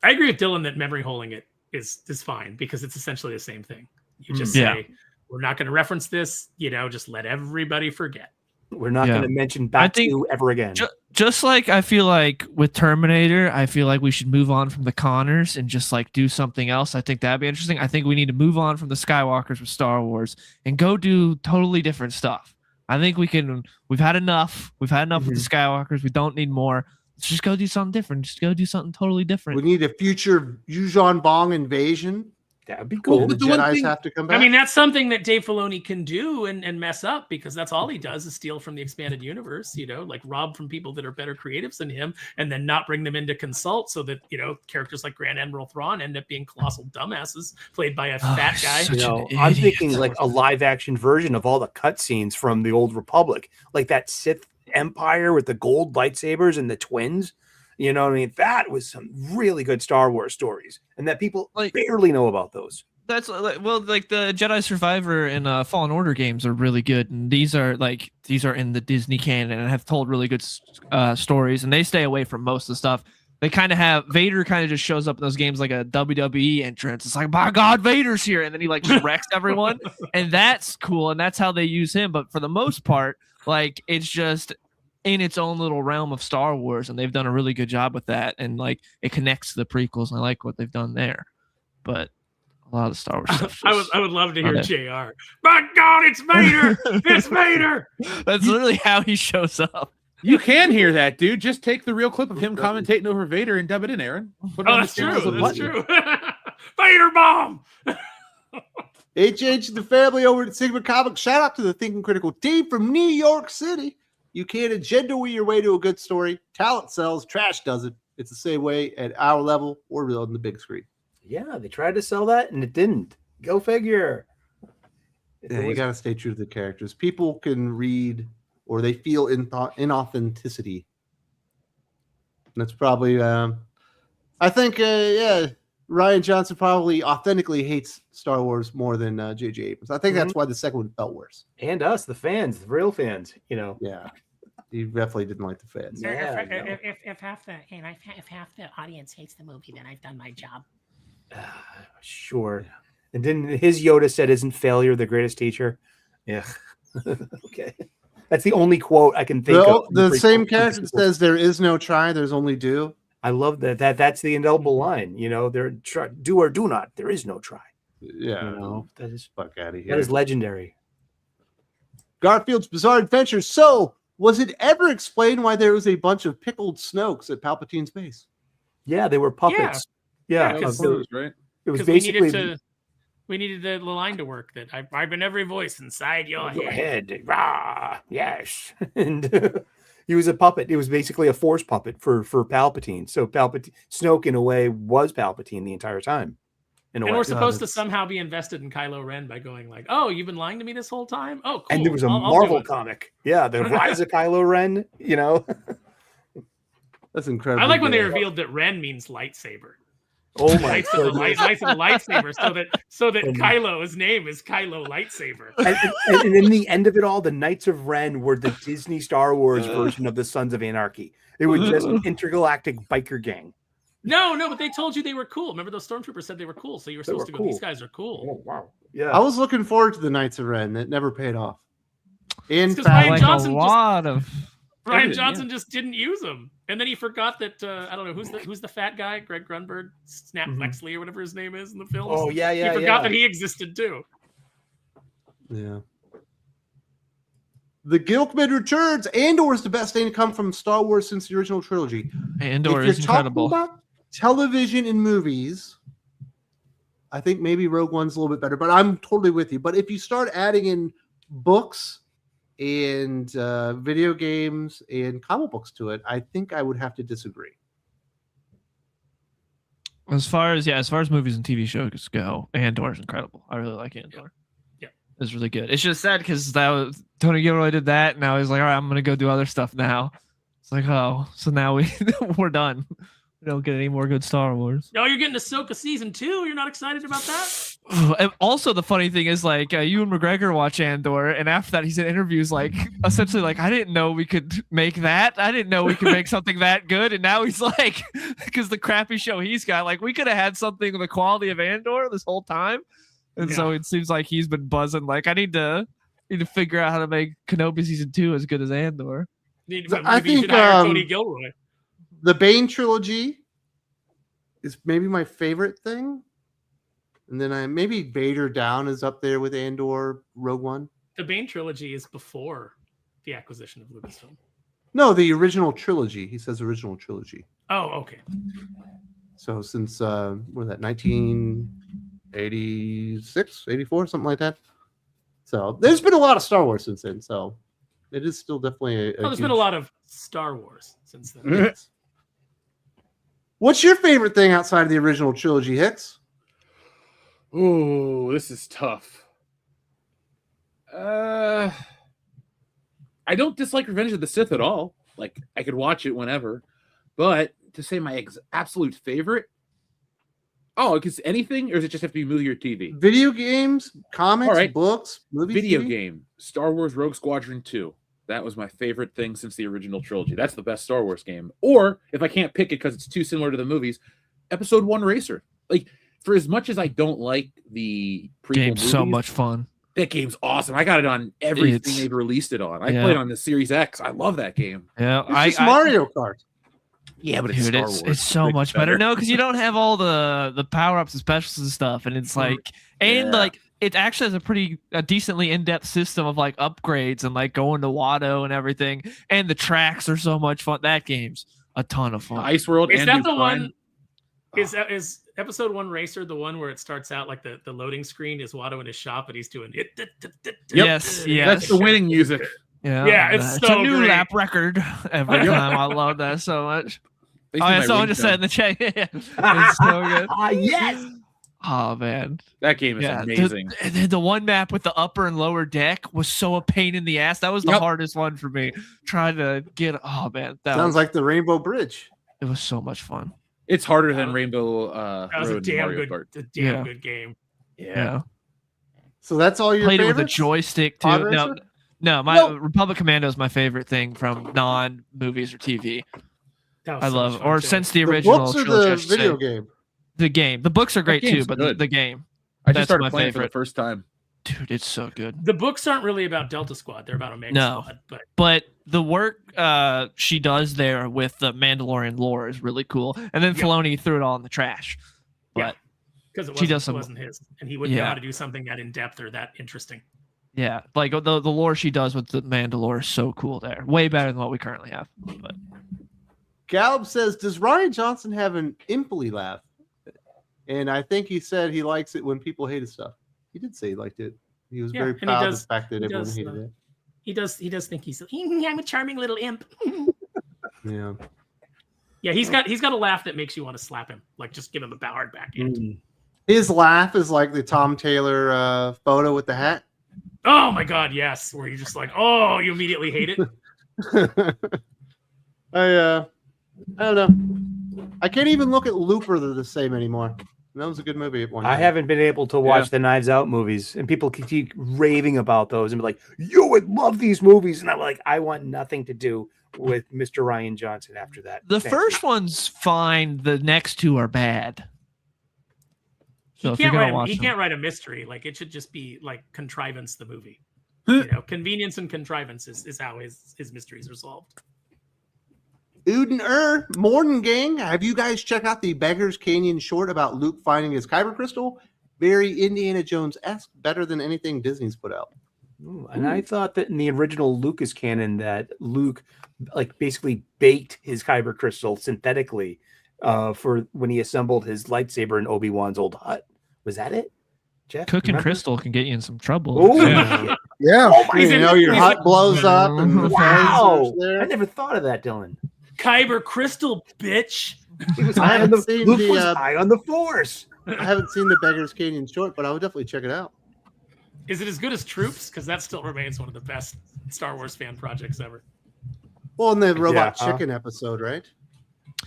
I agree with Dylan that memory holding it is fine, because it's essentially the same thing. You just say, we're not going to reference this, you know, just let everybody forget. We're not going to mention Batu ever again. Just like I feel like with Terminator, I feel like we should move on from the Connors and just like do something else. I think that'd be interesting. I think we need to move on from the Skywalkers with Star Wars and go do totally different stuff. I think we can. We've had enough. We've had enough with the Skywalkers. We don't need more. Let's just go do something different. Just go do something totally different. We need a future Yuuzhan Vong invasion. That would be cool. The Jedis have to come back. I mean, that's something that Dave Filoni can do and mess up, because that's all he does is steal from the expanded universe, you know, like rob from people that are better creatives than him, and then not bring them in to consult, so that, you know, characters like Grand Admiral Thrawn end up being colossal dumbasses played by a fat guy. You know, I'm thinking like a live action version of all the cutscenes from the Old Republic, like that Sith Empire with the gold lightsabers and the twins. You know what I mean? That was some really good Star Wars stories, and that people barely know about those. That's like the Jedi Survivor and Fallen Order games are really good, and these are in the Disney canon and have told really good stories, and they stay away from most of the stuff. They kind of have Vader kind of just shows up in those games like a WWE entrance. It's like, my God, Vader's here, and then he like just wrecks everyone, and that's cool, and that's how they use him. But for the most part, like, it's just in its own little realm of Star Wars, and they've done a really good job with that, and like it connects to the prequels, and I like what they've done there. But a lot of the Star Wars stuff. I would love to hear JR. My God, it's Vader! It's Vader! That's literally how he shows up. You can hear that, dude. Just take the real clip of him commentating over Vader and dub it in, Aaron. Put it on that's the true. channel as a That's button. true. Vader bomb. HH and the family over at Sigma Comics. Shout out to the Thinking Critical team from New York City. You can't agenda your way to a good story. Talent sells, trash doesn't. It's the same way at our level or on the big screen. Yeah, they tried to sell that and it didn't. Go figure. Yeah, you got to stay true to the characters. People can read or they feel inauthenticity. And that's probably, I think, Ryan Johnson probably authentically hates Star Wars more than J.J. Abrams. I think that's why the second one felt worse. And us, the fans, the real fans, Yeah, he definitely didn't like the fans. Yeah, If half the audience hates the movie, then I've done my job. Sure. And then his Yoda said, "Isn't failure the greatest teacher?" Yeah. Okay. That's the only quote I can think of. The same character says, "There is no try, there's only do." I love that. That's the indelible line. There, do or do not. There is no try. Yeah, that is fuck out of here. That is legendary. Garfield's Bizarre Adventure. So, was it ever explained why there was a bunch of pickled Snokes at Palpatine's base? Yeah, they were puppets. Yeah, right. It was basically we needed the line to work. That I've been every voice inside your head. Rah, yes, and he was a puppet. It was basically a force puppet for Palpatine. So Snoke, in a way, was Palpatine the entire time. And we're supposed to somehow be invested in Kylo Ren by going like, "Oh, you've been lying to me this whole time." Oh, cool. And there was a Marvel comic. Yeah, the Rise of Kylo Ren. That's incredible. I like when they revealed that Ren means lightsaber. Oh my god! Knights of the lightsaber, so that Kylo's name is Kylo Lightsaber. And in the end of it all, the Knights of Ren were the Disney Star Wars version of the Sons of Anarchy. They were just an intergalactic biker gang. No, but they told you they were cool. Remember, those stormtroopers said they were cool, so you were supposed to go, "These guys are cool." Oh wow! Yeah, I was looking forward to the Knights of Ren. It never paid off. In fact, Ryan Like Johnson just didn't use them, and then he forgot that I don't know who's the fat guy, Greg Grunberg, Snap Flexley or whatever his name is in the films. Oh yeah, he forgot that he existed too. Yeah. The Gilkman returns. Andor is the best thing to come from Star Wars since the original trilogy. Andor is incredible. About television and movies, I think maybe Rogue One's a little bit better, but I'm totally with you. But if you start adding in books and video games and comic books to it, I think I would have to disagree. As far as movies and TV shows go, Andor is incredible. I really like Andor. Yeah. It's really good. It's just sad because Tony Gilroy did that, and now he's like, all right, I'm gonna go do other stuff now. It's like, oh, so now we're done. We don't get any more good Star Wars. Oh, you're getting Ahsoka season 2. You're not excited about that? And also, the funny thing is, like, Ewan McGregor watch Andor, and after that, he's in interviews, like, essentially, like, I didn't know we could make that. I didn't know we could make something that good. And now he's like, because the crappy show he's got, like, we could have had something of the quality of Andor this whole time. And so it seems like he's been buzzing. Like, I need to figure out how to make Kenobi season 2 as good as Andor. I think Tony Gilroy. The Bane trilogy is maybe my favorite thing. And then maybe Vader Down is up there with Andor, Rogue One. The Bane trilogy is before the acquisition of Lucasfilm. No, the original trilogy. He says original trilogy. Oh, okay. So since, what was that, 1986, 84, something like that. So there's been a lot of Star Wars since then. So it is still definitely there's been a lot of Star Wars since then. Yes. What's your favorite thing outside of the original trilogy, Hicks? Oh, this is tough. I don't dislike Revenge of the Sith at all. Like, I could watch it whenever. But to say my absolute favorite, because anything, or does it just have to be movie or TV? Video games, comics, books, movies. Video TV? game, Star Wars Rogue Squadron 2. That was my favorite thing since the original trilogy. That's the best Star Wars game. Or, if I can't pick it because it's too similar to the movies, Episode 1 Racer. Like, for as much as I don't like the prequel game's movies, so much fun. That game's awesome. I got it on everything they've released it on. I played on the Series X. I love that game. Yeah, it's Mario Kart. Yeah, but it's Star Wars. It's so much better. No, because you don't have all the power ups and specials and stuff, and it's like, it actually has a decently in-depth system of like upgrades and like going to Watto and everything. And the tracks are so much fun. That game's a ton of fun. Ice World. Is and that New the Prime. one? Is episode 1 Racer the one where it starts out like the loading screen is Watto in his shop, but he's doing it? Yes. That's the winning music. Yeah, it's it's so a new great. lap record every time. I love that so much. They Oh, see yeah, my someone just said in the chat. Yeah, it's so good. Yes. Oh man, That game is amazing. The one map with the upper and lower deck was so a pain in the ass. That was the hardest one for me. Trying to get. Oh man, Sounds like the Rainbow Bridge. it was so much fun. It's harder than Rainbow That was a Road in damn Mario good, Kart. good game. Yeah. So that's all your Played favorites? it with a joystick too. Pod No, Racer? no, my Republic Commando is my favorite thing from non-movies or TV. That was I so love, much fun, or too. since the The original books or trilogy, I the should say. video game? The game. The books are great too, game's but good. the game, I just That's started my playing for favorite. the first time. dude, it's so good. The books aren't really about Delta Squad; they're about Omega No. Squad. But But the work she does there with the Mandalorian lore is really cool. And then Filoni threw it all in the trash. Yeah. But because She does it some- wasn't his, and he wouldn't know Yeah. how to do something that in depth or that interesting. yeah, like the lore she does with the Mandalore is so cool there. Way better than what we currently have. But Gallup says, does Ryan Johnson have an imply laugh? And I think he said he likes it when people hate his stuff. He did say he liked it. He was Yeah, very and he proud of does- the fact that he everyone does, hated it. He does think he's I'm a charming little imp. Yeah. Yeah, he's got a laugh that makes you want to slap him, like just give him a hard backhand. His laugh is like the Tom Taylor photo with the hat. Oh my god, yes, where you're just like, oh, you immediately hate it. I don't know. I can't even look at Looper the same anymore. That was a good movie at one time. I haven't been able to watch the Knives Out movies, and people keep raving about those and be like, "You would love these movies," and I'm like, I want nothing to do with Mr. Ryan Johnson after that. the Thank first you. one's fine. The next two are bad. So if He you're can't gonna write. watch He them, can't write a mystery. Like it should just be like contrivance. The movie, you know, convenience and contrivance is how his mysteries are solved. Uden Morning Gang. Have you guys checked out the Beggar's Canyon short about Luke finding his kyber crystal? Very Indiana Jones-esque, better than anything Disney's put out. Ooh, and I thought that in the original Lucas canon that Luke like basically baked his kyber crystal synthetically for when he assembled his lightsaber in Obi-Wan's old hut. Was that it? Jeff, cooking remember? crystal can get you in some trouble. Oh, Yeah. Yeah. Oh my You know, your he's hut blows up and the Wow. fires are there. I never thought of that, Dylan. Kyber crystal, bitch. He was I high on haven't the seen Luke the, was high on the Force. I haven't seen the Beggar's Canyon short, but I would definitely check it out. Is it as good as Troops? Because that still remains one of the best Star Wars fan projects ever. Well, in the Robot Yeah, Chicken episode, right?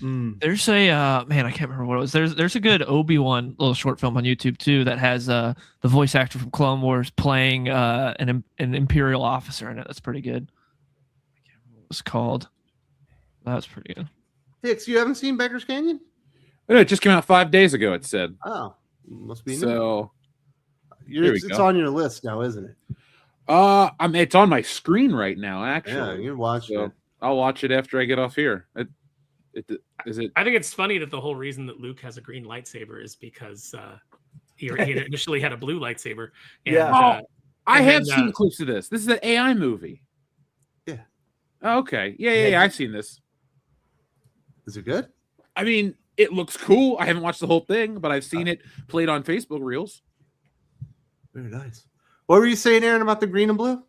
There's a man, I can't remember what it was. There's a good Obi-Wan little short film on YouTube too that has the voice actor from Clone Wars playing an Imperial officer in it. That's pretty good. I can't remember what it was called. That's pretty good. Hicks, you haven't seen Beggar's Canyon? It just came out 5 days ago, it said. Oh, must be new. So You're, we it's go. on your list now, isn't it? I mean, it's on my screen right now, Yeah, actually. you watch So it. I'll watch it after I get off here. Is it? I think it's funny that the whole reason that Luke has a green lightsaber is because he initially had a blue lightsaber. And, Yeah. I and have then, seen clips of this. This is an AI movie. Yeah. Oh, okay. Yeah. I've seen this. Is it good? I mean, it looks cool. I haven't watched the whole thing, but I've seen it played on Facebook Reels. Very nice. What were you saying, Aaron, about the green and blue?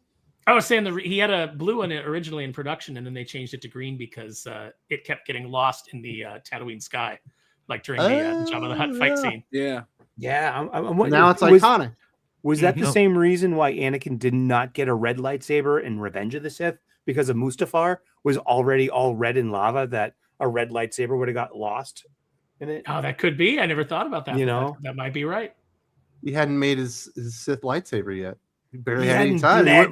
I was saying he had a blue one originally in production, and then they changed it to green because it kept getting lost in the Tatooine sky, like during the Jabba the Hutt fight scene. Yeah. Yeah, I'm wondering, Now it's was, iconic. was that the Mhm. same reason why Anakin did not get a red lightsaber in Revenge of the Sith? Because of Mustafar was already all red in lava, that a red lightsaber would have got lost in it. Oh, that could be. I never thought about that. You but know? that might be right. He hadn't made his Sith lightsaber yet. He barely He had any hadn't time. He bled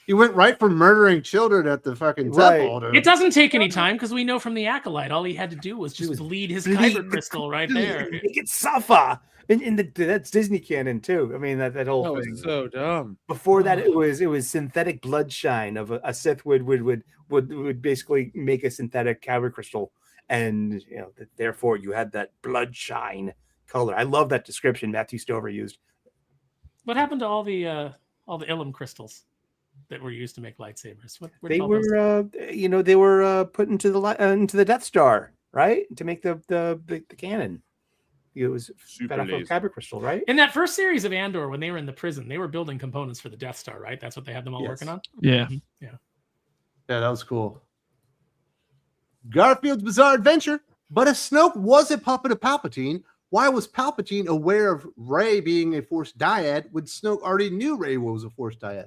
went right his- from murdering children at the fucking Right. temple. to- It doesn't take any time because we know from the Acolyte, all he had to do was just was bleed his bleed kyber the- crystal right there. Make it suffer. And that's Disney canon too. I mean that whole That thing. was so dumb. Before that, it was synthetic bloodshine of a Sith would basically make a synthetic kyber crystal, and therefore you had that bloodshine color. I love that description Matthew Stover used. What happened to all the Ilum crystals that were used to make lightsabers? Where They did all those were, they were put into the Death Star, right, to make the cannon. It was fed off of kyber crystal, right? In that first series of Andor, when they were in the prison, they were building components for the Death Star, right? That's what they had them all working on? Yeah. Yeah. Yeah, that was cool. Garfield's Bizarre Adventure. But if Snoke was a puppet of Palpatine, why was Palpatine aware of Rey being a Force dyad when Snoke already knew Rey was a Force dyad?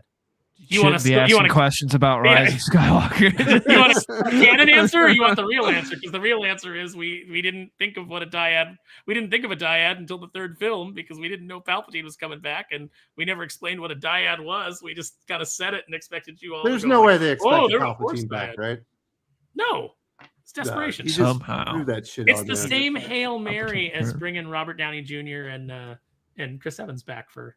You shouldn't be asking questions about Rise of Skywalker. You want a canon answer, or you want the real answer? Because the real answer is we didn't think of what a dyad. We didn't think of a dyad until the third film because we didn't know Palpatine was coming back, and we never explained what a dyad was. We just kind of said it and expected you all. There's to go no like, way they expected they're a Palpatine Force back, dyad. right? No, it's desperation. He just Somehow. threw that shit It's on the there. same Hail Mary as bringing Robert Downey Jr. and Chris Evans back for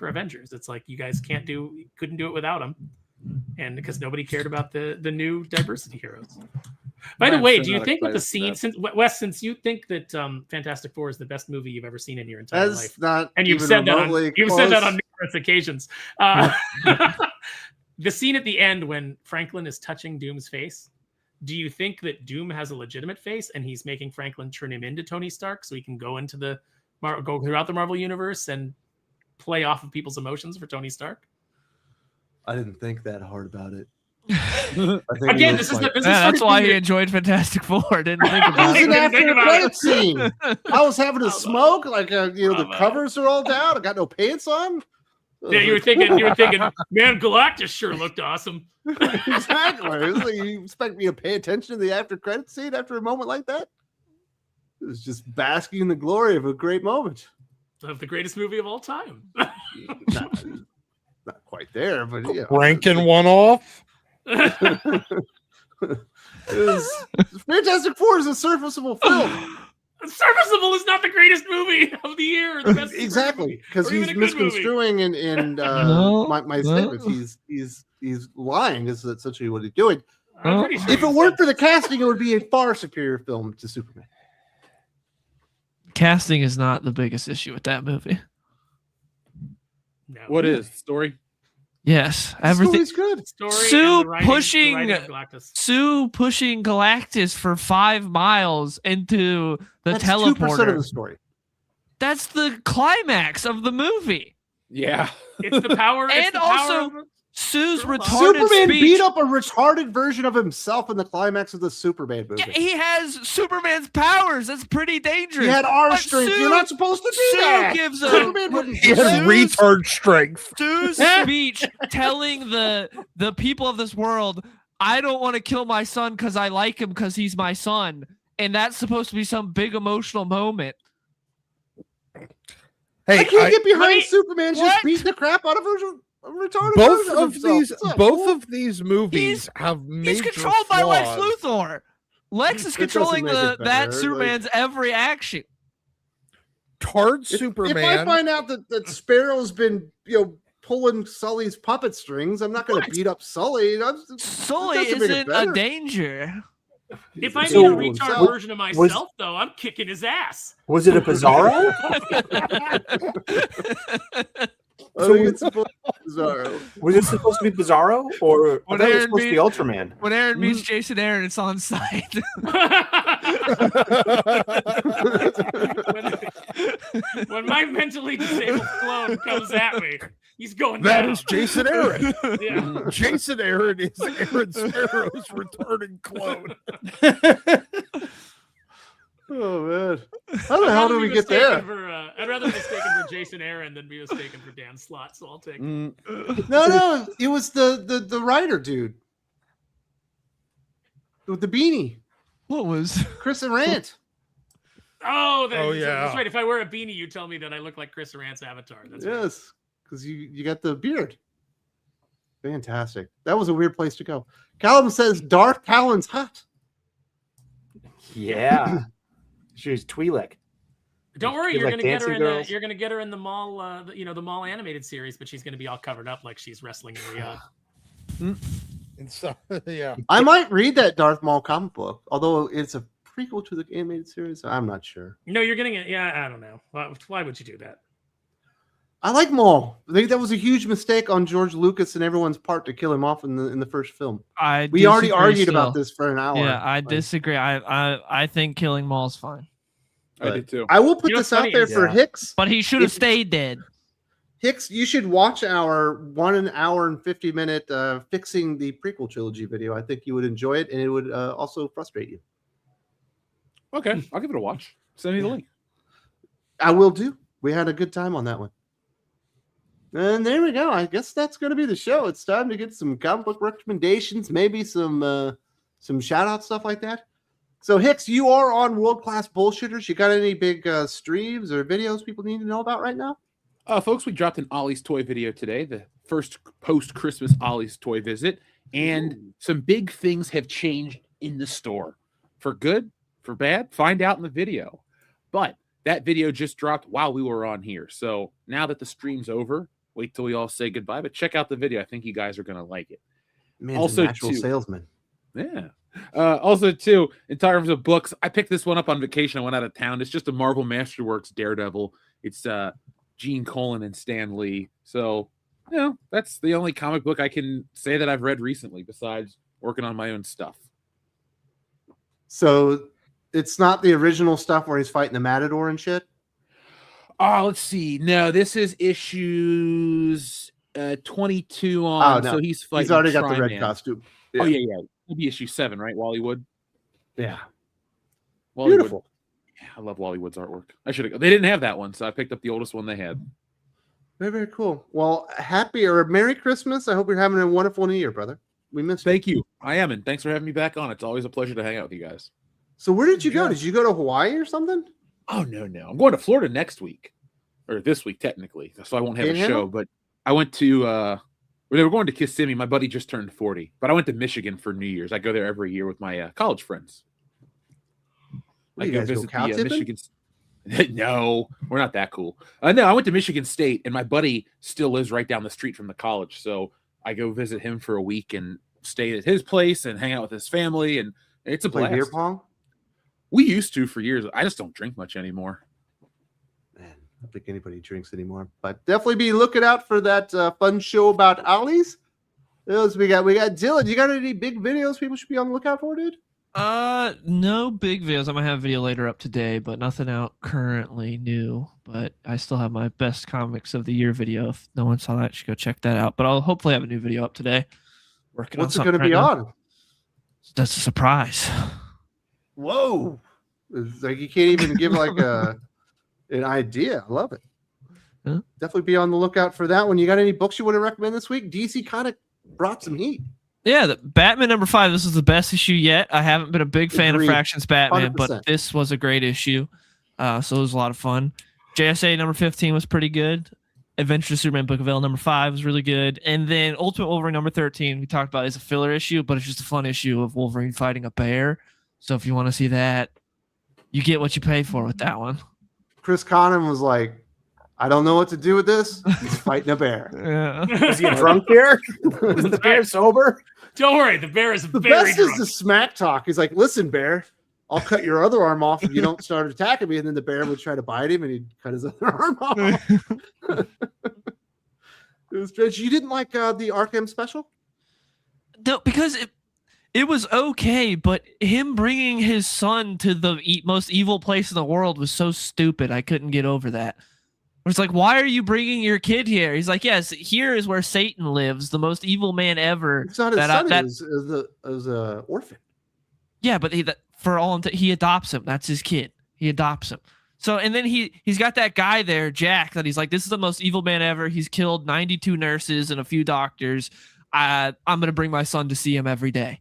Avengers. It's like you guys couldn't do it without him, and because nobody cared about the new diversity heroes. By the way, do you think that the scene, since you think that Fantastic Four is the best movie you've ever seen in your entire That's life, not and you've even said that remotely on close. numerous occasions, the scene at the end when Franklin is touching Doom's face. Do you think that Doom has a legitimate face and he's making Franklin turn him into Tony Stark so he can go throughout the Marvel universe and play off of people's emotions for Tony Stark? I didn't think that hard about it. Again, That's why he enjoyed Fantastic Four. Didn't think about It was an it. after credit scene. I was having a smoke, like the covers are all down. I got no pants on. Yeah, you were thinking, man, Galactus sure looked awesome. Exactly. It was like, you expect me to pay attention to the after credit scene after a moment like that? It was just basking in the glory of a great moment. Of the greatest movie of all time. Not quite there, but yeah. Ranking one off. Fantastic Four is a serviceable film. Serviceable is not the greatest movie of the year. Or the best Exactly, because or even he's a good movie. misconstruing and my statements. He's lying. Is essentially what he's doing. I'm pretty sure If it weren't for the casting, it would be a far superior film to Superman. Casting is not the biggest issue with that movie. No. What is story? Yes, everything. Story's good. Story Sue and the writing of Galactus. Sue pushing Galactus for 5 miles into the That's teleporter. 2% of the story. That's the climax of the movie. Yeah. It's the power. It's And the also, power of Sue's retarded Superman speech. beat up a retarded version of himself in the climax of the Superman movie. Yeah, he has Superman's powers. That's pretty dangerous. He had R But strength. Sue- You're not supposed to do Sue that. gives a Superman wouldn't He do has that. retard strength. Sue's speech telling the people of this world, I don't want to kill my son because I like him because he's my son. And that's supposed to be some big emotional moment. Hey, I can't get behind Wait, Superman just what? beating the crap out of a retarded both version of himself. these What's up, both fool? of these movies have He's major controlled by Lex flaws. Luthor. Lex is That controlling doesn't make it better. that Like- Superman's every action. Tard If I Superman. find out that Sparrow's been pulling Sully's puppet strings, I'm not going to beat up Sully. Sully doesn't make it isn't a better. danger. If I So, need a retard was- version of myself, though, I'm kicking his ass. Was it a Bizarro? I think it's supposed to be Bizarro. Was it supposed to be Bizarro, or I When thought it was Aaron supposed to be Ultraman? When Aaron meets Jason Aaron, it's on site. when my mentally disabled clone comes at me, he's going That down. is Jason Aaron. Yeah. Jason Aaron is Aaron Sparrow's retarded clone. Oh man, how the hell did we get there? I'd rather be mistaken for Jason Aaron than be mistaken for Dan Slott, so I'll take it. No, it was the writer dude with the beanie, What was? Chris Arant. Oh, yeah. That's right. If I wear a beanie, you tell me that I look like Chris Arant's avatar. That's right. Yes, because you got the beard. Fantastic. That was a weird place to go. Callum says Darth Talon's hot. Yeah. She's Twi'lek. Don't worry, She's you're like gonna get her Dancing in Girls. you're gonna get her in the mall, the mall animated series, but she's gonna be all covered up like she's wrestling in Riyadh. And so, yeah. I might read that Darth Maul comic book, although it's a prequel to the animated series. I'm not sure. No, you're getting it. Yeah, I don't know. Why would you do that? I like Maul. I think that was a huge mistake on George Lucas and everyone's part to kill him off in the first film. We already argued about this for an hour. Yeah, I disagree. I think killing Maul's fine. I did too. I will put this out there for Hicks. But he should have stayed dead. Hicks, you should watch our 1 hour and 50-minute fixing the prequel trilogy video. I think you would enjoy it, and it would also frustrate you. Okay, I'll give it a watch. Send me the link. I will do. We had a good time on that one. And there we go. I guess that's going to be the show. It's time to get some comic book recommendations, maybe some shout out stuff like that. So Hicks, you are on World Class Bullshitters. You got any big streams or videos people need to know about right now? Folks, we dropped an Ollie's Toy video today, the first post-Christmas Ollie's Toy visit, and some big things have changed in the store. For good, for bad, find out in the video. But that video just dropped while we were on here. So now that the stream's over, wait till we all say goodbye, but check out the video. I think you guys are going to like it. Man's also, a natural salesman. Yeah. Also, too, in terms of books, I picked this one up on vacation. I went out of town. It's just a Marvel Masterworks Daredevil. It's Gene Colan and Stan Lee. So, you know, that's the only comic book I can say that I've read recently besides working on my own stuff. So it's not the original stuff where he's fighting the Matador and shit? Oh, let's see. No, this is issues 22 on. Oh, no. So he's fighting. He's already got the red Tri-Man. costume. Oh, yeah. It'll be issue 7, right? Wallywood. Yeah. Wallywood. Beautiful. Yeah, I love Wallywood's artwork. I should have. They didn't have that one, so I picked up the oldest one they had. Very, very cool. Well, happy or Merry Christmas. I hope you're having a wonderful New Year, brother. We missed you. Thank you. I am, and thanks for having me back on. It's always a pleasure to hang out with you guys. So where did you go? Did you go to Hawaii or something? Oh, no. I'm going to Florida next week. Or this week, technically. So I won't have a show. But I went to they were going to Kissimmee. My buddy just turned 40. But I went to Michigan for New Year's. I go there every year with my college friends. I go visit the Michigan. No, we're not that cool. No, I went to Michigan State, and my buddy still lives right down the street from the college. So I go visit him for a week and stay at his place and hang out with his family. And it's a blast. Play beer pong? We used to for years. I just don't drink much anymore. Man, I don't think anybody drinks anymore. But definitely be looking out for that fun show about Ollie's. Those we got Dylan. You got any big videos people should be on the lookout for, dude? No big videos. I might have a video later up today, but nothing out currently new. But I still have my best comics of the year video. If no one saw that, you should go check that out. But I'll hopefully have a new video up today. Working What's on it going to be on? That's a surprise. Whoa! It's like you can't even give like an idea. I love it. Huh? Definitely be on the lookout for that one. You got any books you want to recommend this week? DC kind of brought some heat. Yeah, the Batman #5. This is the best issue yet. I haven't been a big fan Agreed. of Fractions Batman, 100%. but this was a great issue. So it was a lot of fun. JSA #15 was pretty good. Adventures of Superman Book of L #5 was really good. And then Ultimate Wolverine #13, we talked about, is a filler issue, but it's just a fun issue of Wolverine fighting a bear. So if you want to see that, you get what you pay for with that one. Chris Connon was like, I don't know what to do with this. He's fighting a bear. Yeah. Was he a drunk bear? Was the bear sober? Don't worry, the bear is The very best drunk. is the smack talk. He's like, listen, bear, I'll cut your other arm off if you don't start attacking me. And then the bear would try to bite him and he'd cut his other arm off. It was strange. You didn't like the Arkham special? No, because it was okay, but him bringing his son to the most evil place in the world was so stupid. I couldn't get over that. It's like, why are you bringing your kid here? He's like, yes, here is where Satan lives, the most evil man ever. It's not his son. It was an orphan. Yeah, but he adopts him. That's his kid. He adopts him. So, and then he's got that guy there, Jack, that he's like, this is the most evil man ever. He's killed 92 nurses and a few doctors. I'm going to bring my son to see him every day.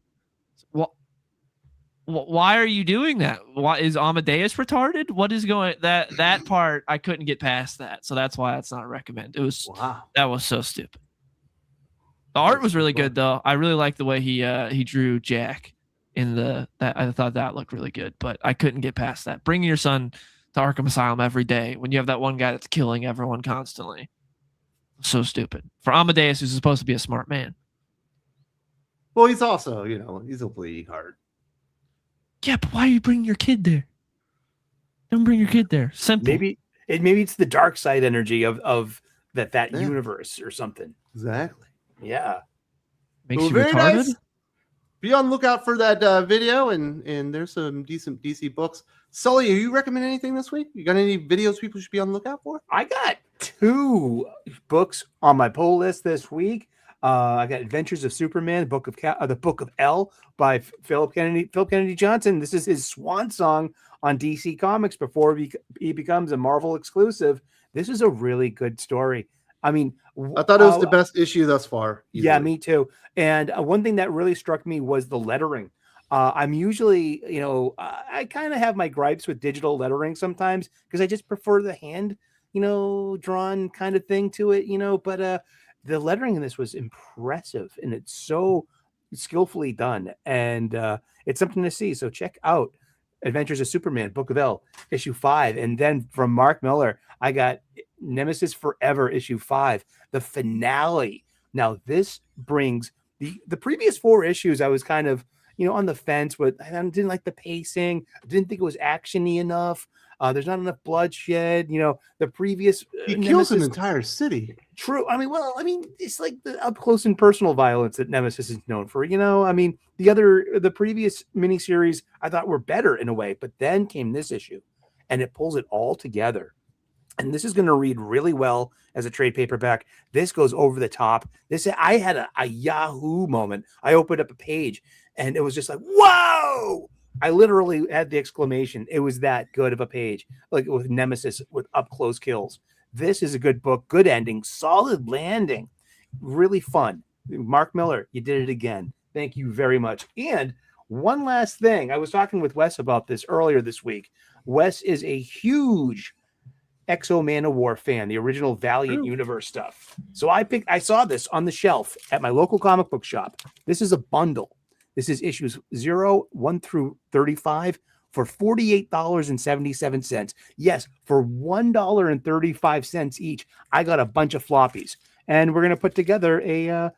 Why are you doing that? Why is Amadeus retarded? What is going that part? I couldn't get past that, so that's why it's not a recommend. It was That was so stupid. The art was really good though. I really liked the way he drew Jack in that. I thought that looked really good, but I couldn't get past that. Bringing your son to Arkham Asylum every day when you have that one guy that's killing everyone constantly. So stupid. For Amadeus, who's supposed to be a smart man. Well, he's also, he's a bleeding heart. Yeah, but why are you bringing your kid there? Don't bring your kid there. Simple. Maybe it's the dark side energy of that Yeah. universe or something. Exactly. Yeah. Makes Well, you very retarded. nice. Be on the lookout for that video, and there's some decent DC books. Sully, are you recommend anything this week? You got any videos people should be on the lookout for? I got 2 books on my pull list this week. I got Adventures of Superman, the Book of L by Philip Kennedy Johnson. This is his swan song on DC Comics before he becomes a Marvel exclusive. This is a really good story. I mean, I thought it was the best issue thus far. yeah, easily. me too. And one thing that really struck me was the lettering. I'm usually, I kind of have my gripes with digital lettering sometimes because I just prefer the hand, drawn kind of thing to it, but the lettering in this was impressive and it's so skillfully done. And it's something to see. So check out Adventures of Superman, Book of L, issue 5. And then from Mark Miller, I got Nemesis Forever, issue 5, the finale. Now, this brings the previous 4 issues. I was kind of, on the fence with, I didn't like the pacing. I didn't think it was actiony enough. There's not enough bloodshed. The previous He kills an entire city. True. It's like the up close and personal violence that Nemesis is known for. The previous miniseries I thought were better in a way, but then came this issue, and it pulls it all together. And this is going to read really well as a trade paperback. This goes over the top. I had a Yahoo moment. I opened up a page, and it was just like, whoa! I literally had the exclamation. It was that good of a page, like with Nemesis with up close kills. This is a good book, good ending, solid landing, really fun. Mark Miller, you did it again. Thank you very much. And one last thing, I was talking with Wes about this earlier this week. Wes is a huge Exo Man of War fan, the original Valiant Universe stuff. So I saw this on the shelf at my local comic book shop. This is a bundle. This is issues 0, 1 through 35 for $48.77. Yes, for $1.35 each. I got a bunch of floppies, and we're gonna put together a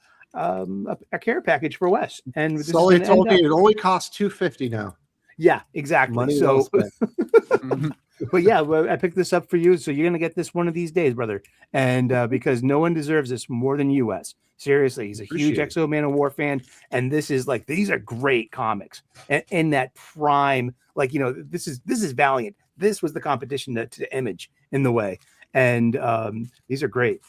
care package for Wes. And Sully told me it only costs $2.50 now. Yeah, exactly. Money well spent. But yeah, I picked this up for you, so you're gonna get this one of these days, brother. And because no one deserves this more than you, Wes. Seriously, he's a huge Exo Man of War fan, and these are great comics. And in that prime, this is Valiant. This was the competition to Image in the way, and these are great.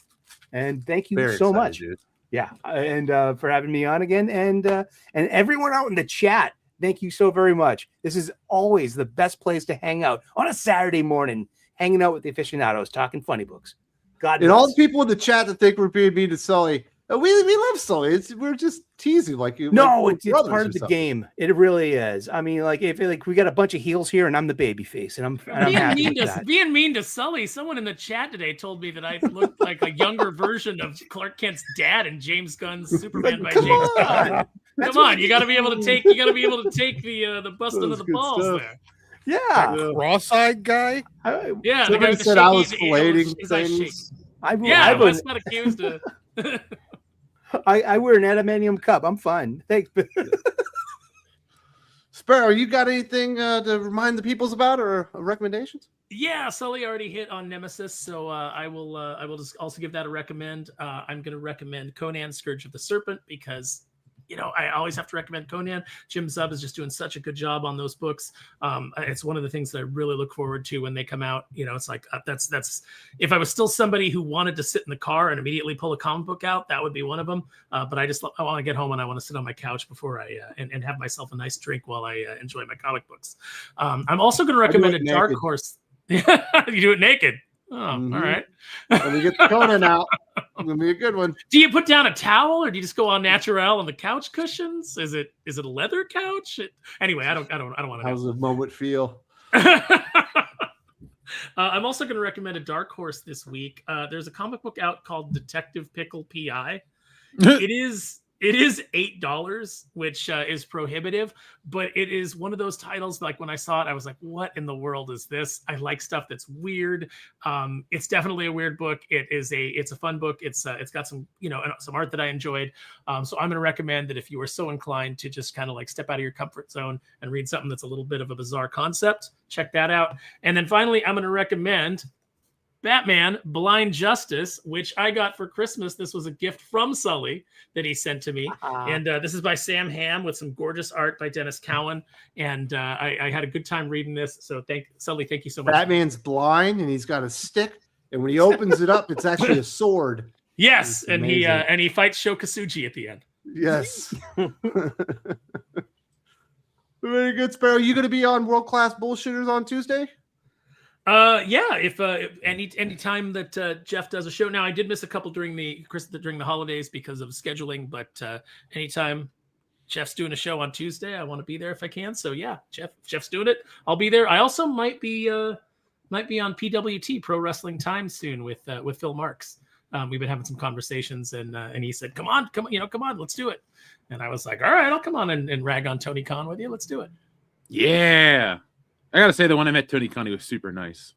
And thank you so much. Dude. Yeah, and for having me on again, and everyone out in the chat. Thank you so very much. This is always the best place to hang out on a Saturday morning, hanging out with the aficionados, talking funny books. God bless. And all the people in the chat that think we're being mean to Sully, we love Sully. We're just teasing like you. No, it's part of the game. It really is. I mean, if we got a bunch of heels here, and I'm the baby face, and I'm happy with that. Being mean to Sully. Someone in the chat today told me that I looked like a younger version of Clark Kent's dad in James Gunn's Superman by James Gunn. Come on, you got to be able to take. You got to be able to take the bust under the balls stuff. there. Yeah, cross-eyed guy. Yeah, the guy said I was filleting things. I was not accused of. I wear an adamantium cup. I'm fine. Thanks. Sparrow, you got anything to remind the peoples about or recommendations? Yeah, Sully already hit on Nemesis, so I will just also give that a recommend. I'm going to recommend Conan: Scourge of the Serpent because I always have to recommend Conan. Jim Zub is just doing such a good job on those books. It's one of the things that I really look forward to when they come out. It's like that's if I was still somebody who wanted to sit in the car and immediately pull a comic book out, that would be one of them. But I want to get home and I want to sit on my couch before I and have myself a nice drink while I enjoy my comic books. I'm also going to recommend a Dark Horse. You do it naked. Oh, all right. When we get the Conan out, it's gonna be a good one. Do you put down a towel, or do you just go on natural on the couch cushions? Is it a leather couch? Anyway, I don't want to. How's the moment feel? I'm also going to recommend a Dark Horse this week. There's a comic book out called Detective Pickle PI. It is $8, which is prohibitive, but it is one of those titles. Like when I saw it, I was like, "What in the world is this?" I like stuff that's weird. It's definitely a weird book. It's a fun book. It's got some some art that I enjoyed. So I'm going to recommend that if you are so inclined to just kind of like step out of your comfort zone and read something that's a little bit of a bizarre concept, check that out. And then finally, I'm going to recommend Batman Blind Justice, which I got for Christmas. This was a gift from Sully that he sent to me. And this is by Sam Hamm with some gorgeous art by Dennis Cowan. And I had a good time reading this. So Sully, thank you so much. Batman's blind and he's got a stick. And when he opens it up, it's actually a sword. Yes. And he fights Shokasuji at the end. Yes. Very good, Sparrow. You going to be on World Class Bullshitters on Tuesday? Yeah, if any time that Jeff does a show. Now I did miss a couple during the holidays because of scheduling, but anytime Jeff's doing a show on Tuesday, I want to be there if I can. So yeah, Jeff's doing it, I'll be there. I also might be on PWT Pro Wrestling Time soon with Phil Marks. We've been having some conversations, and he said, come on, let's do it. And I was like, all right, I'll come on and rag on Tony Khan with you. Let's do it. Yeah. I got to say, the one I met Tony Khan, he was super nice.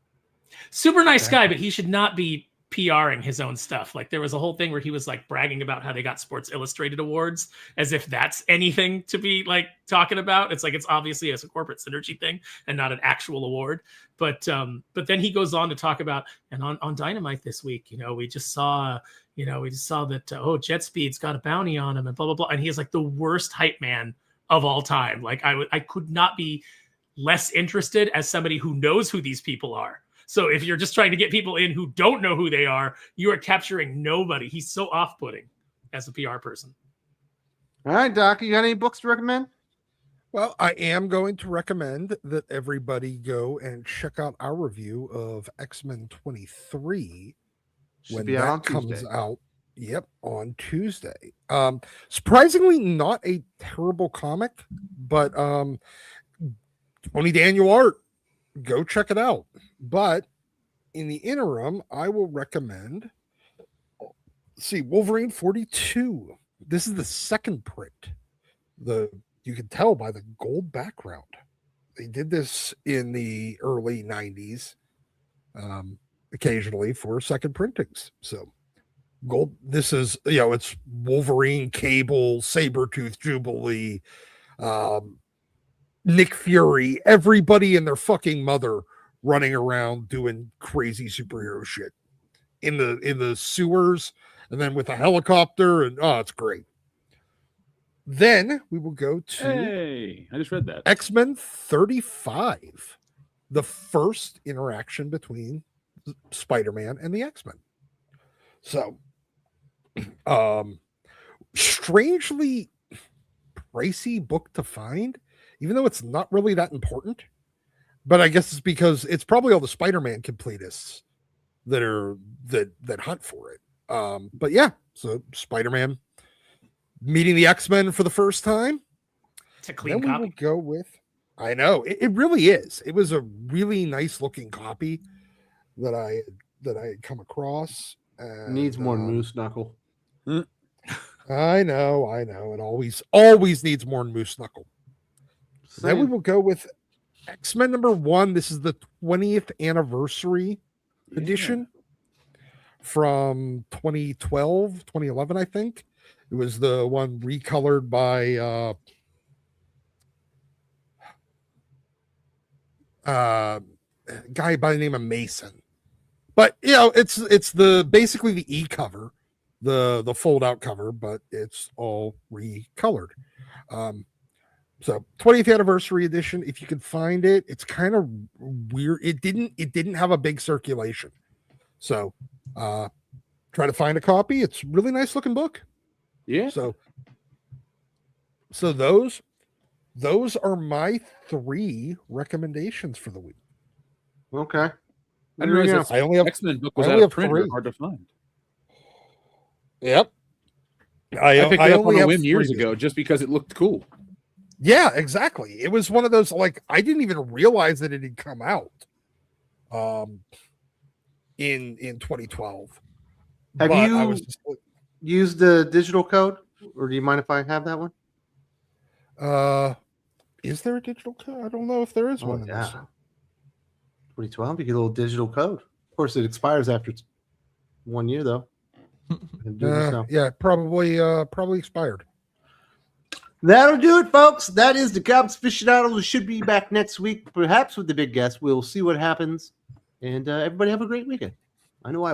Super nice guy, but he should not be PRing his own stuff. Like there was a whole thing where he was like bragging about how they got Sports Illustrated awards as if that's anything to be like talking about. It's like, it's obviously as a corporate synergy thing and not an actual award. But then he goes on to talk about, and on Dynamite this week, we just saw that, Jet Speed's got a bounty on him and blah, blah, blah. And he is like the worst hype man of all time. Like I could not be less interested as somebody who knows who these people are. So if you're just trying to get people in who don't know who they are, you are capturing nobody. He's so off-putting as a PR person. All right, Doc, you got any books to recommend? Well, I am going to recommend that everybody go and check out our review of X-Men 23 when that comes out. Yep, on Tuesday. Surprisingly, not a terrible comic, but Tony Daniel art. Go check it out. But in the interim, I will recommend Wolverine 42. This is the second print. You can tell by the gold background. They did this in the early 90s, occasionally for second printings. So gold. This is, it's Wolverine, Cable, Sabretooth, Jubilee, Nick Fury, everybody and their fucking mother running around doing crazy superhero shit in the sewers, and then with a helicopter, and it's great. Then we will go to I just read that. X-Men 35, the first interaction between Spider-Man and the X-Men. So, strangely pricey book to find, even though it's not really that important. But I guess it's because it's probably all the Spider-Man completists that hunt for it. But yeah, so Spider-Man meeting the X-Men for the first time. It's a clean copy. Will go with. I know it really is. It was a really nice looking copy that I had come across. And, needs more Moose Knuckle. I know. It always needs more Moose Knuckle. Then we will go with X-Men #1. This is the 20th anniversary edition from 2011, I think. It was the one recolored by a guy by the name of Mason. But it's basically the e-cover, the fold-out cover, but it's all recolored. So 20th anniversary edition, if you can find it, it's kind of weird. It didn't have a big circulation. So try to find a copy. It's a really nice looking book. Yeah. So those are my 3 recommendations for the week. Okay. I didn't realize I only have X-Men book was I out only of have print 3. or hard to find. Yep. I picked it up on only a have whim years 3 ago just because it looked cool. Yeah, exactly. It was one of those, like, I didn't even realize that it had come out in 2012. Have But you I was just, used the digital code, or do you mind if I have that one? is there a digital code? I don't know if there is one. Yeah. 2012, you get a little digital code. Of course, it expires after 1 year, though. Yeah, probably expired. That'll do it, folks. That is the Comics Aficionados. We should be back next week, perhaps with the big guest. We'll see what happens. And everybody have a great weekend. I know I